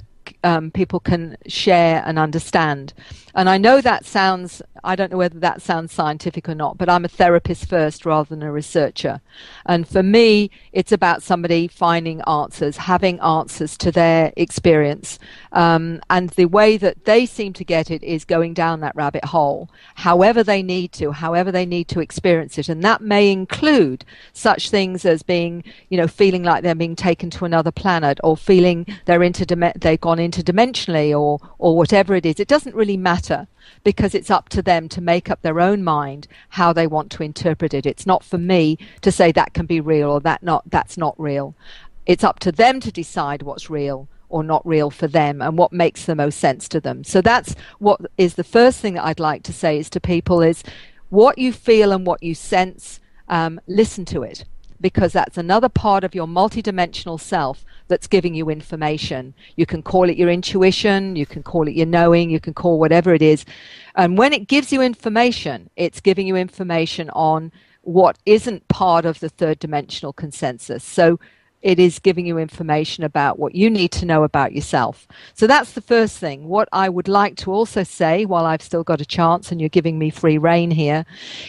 people can share and understand. And I know that sounds, I don't know whether that sounds scientific or not, but I'm a therapist first rather than a researcher. And for me, it's about somebody finding answers, having answers to their experience. And the way that they seem to get it is going down that rabbit hole, however they need to experience it. And that may include such things as being, feeling like they're being taken to another planet, or feeling they've gone interdimensionally, or whatever it is. It doesn't really matter, because it's up to them to make up their own mind how they want to interpret it. It's not for me to say that can be real or that's not real. It's up to them to decide what's real or not real for them and what makes the most sense to them. So that's what is the first thing that I'd like to say is to people is what you feel and what you sense, listen to it, because that's another part of your multidimensional self that's giving you information. You can call it your intuition, you can call it your knowing, you can call whatever it is. And when it gives you information, it's giving you information on what isn't part of the third dimensional consensus. So it is giving you information about what you need to know about yourself. So that's the first thing. What I would like to also say, while I've still got a chance and you're giving me free rein here,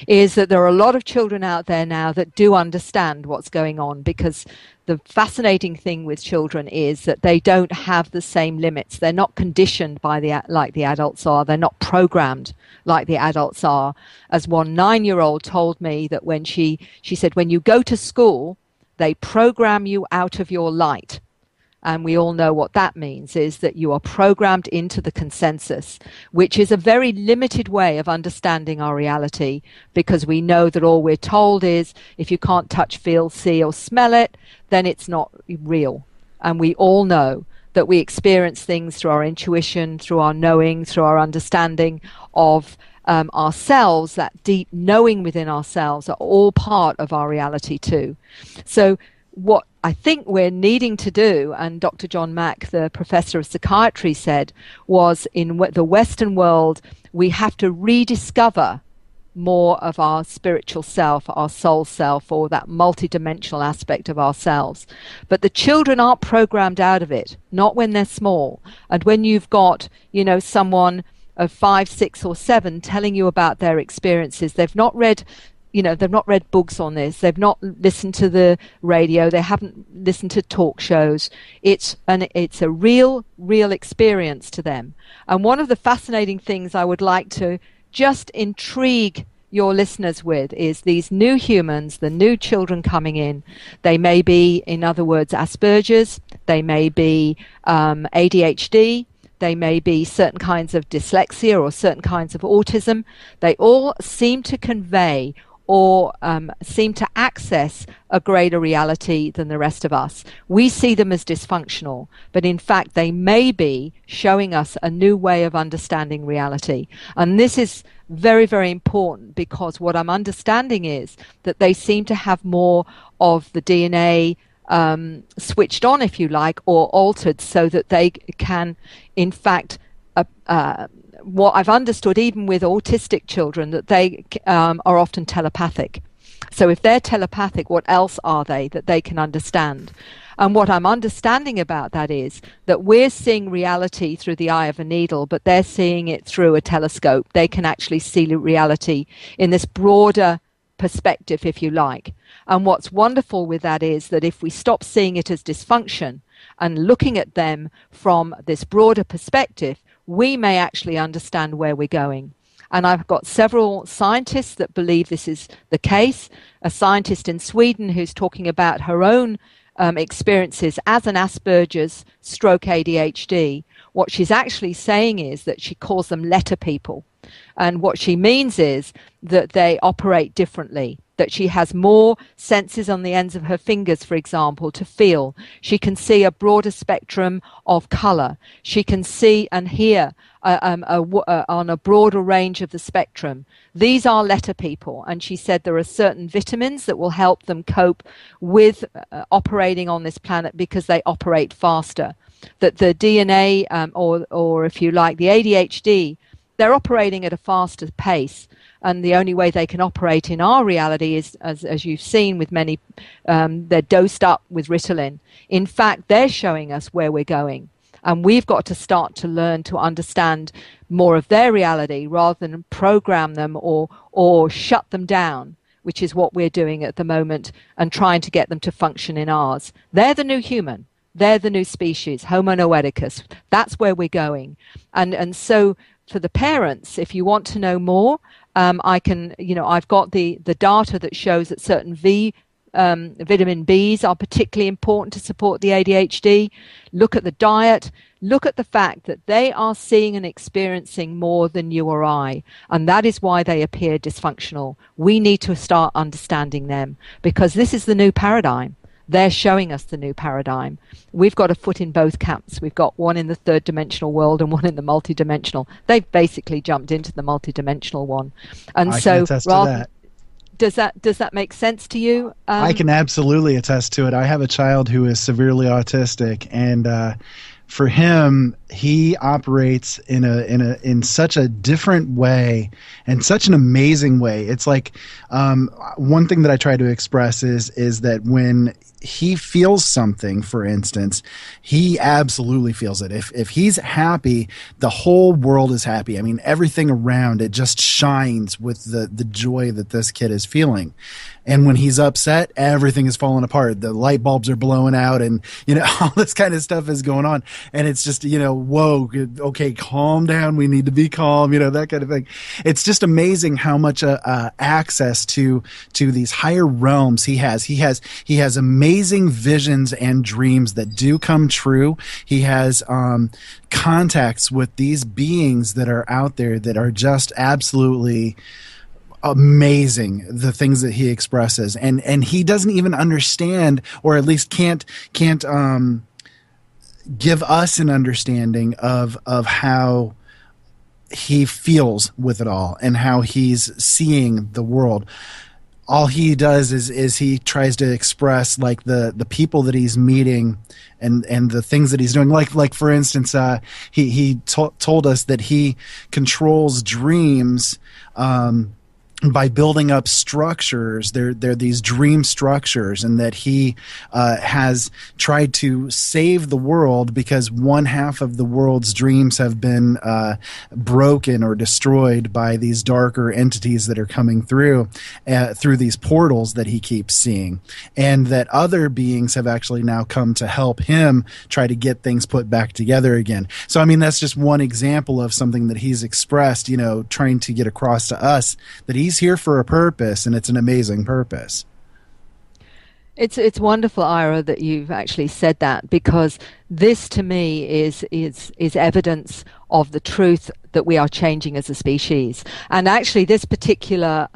is that there are a lot of children out there now that do understand what's going on, because the fascinating thing with children is that they don't have the same limits. They're not conditioned by like the adults are. They're not programmed like the adults are. As one 9-year-old told me that when she said, when you go to school, they program you out of your light. And we all know what that means, is that you are programmed into the consensus, which is a very limited way of understanding our reality, because we know that all we're told is if you can't touch, feel, see, or smell it, then it's not real. And we all know that we experience things through our intuition, through our knowing, through our understanding of ourselves. That deep knowing within ourselves are all part of our reality too. So what I think we're needing to do, and Dr. John Mack, the professor of psychiatry, said, was in the Western world, we have to rediscover more of our spiritual self, our soul self, or that multidimensional aspect of ourselves. But the children aren't programmed out of it, not when they're small. And when you've got, someone of 5, 6, or 7 telling you about their experiences, they've not read books on this, they've not listened to the radio, they haven't listened to talk shows. It's a real experience to them. And one of the fascinating things I would like to just intrigue your listeners with is these new humans, the new children coming in. They may be, in other words, Asperger's, they may be ADHD, they may be certain kinds of dyslexia or certain kinds of autism. They all seem to convey or seem to access a greater reality than the rest of us. We see them as dysfunctional, but in fact they may be showing us a new way of understanding reality. And this is very, very important, because what I'm understanding is that they seem to have more of the DNA switched on, if you like, or altered, so that they can, in fact, what I've understood, even with autistic children, that they are often telepathic. So if they're telepathic, what else are they that they can understand? And what I'm understanding about that is that we're seeing reality through the eye of a needle, but they're seeing it through a telescope. They can actually see reality in this broader perspective, if you like. And what's wonderful with that is that if we stop seeing it as dysfunction and looking at them from this broader perspective, we may actually understand where we're going. And I've got several scientists that believe this is the case. A scientist in Sweden who's talking about her own experiences as an Asperger's stroke ADHD. What she's actually saying is that she calls them letter people. And what she means is that they operate differently, that she has more senses on the ends of her fingers, for example, to feel. She can see a broader spectrum of color. She can see and hear on a broader range of the spectrum. These are letter people. And she said there are certain vitamins that will help them cope with operating on this planet because they operate faster. That the DNA, or if you like, the ADHD, they're operating at a faster pace, and the only way they can operate in our reality is, as you've seen with many, they're dosed up with Ritalin. In fact, they're showing us where we're going. And we've got to start to learn to understand more of their reality rather than program them or shut them down, which is what we're doing at the moment, and trying to get them to function in ours. They're the new human. They're the new species, Homo noeticus. That's where we're going. And so for the parents, if you want to know more, I've got the data that shows that certain vitamin Bs are particularly important to support the ADHD. Look at the diet. Look at the fact that they are seeing and experiencing more than you or I, and that is why they appear dysfunctional. We need to start understanding them, because this is the new paradigm. They're showing us the new paradigm. We've got a foot in both camps. We've got one in the third dimensional world and one in the multidimensional. They've basically jumped into the multidimensional one. And I so can attest to that. Does that make sense to you? I can absolutely attest to it. I have a child who is severely autistic, and for him, he operates in such a different way and such an amazing way. It's like one thing that I try to express is that when he feels something, for instance, he absolutely feels it. If he's happy, the whole world is happy. I mean, everything around it just shines with the joy that this kid is feeling. And when he's upset, everything is falling apart. The light bulbs are blowing out, and all this kind of stuff is going on. And it's just whoa, okay, calm down. We need to be calm. That kind of thing. It's just amazing how much access to these higher realms he has. He has amazing visions and dreams that do come true. He has contacts with these beings that are out there that are just absolutely amazing, the things that he expresses, and he doesn't even understand, or at least can't give us an understanding of how he feels with it all and how he's seeing the world. All he does is he tries to express like the people that he's meeting and the things that he's doing. Like for instance, he told us that he controls dreams by building up structures. They're these dream structures, and that he has tried to save the world because one half of the world's dreams have been broken or destroyed by these darker entities that are coming through these portals that he keeps seeing, and that other beings have actually now come to help him try to get things put back together again. So I mean, that's just one example of something that he's expressed, trying to get across to us that he's here for a purpose, and it's an amazing purpose. It's wonderful, Ira, that you've actually said that, because this to me is evidence of the truth that we are changing as a species. And actually this particular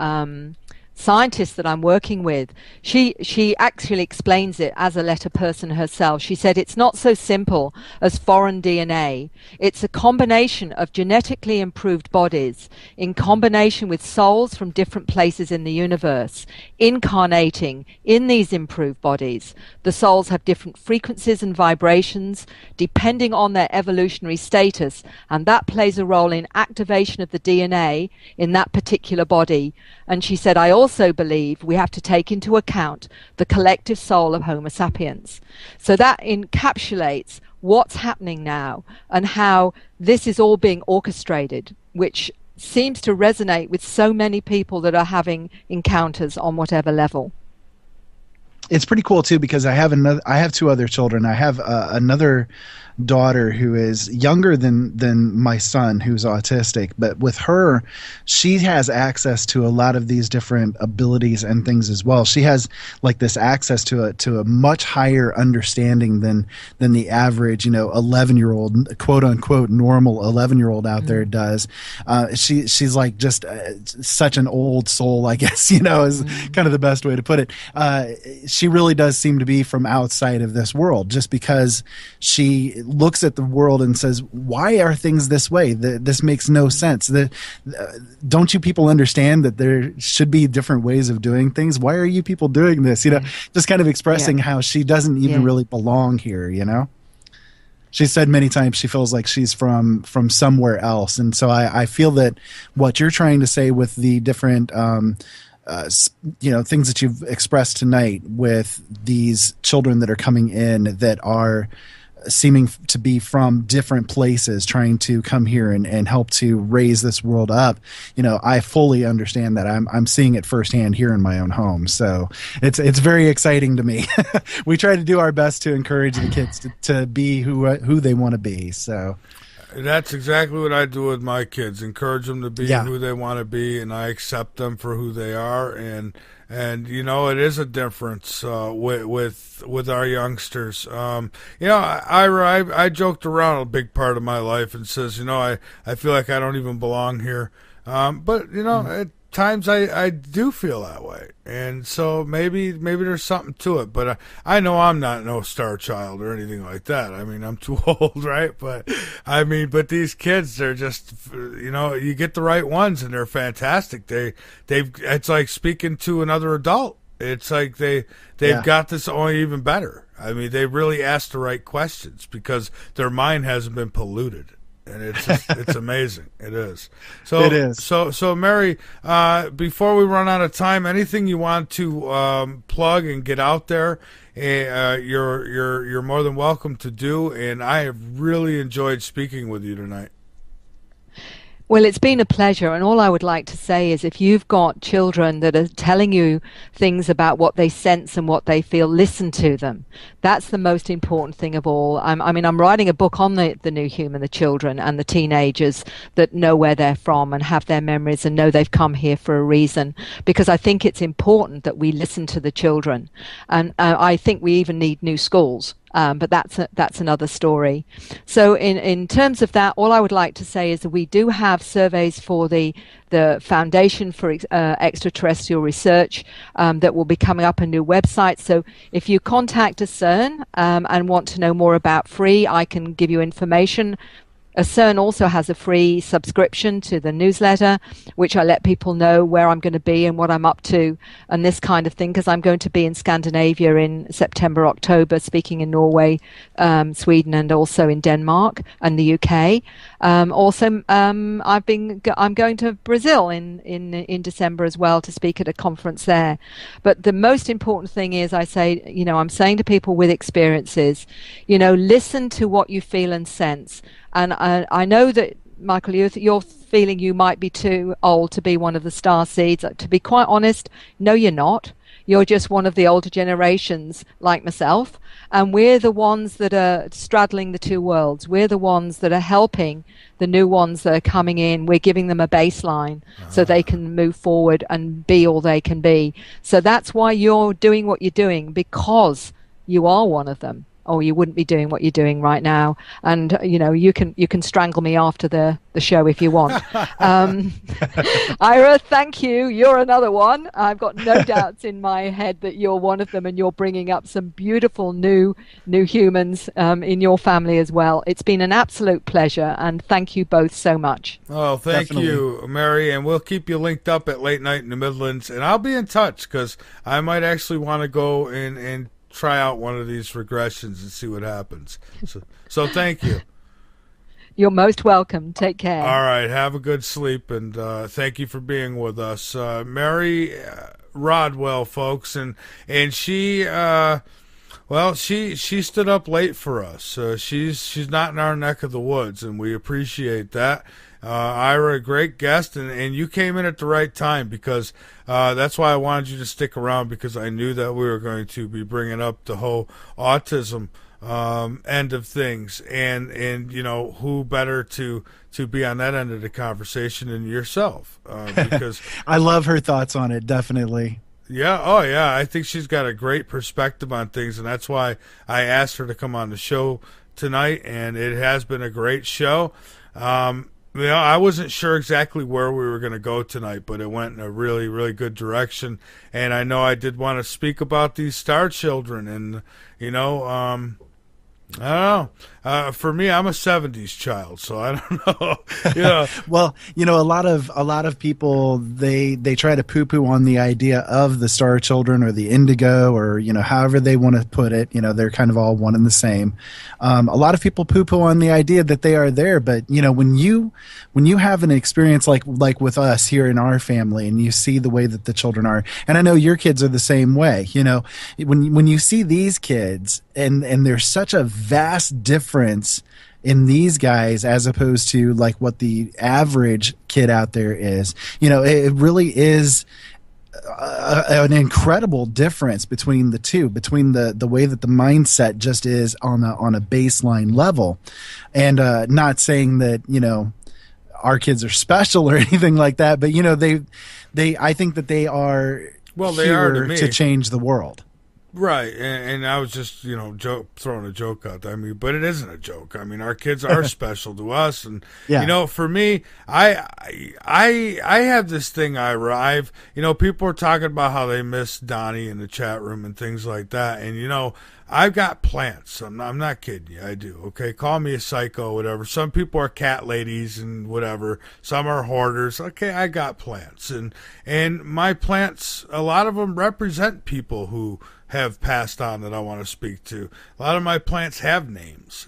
scientist that I'm working with, she actually explains it as a letter person herself. She said it's not so simple as foreign DNA. It's a combination of genetically improved bodies in combination with souls from different places in the universe incarnating in these improved bodies. The souls have different frequencies and vibrations depending on their evolutionary status, and that plays a role in activation of the DNA in that particular body. And she said, I also believe we have to take into account the collective soul of Homo sapiens. So that encapsulates what's happening now and how this is all being orchestrated, which seems to resonate with so many people that are having encounters on whatever level. It's pretty cool too, because I have two other children. I have another daughter who is younger than my son, who's autistic, but with her, she has access to a lot of these different abilities and things as well. She has like this access to a much higher understanding than the average 11-year-old, quote unquote normal 11-year-old out there does. She's like just such an old soul, I guess, is kind of the best way to put it. She really does seem to be from outside of this world, just because she looks at the world and says, why are things this way? This makes no sense. Don't you people understand that there should be different ways of doing things? Why are you people doing this? Just kind of expressing how she doesn't even really belong here, She said many times she feels like she's from somewhere else. And so I feel that what you're trying to say with the different things that you've expressed tonight with these children that are coming in that are seeming to be from different places trying to come here and help to raise this world up, I fully understand that. I'm seeing it firsthand here in my own home. So it's very exciting to me. We try to do our best to encourage the kids to be who they want to be. So that's exactly what I do with my kids. Encourage them to be who they want to be, and I accept them for who they are. And it is a difference with our youngsters. I joked around a big part of my life and says, I feel like I don't even belong here. But at times I do feel that way, and so maybe there's something to it. But I know I'm not no star child or anything like that. I mean, I'm too old, right? But but these kids, they're just, you get the right ones and they're fantastic. It's like speaking to another adult. It's like they've got this only even better. I mean, they really ask the right questions because their mind hasn't been polluted. And it's amazing. It is. So it is. So Mary, before we run out of time, anything you want to plug and get out there, you're more than welcome to do. And I have really enjoyed speaking with you tonight. Well, it's been a pleasure, and all I would like to say is if you've got children that are telling you things about what they sense and what they feel, listen to them. That's the most important thing of all. I'm writing a book on the new human, the children and the teenagers that know where they're from and have their memories and know they've come here for a reason, because I think it's important that we listen to the children. And I think we even need new schools. But that's another story. So in terms of that, all I would like to say is that we do have surveys for the Foundation for Extraterrestrial Research that will be coming up, a new website. So if you contact a CERN and want to know more about free, I can give you information. CERN also has a free subscription to the newsletter, which I let people know where I'm going to be and what I'm up to and this kind of thing, because I'm going to be in Scandinavia in September, October, speaking in Norway, Sweden, and also in Denmark and the UK. I'm going to Brazil in December as well to speak at a conference there. But the most important thing is, I'm saying to people with experiences, listen to what you feel and sense. And I know that, Michael, you're feeling you might be too old to be one of the star seeds. To be quite honest, no, you're not. You're just one of the older generations like myself. And we're the ones that are straddling the two worlds. We're the ones that are helping the new ones that are coming in. We're giving them a baseline so they can move forward and be all they can be. So that's why you're doing what you're doing, because you are one of them. Or you wouldn't be doing what you're doing right now. And you can strangle me after the show if you want. Ira, thank you. You're another one. I've got no doubts in my head that you're one of them, and you're bringing up some beautiful new humans in your family as well. It's been an absolute pleasure, and thank you both so much. Oh, thank you, Mary, and we'll keep you linked up at Late Night in the Midlands, and I'll be in touch because I might actually want to go and try out one of these regressions and see what happens. So thank you. You're most welcome. Take care. All right. Have a good sleep, and thank you for being with us. Mary Rodwell, folks, and she she stood up late for us. She's not in our neck of the woods, and we appreciate that. Ira, a great guest, and you came in at the right time, because that's why I wanted you to stick around, because I knew that we were going to be bringing up the whole autism end of things, and who better to be on that end of the conversation than yourself, because I love her thoughts on it, definitely. Yeah, oh yeah, I think she's got a great perspective on things, and that's why I asked her to come on the show tonight, and it has been a great show. I wasn't sure exactly where we were going to go tonight, but it went in a really, really good direction. And I know I did want to speak about these star children. And, I don't know. For me, I'm a '70s child, so I don't know. Yeah. Well, a lot of people, they try to poo-poo on the idea of the star children or the indigo, or however they want to put it. They're kind of all one and the same. A lot of people poo-poo on the idea that they are there, but when you have an experience like with us here in our family, and you see the way that the children are, and I know your kids are the same way. When you see these kids and there's such a vast difference in these guys as opposed to like what the average kid out there is. It really is an incredible difference between the two, between the way that the mindset just is on a baseline level. And not saying that our kids are special or anything like that, but they I think that they are to change the world. Right, and I was just throwing a joke out there. I mean, but it isn't a joke. I mean, our kids are special to us, and for me, I have this thing. I arrive. People are talking about how they miss Donnie in the chat room and things like that, and I've got plants. I'm not kidding you. I do. Okay, call me a psycho, whatever. Some people are cat ladies and whatever. Some are hoarders. Okay, I got plants, and my plants. A lot of them represent people who have passed on that I want to speak to. A lot of my plants have names.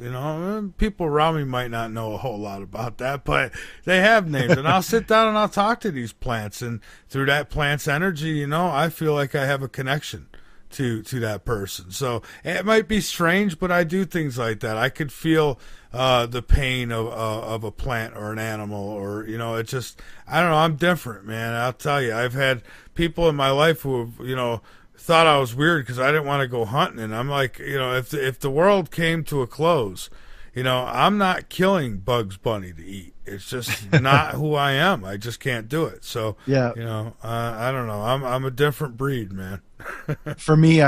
People around me might not know a whole lot about that, but they have names, and I'll sit down and I'll talk to these plants, and through that plant's energy, I feel like I have a connection to that person. So it might be strange, but I do things like that. I could feel the pain of a plant or an animal, or it just, I don't know. I'm different, man. I'll tell you. I've had people in my life who have thought I was weird because I didn't want to go hunting, and I'm like, if the world came to a close, I'm not killing Bugs Bunny to eat. It's just not who I am. I just can't do it. So I don't know. I'm a different breed, man. For me,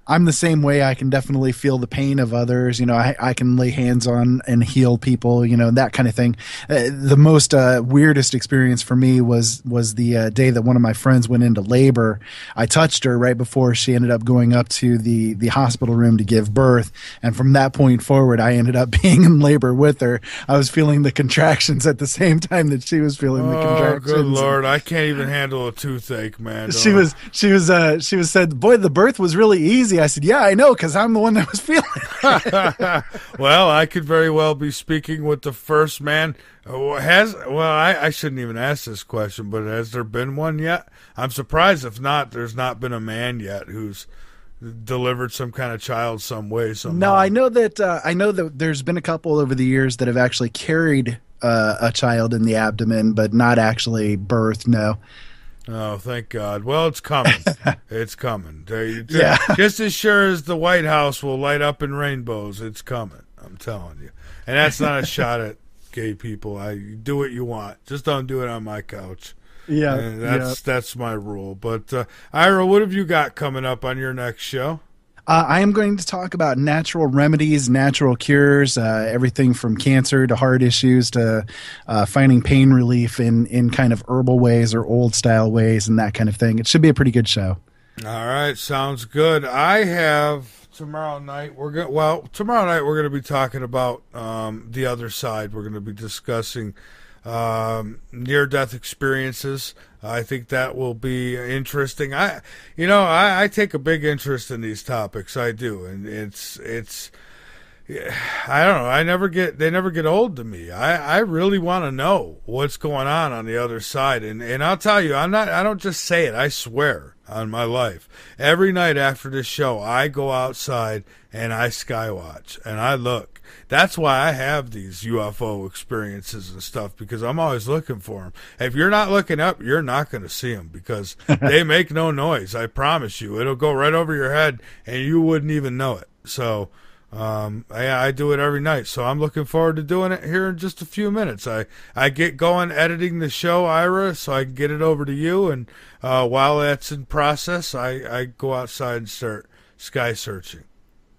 I'm the same way. I can definitely feel the pain of others. I can lay hands on and heal people, that kind of thing. The most weirdest experience for me was the day that one of my friends went into labor. I touched her right before she ended up going up to the hospital room to give birth. And from that point forward, I ended up being in labor with her. I was feeling the contractions at the same time that she was feeling the contractions. Oh, good Lord. I can't even handle a toothache, man. She was said, boy, the birth was really easy. I said, yeah, I know, because I'm the one that was feeling it. Well, I could very well be speaking with the first man. I shouldn't even ask this question, but has there been one yet? I'm surprised if not. There's not been a man yet who's delivered some kind of child some way, somehow. No, I know that there's been a couple over the years that have actually carried a child in the abdomen, but not actually birthed, no. Oh, thank God. Well, it's coming. It's coming. Yeah. Just as sure as the White House will light up in rainbows, it's coming. I'm telling you. And that's not a shot at gay people. Do what you want. Just don't do it on my couch. Yeah. And that's my rule. But, Ira, what have you got coming up on your next show? I am going to talk about natural remedies, natural cures, everything from cancer to heart issues to finding pain relief in kind of herbal ways or old style ways and that kind of thing. It should be a pretty good show. All right, sounds good. I have tomorrow night. We're going to be talking about the other side. We're going to be discussing near-death experiences. I think that will be interesting. I take a big interest in these topics. I do, and it's I don't know. They never get old to me. I really want to know what's going on the other side, and I'll tell you, I don't just say it. I swear on my life. Every night after this show, I go outside and I skywatch and I look. That's why I have these UFO experiences and stuff, because I'm always looking for them. If you're not looking up, you're not going to see them, because they make no noise. I promise you. It'll go right over your head and you wouldn't even know it. So I do it every night. So I'm looking forward to doing it here in just a few minutes. I get going editing the show, Ira, so I can get it over to you. And while that's in process, I go outside and start sky searching.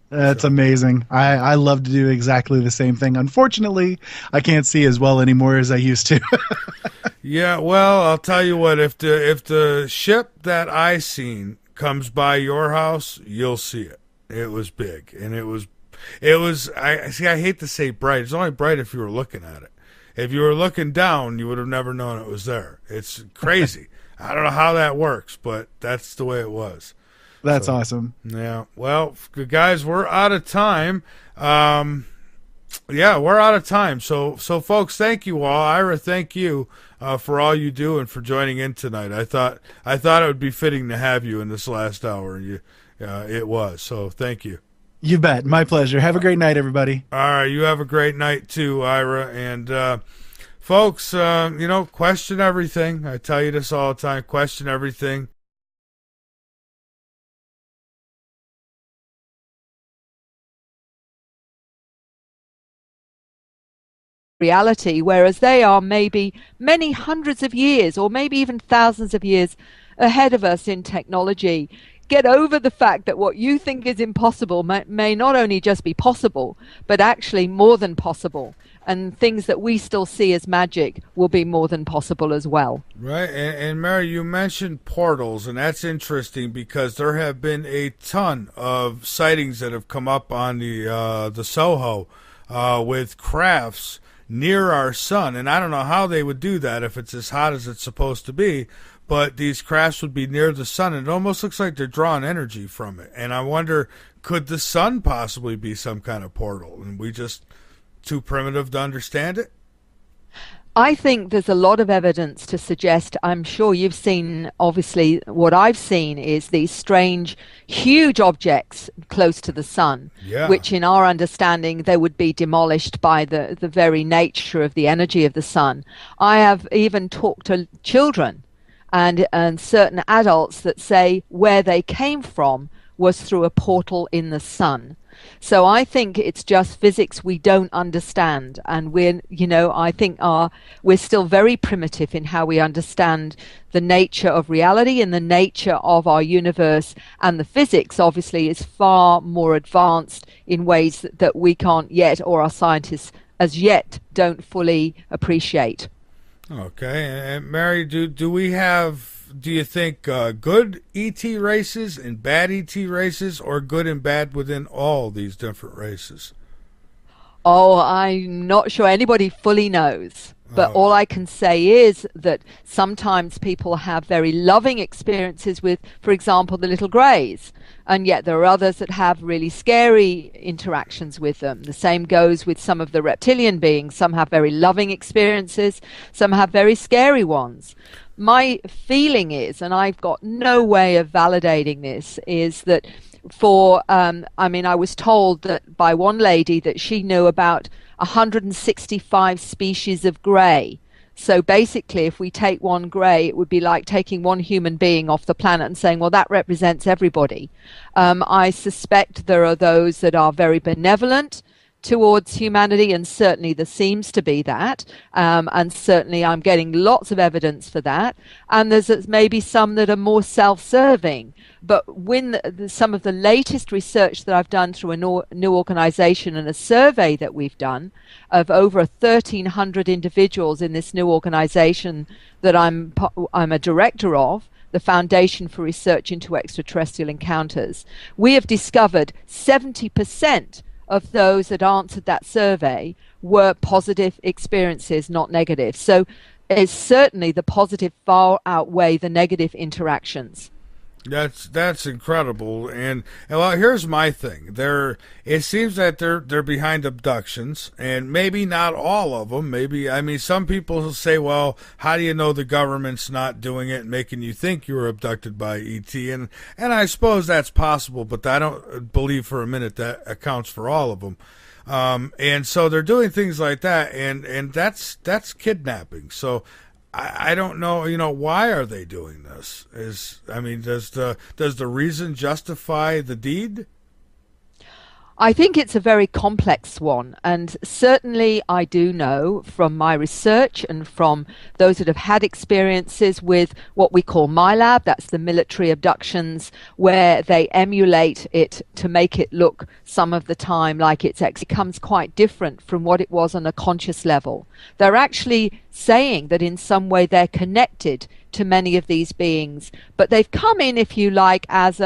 That's amazing. I love to do exactly the same thing. Unfortunately, I can't see as well anymore as I used to. Yeah, well, I'll tell you what. If the ship that I seen comes by your house, you'll see it. It was big, and it was. I hate to say bright. It's only bright if you were looking at it. If you were looking down, you would have never known it was there. It's crazy. I don't know how that works, but that's the way it was. That's awesome. Yeah. Well, guys, we're out of time. We're out of time. So folks, thank you all. Ira, thank you for all you do and for joining in tonight. I thought it would be fitting to have you in this last hour. it was. So thank you. You bet. My pleasure. Have a great night, everybody. All right, you have a great night too, Ira. And folks, question everything. I tell you this all the time, question everything. Reality, whereas they are maybe many hundreds of years or maybe even thousands of years ahead of us in technology. Get over the fact that what you think is impossible may not only just be possible, but actually more than possible. And things that we still see as magic will be more than possible as well. Right. And Mary, you mentioned portals, and that's interesting because there have been a ton of sightings that have come up on the Soho with crafts near our sun. And I don't know how they would do that if it's as hot as it's supposed to be, but these crafts would be near the sun, and it almost looks like they're drawing energy from it. And I wonder, could the sun possibly be some kind of portal, and we just too primitive to understand it? I think there's a lot of evidence to suggest, I'm sure you've seen, obviously, what I've seen is these strange, huge objects close to the sun, which in our understanding, they would be demolished by the very nature of the energy of the sun. I have even talked to children and certain adults that say where they came from was through a portal in the sun. So I think it's just physics we don't understand, and I think we're still very primitive in how we understand the nature of reality and the nature of our universe, and the physics obviously is far more advanced in ways that we can't yet, or our scientists as yet don't fully appreciate. Okay, and Mary, do we have, do you think good ET races and bad ET races, or good and bad within all these different races? Oh, I'm not sure anybody fully knows. But all I can say is that sometimes people have very loving experiences with, for example, the little greys. And yet there are others that have really scary interactions with them. The same goes with some of the reptilian beings. Some have very loving experiences. Some have very scary ones. My feeling is, and I've got no way of validating this, is that I was told that by one lady that she knew about 165 species of grey. So basically, if we take one grey, it would be like taking one human being off the planet and saying, well, that represents everybody. I suspect there are those that are very benevolent towards humanity, and certainly there seems to be that, and certainly I'm getting lots of evidence for that, and there's maybe some that are more self-serving. But when some of the latest research that I've done through a new organization and a survey that we've done of over 1,300 individuals in this new organization that I'm a director of, the Foundation for Research into Extraterrestrial Encounters, we have discovered 70% of those that answered that survey were positive experiences, not negative. So it's certainly the positive far outweigh the negative interactions. That's incredible. And well, here's my thing. It seems that they're behind abductions, and maybe not all of them. Some people say, well, how do you know the government's not doing it and making you think you were abducted by ET? And I suppose that's possible, but I don't believe for a minute that accounts for all of them. And so they're doing things like that, and that's kidnapping. So I don't know, why are they doing this? Does the reason justify the deed? I think it's a very complex one, and certainly I do know from my research and from those that have had experiences with what we call MILAB, that's the military abductions, where they emulate it to make it look some of the time like it becomes quite different from what it was on a conscious level. They're actually saying that in some way they're connected to many of these beings, but they've come in, if you like, as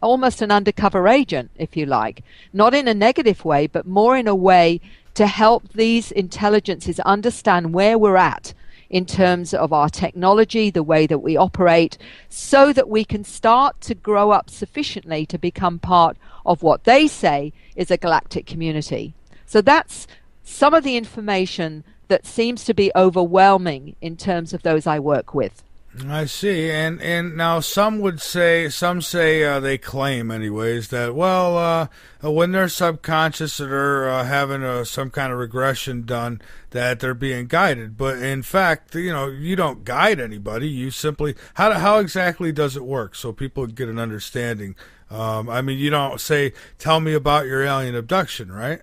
almost an undercover agent, if you like, not in a negative way, but more in a way to help these intelligences understand where we're at in terms of our technology, the way that we operate, so that we can start to grow up sufficiently to become part of what they say is a galactic community. So that's some of the information that seems to be overwhelming in terms of those I work with. I see, and now some say they claim, anyways, that when they're subconscious or they're having some kind of regression done, that they're being guided. But in fact, you don't guide anybody. You simply how exactly does it work, so people get an understanding. I mean, you don't say, "Tell me about your alien abduction," right?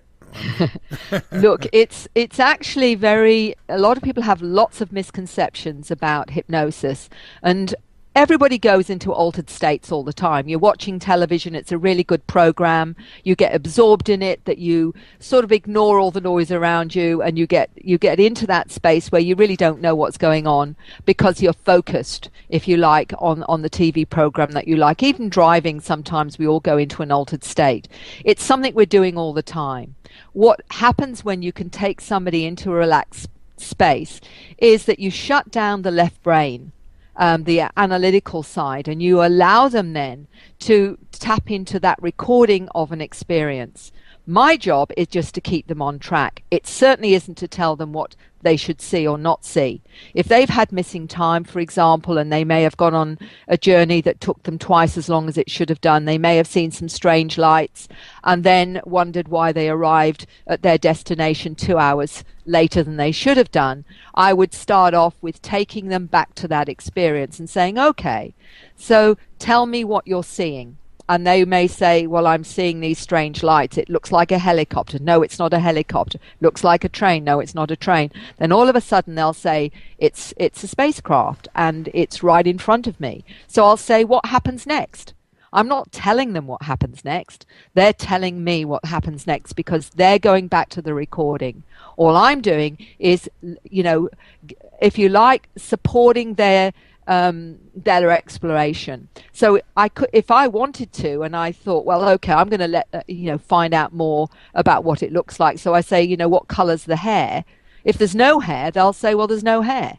Look, it's actually a lot of people have lots of misconceptions about hypnosis, and everybody goes into altered states all the time. You're watching television, it's a really good program, you get absorbed in it, that you sort of ignore all the noise around you, and you get into that space where you really don't know what's going on because you're focused, if you like, on the TV program that you like. Even driving, sometimes we all go into an altered state. It's something we're doing all the time. What happens when you can take somebody into a relaxed space is that you shut down the left brain, the analytical side, and you allow them then to tap into that recording of an experience. My job is just to keep them on track. It certainly isn't to tell them what they should see or not see. If they've had missing time, for example, and they may have gone on a journey that took them twice as long as it should have done, they may have seen some strange lights and then wondered why they arrived at their destination 2 hours later than they should have done, I would start off with taking them back to that experience and saying, okay, so tell me what you're seeing. And they may say, well, I'm seeing these strange lights. It looks like a helicopter. No, it's not a helicopter. Looks like a train. No, it's not a train. Then all of a sudden they'll say, it's a spacecraft and it's right in front of me. So I'll say, what happens next? I'm not telling them what happens next. They're telling me what happens next because they're going back to the recording. All I'm doing is, if you like, supporting their exploration. So I could, if I wanted to, and I thought, well, okay, I'm going to find out more about what it looks like. So I say, what color's the hair? If there's no hair, they'll say, well, there's no hair.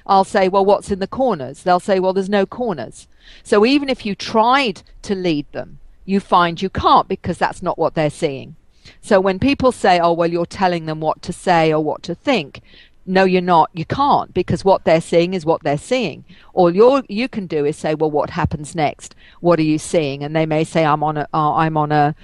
I'll say, well, what's in the corners? They'll say, well, there's no corners. So even if you tried to lead them, you find you can't, because that's not what they're seeing. So when people say, oh, well, you're telling them what to say or what to think, no, you're not. You can't, because what they're seeing is what they're seeing. All you can do is say, well, what happens next? What are you seeing? And they may say, I'm on a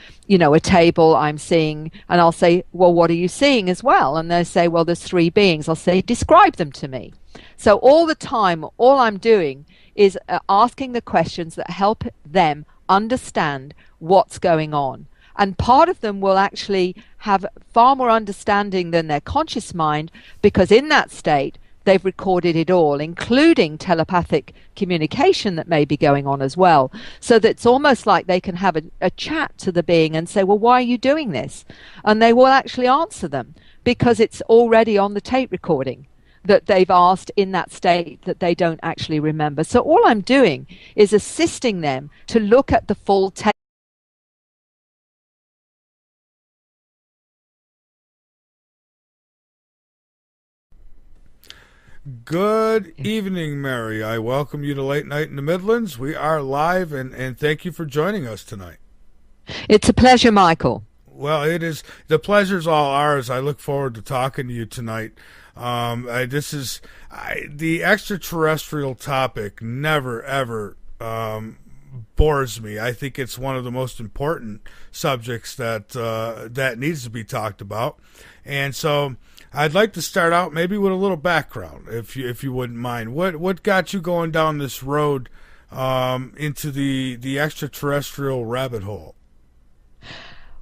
table. I'm seeing, and I'll say, well, what are you seeing as well? And they say, well, there's 3 beings. I'll say, describe them to me. So all the time, all I'm doing is asking the questions that help them understand what's going on. And part of them will actually have far more understanding than their conscious mind, because in that state, they've recorded it all, including telepathic communication that may be going on as well. So that it's almost like they can have a chat to the being and say, well, why are you doing this? And they will actually answer them, because it's already on the tape recording that they've asked in that state that they don't actually remember. So all I'm doing is assisting them to look at the full tape. Good evening, Mary. I welcome you to Late Night in the Midlands. We are live, and thank you for joining us tonight. It's a pleasure, Michael. Well, it is. The pleasure's all ours. I look forward to talking to you tonight. The extraterrestrial topic never, ever bores me. I think it's one of the most important subjects that needs to be talked about. And so I'd like to start out maybe with a little background, if you wouldn't mind. What got you going down this road into the extraterrestrial rabbit hole?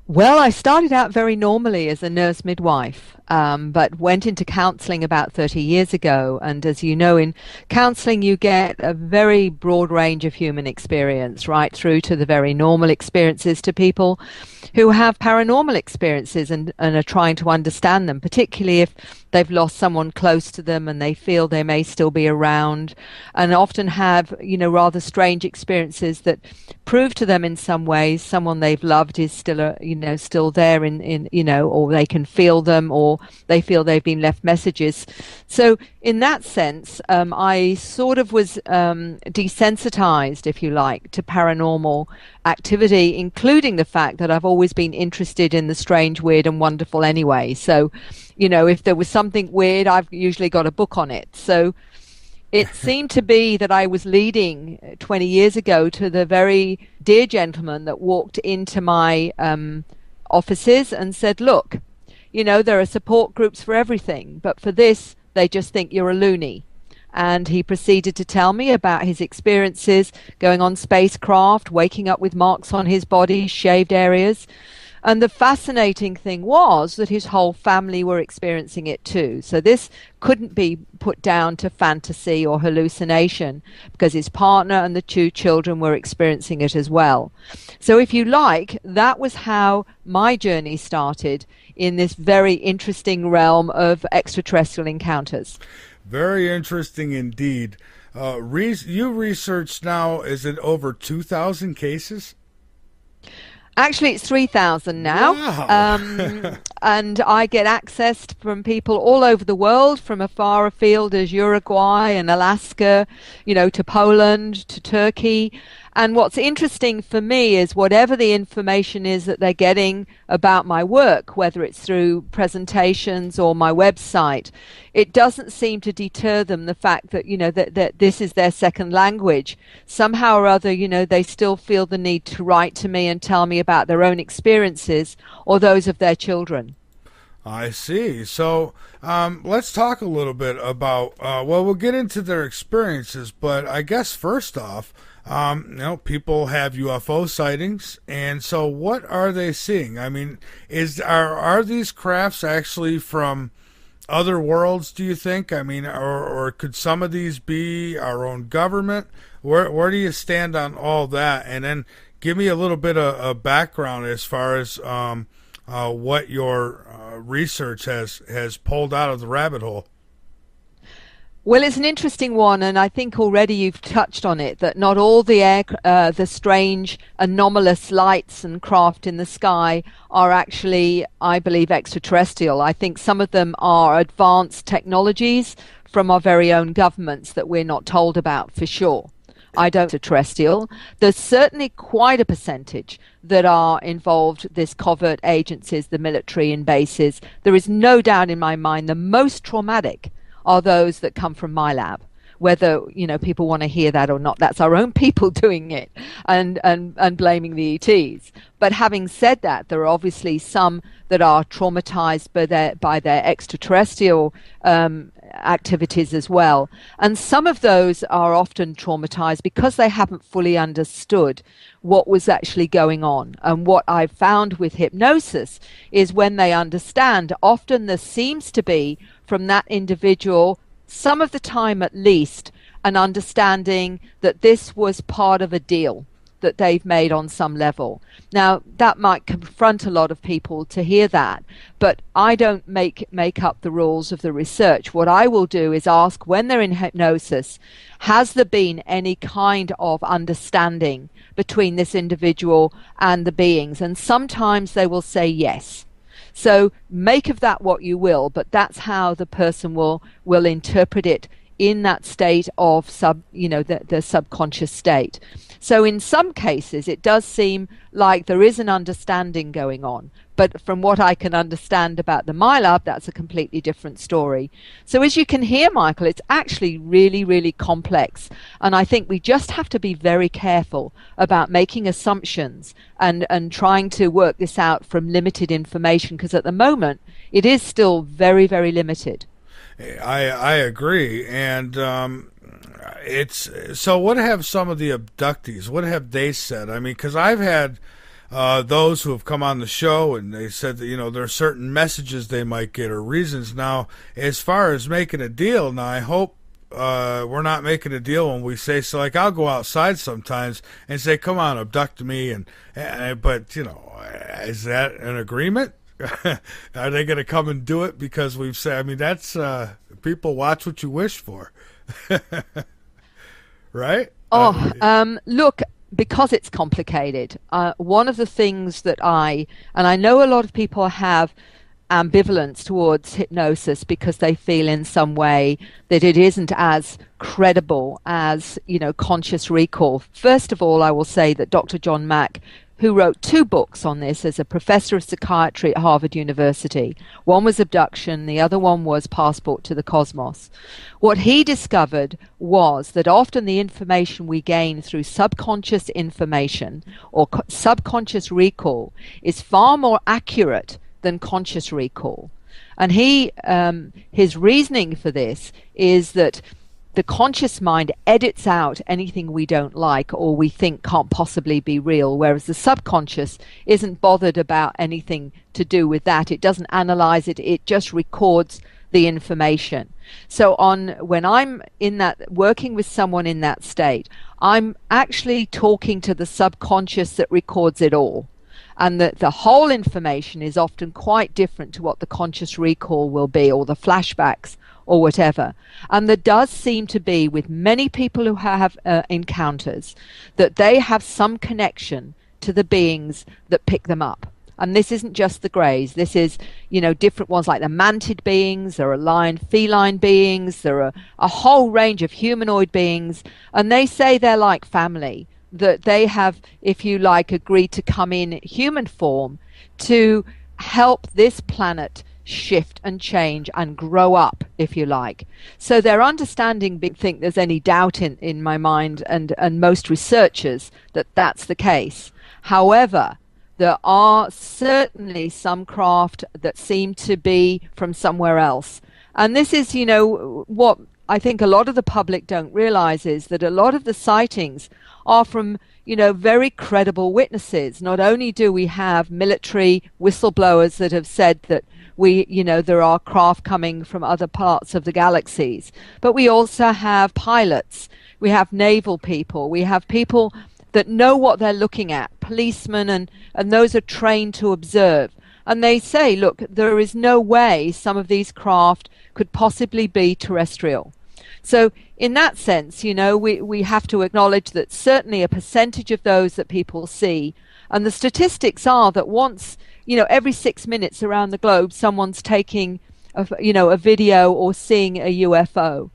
Well, I started out very normally as a nurse midwife, but went into counseling about 30 years ago. And as you know, in counseling, you get a very broad range of human experience, right through to the very normal experiences to people who have paranormal experiences and are trying to understand them, particularly if they've lost someone close to them and they feel they may still be around, and often have, rather strange experiences that prove to them in some ways someone they've loved is still, still there or they can feel them, or they feel they've been left messages. So in that sense, I sort of was desensitized, if you like, to paranormal activity, including the fact that I've always been interested in the strange, weird, and wonderful anyway. So, if there was something weird, I've usually got a book on it. So It seemed to be that I was leading 20 years ago to the very dear gentleman that walked into my offices and said, look, you know, there are support groups for everything, but for this, they just think you're a loony. And he proceeded to tell me about his experiences going on spacecraft, waking up with marks on his body, shaved areas. And the fascinating thing was that his whole family were experiencing it too. So this couldn't be put down to fantasy or hallucination, because his partner and the 2 children were experiencing it as well. So if you like, that was how my journey started in this very interesting realm of extraterrestrial encounters. Very interesting indeed. You researched now, is it over 2,000 cases? Actually, it's 3,000 now. Wow. And I get access from people all over the world, from as far afield as Uruguay and Alaska, you know, to Poland, to Turkey. And what's interesting for me is whatever the information is that they're getting about my work, whether it's through presentations or my website, it doesn't seem to deter them, the fact that, you know, that this is their second language. Somehow or other, you know, they still feel the need to write to me and tell me about their own experiences or those of their children. I see. So let's talk a little bit about, well, we'll get into their experiences, but I guess first off, you know, people have UFO sightings, and so what are they seeing? I mean, are these crafts actually from other worlds, do you think? I mean, or could some of these be our own government? Where do you stand on all that? And then give me a little bit of background as far as what your research has pulled out of the rabbit hole. Well, it's an interesting one, and I think already you've touched on it, that not all the strange anomalous lights and craft in the sky are actually, I believe, extraterrestrial. I think some of them are advanced technologies from our very own governments that we're not told about for sure. I don't terrestrial. There's certainly quite a percentage that are involved, this covert agencies, the military and bases. There is no doubt in my mind the most traumatic are those that come from my lab. Whether, you know, people want to hear that or not, that's our own people doing it and blaming the ETs. But having said that, there are obviously some that are traumatized by their extraterrestrial activities as well. And some of those are often traumatized because they haven't fully understood what was actually going on. And what I've found with hypnosis is when they understand, often there seems to be from that individual, some of the time at least, an understanding that this was part of a deal that they've made on some level. Now, that might confront a lot of people to hear that, but I don't make up the rules of the research. What I will do is ask, when they're in hypnosis, has there been any kind of understanding between this individual and the beings? And sometimes they will say yes. So make of that what you will, but that's how the person will interpret it in that state of the subconscious state. So in some cases, it does seem like there is an understanding going on. But from what I can understand about the MyLab, that's a completely different story. So as you can hear, Michael, it's actually really, really complex. And I think we just have to be very careful about making assumptions and trying to work this out from limited information, because at the moment, it is still very, very limited. I agree. And so what have some of the abductees, what have they said? I mean, because I've had those who have come on the show and they said that, you know, there are certain messages they might get or reasons. Now, as far as making a deal, now I hope we're not making a deal when we say, so like I'll go outside sometimes and say, come on, abduct me. But, you know, is that an agreement? Are they going to come and do it because we've said, I mean, that's people watch what you wish for. Right? Look, because it's complicated, one of the things that I know a lot of people have ambivalence towards hypnosis because they feel in some way that it isn't as credible as, you know, conscious recall. First of all, I will say that Dr. John Mack, who wrote 2 books on this as a professor of psychiatry at Harvard University. One was Abduction, the other one was Passport to the Cosmos. What he discovered was that often the information we gain through subconscious information or subconscious recall is far more accurate than conscious recall. And his reasoning for this is that the conscious mind edits out anything we don't like or we think can't possibly be real, whereas the subconscious isn't bothered about anything to do with that. It doesn't analyze it, it just records the information. So when I'm in that, working with someone in that state, I'm actually talking to the subconscious that records it all. And that the whole information is often quite different to what the conscious recall will be, or the flashbacks, or whatever. And there does seem to be, with many people who have encounters, that they have some connection to the beings that pick them up. And this isn't just the greys. This is, different ones like the mantid beings. There are lion, feline beings. There are a whole range of humanoid beings. And they say they're like family, that they have, if you like, agreed to come in human form to help this planet shift and change and grow up, if you like. So their understanding, think there's any doubt in my mind and most researchers that that's the case. However, there are certainly some craft that seem to be from somewhere else. And this is, what I think a lot of the public don't realize is that a lot of the sightings are from, very credible witnesses. Not only do we have military whistleblowers that have said that there are craft coming from other parts of the galaxies, but we also have pilots, we have naval people, we have people that know what they're looking at, policemen, and those are trained to observe. And they say, look, there is no way some of these craft could possibly be terrestrial. So in that sense, we have to acknowledge that certainly a percentage of those that people see, and the statistics are that once, every 6 minutes around the globe, someone's taking a video or seeing a UFO.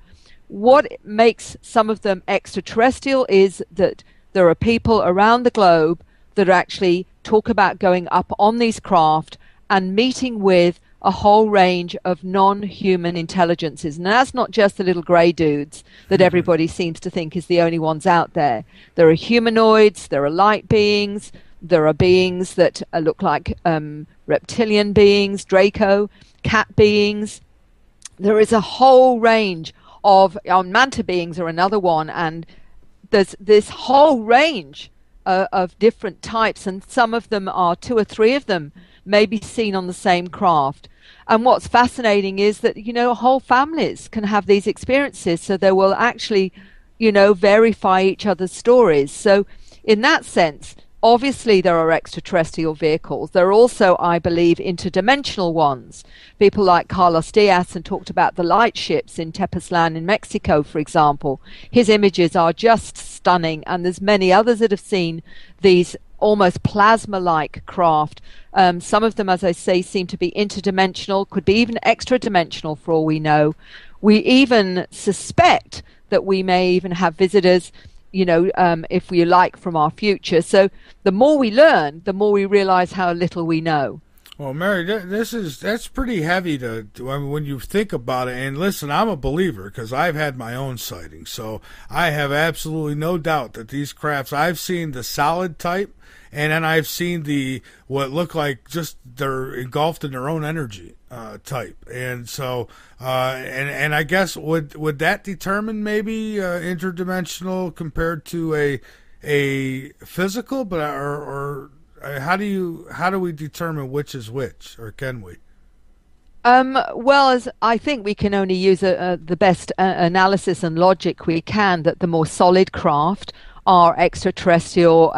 What makes some of them extraterrestrial is that there are people around the globe that actually talk about going up on these craft and meeting with a whole range of non-human intelligences. And that's not just the little grey dudes that everybody seems to think is the only ones out there. There are humanoids, there are light beings, there are beings that look like reptilian beings, Draco, cat beings. There is a whole range of, manta beings are another one, and there's this whole range of different types, and some of them are 2 or 3 of them may be seen on the same craft. And what's fascinating is that, whole families can have these experiences, so they will actually, verify each other's stories. So in that sense, obviously there are extraterrestrial vehicles. There are also, I believe, interdimensional ones. People like Carlos Diaz and talked about the light ships in Tepoztlan in Mexico, for example. His images are just stunning, and there's many others that have seen these almost plasma-like craft. Some of them, as I say, seem to be interdimensional, could be even extra-dimensional for all we know. We even suspect that we may even have visitors, if we like, from our future. So the more we learn, the more we realize how little we know. Well, Mary, that's pretty heavy when you think about it. And listen, I'm a believer because I've had my own sightings, so I have absolutely no doubt that these crafts. I've seen the solid type, and then I've seen what look like just they're engulfed in their own energy type. And so, and I guess would that determine maybe interdimensional compared to a physical, but or how do we determine which is which, or can we? Well, as I think we can only use the best analysis and logic we can, that the more solid craft are extraterrestrial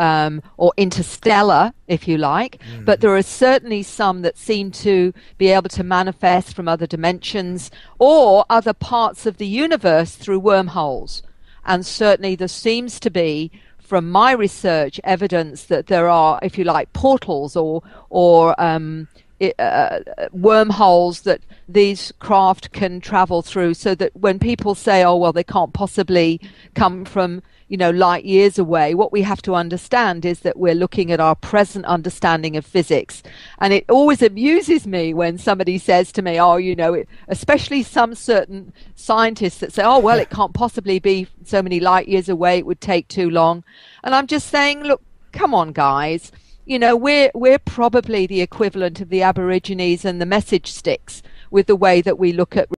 or interstellar, if you like. But there are certainly some that seem to be able to manifest from other dimensions or other parts of the universe through wormholes. And certainly there seems to be, from my research, evidence that there are, if you like, portals or wormholes that these craft can travel through, so that when people say, oh, well, they can't possibly come from, light years away. What we have to understand is that we're looking at our present understanding of physics. And it always amuses me when somebody says to me, especially some certain scientists that say, oh, well, it can't possibly be so many light years away, it would take too long. And I'm just saying, look, come on, guys. We're probably the equivalent of the Aborigines and the message sticks with the way that we look at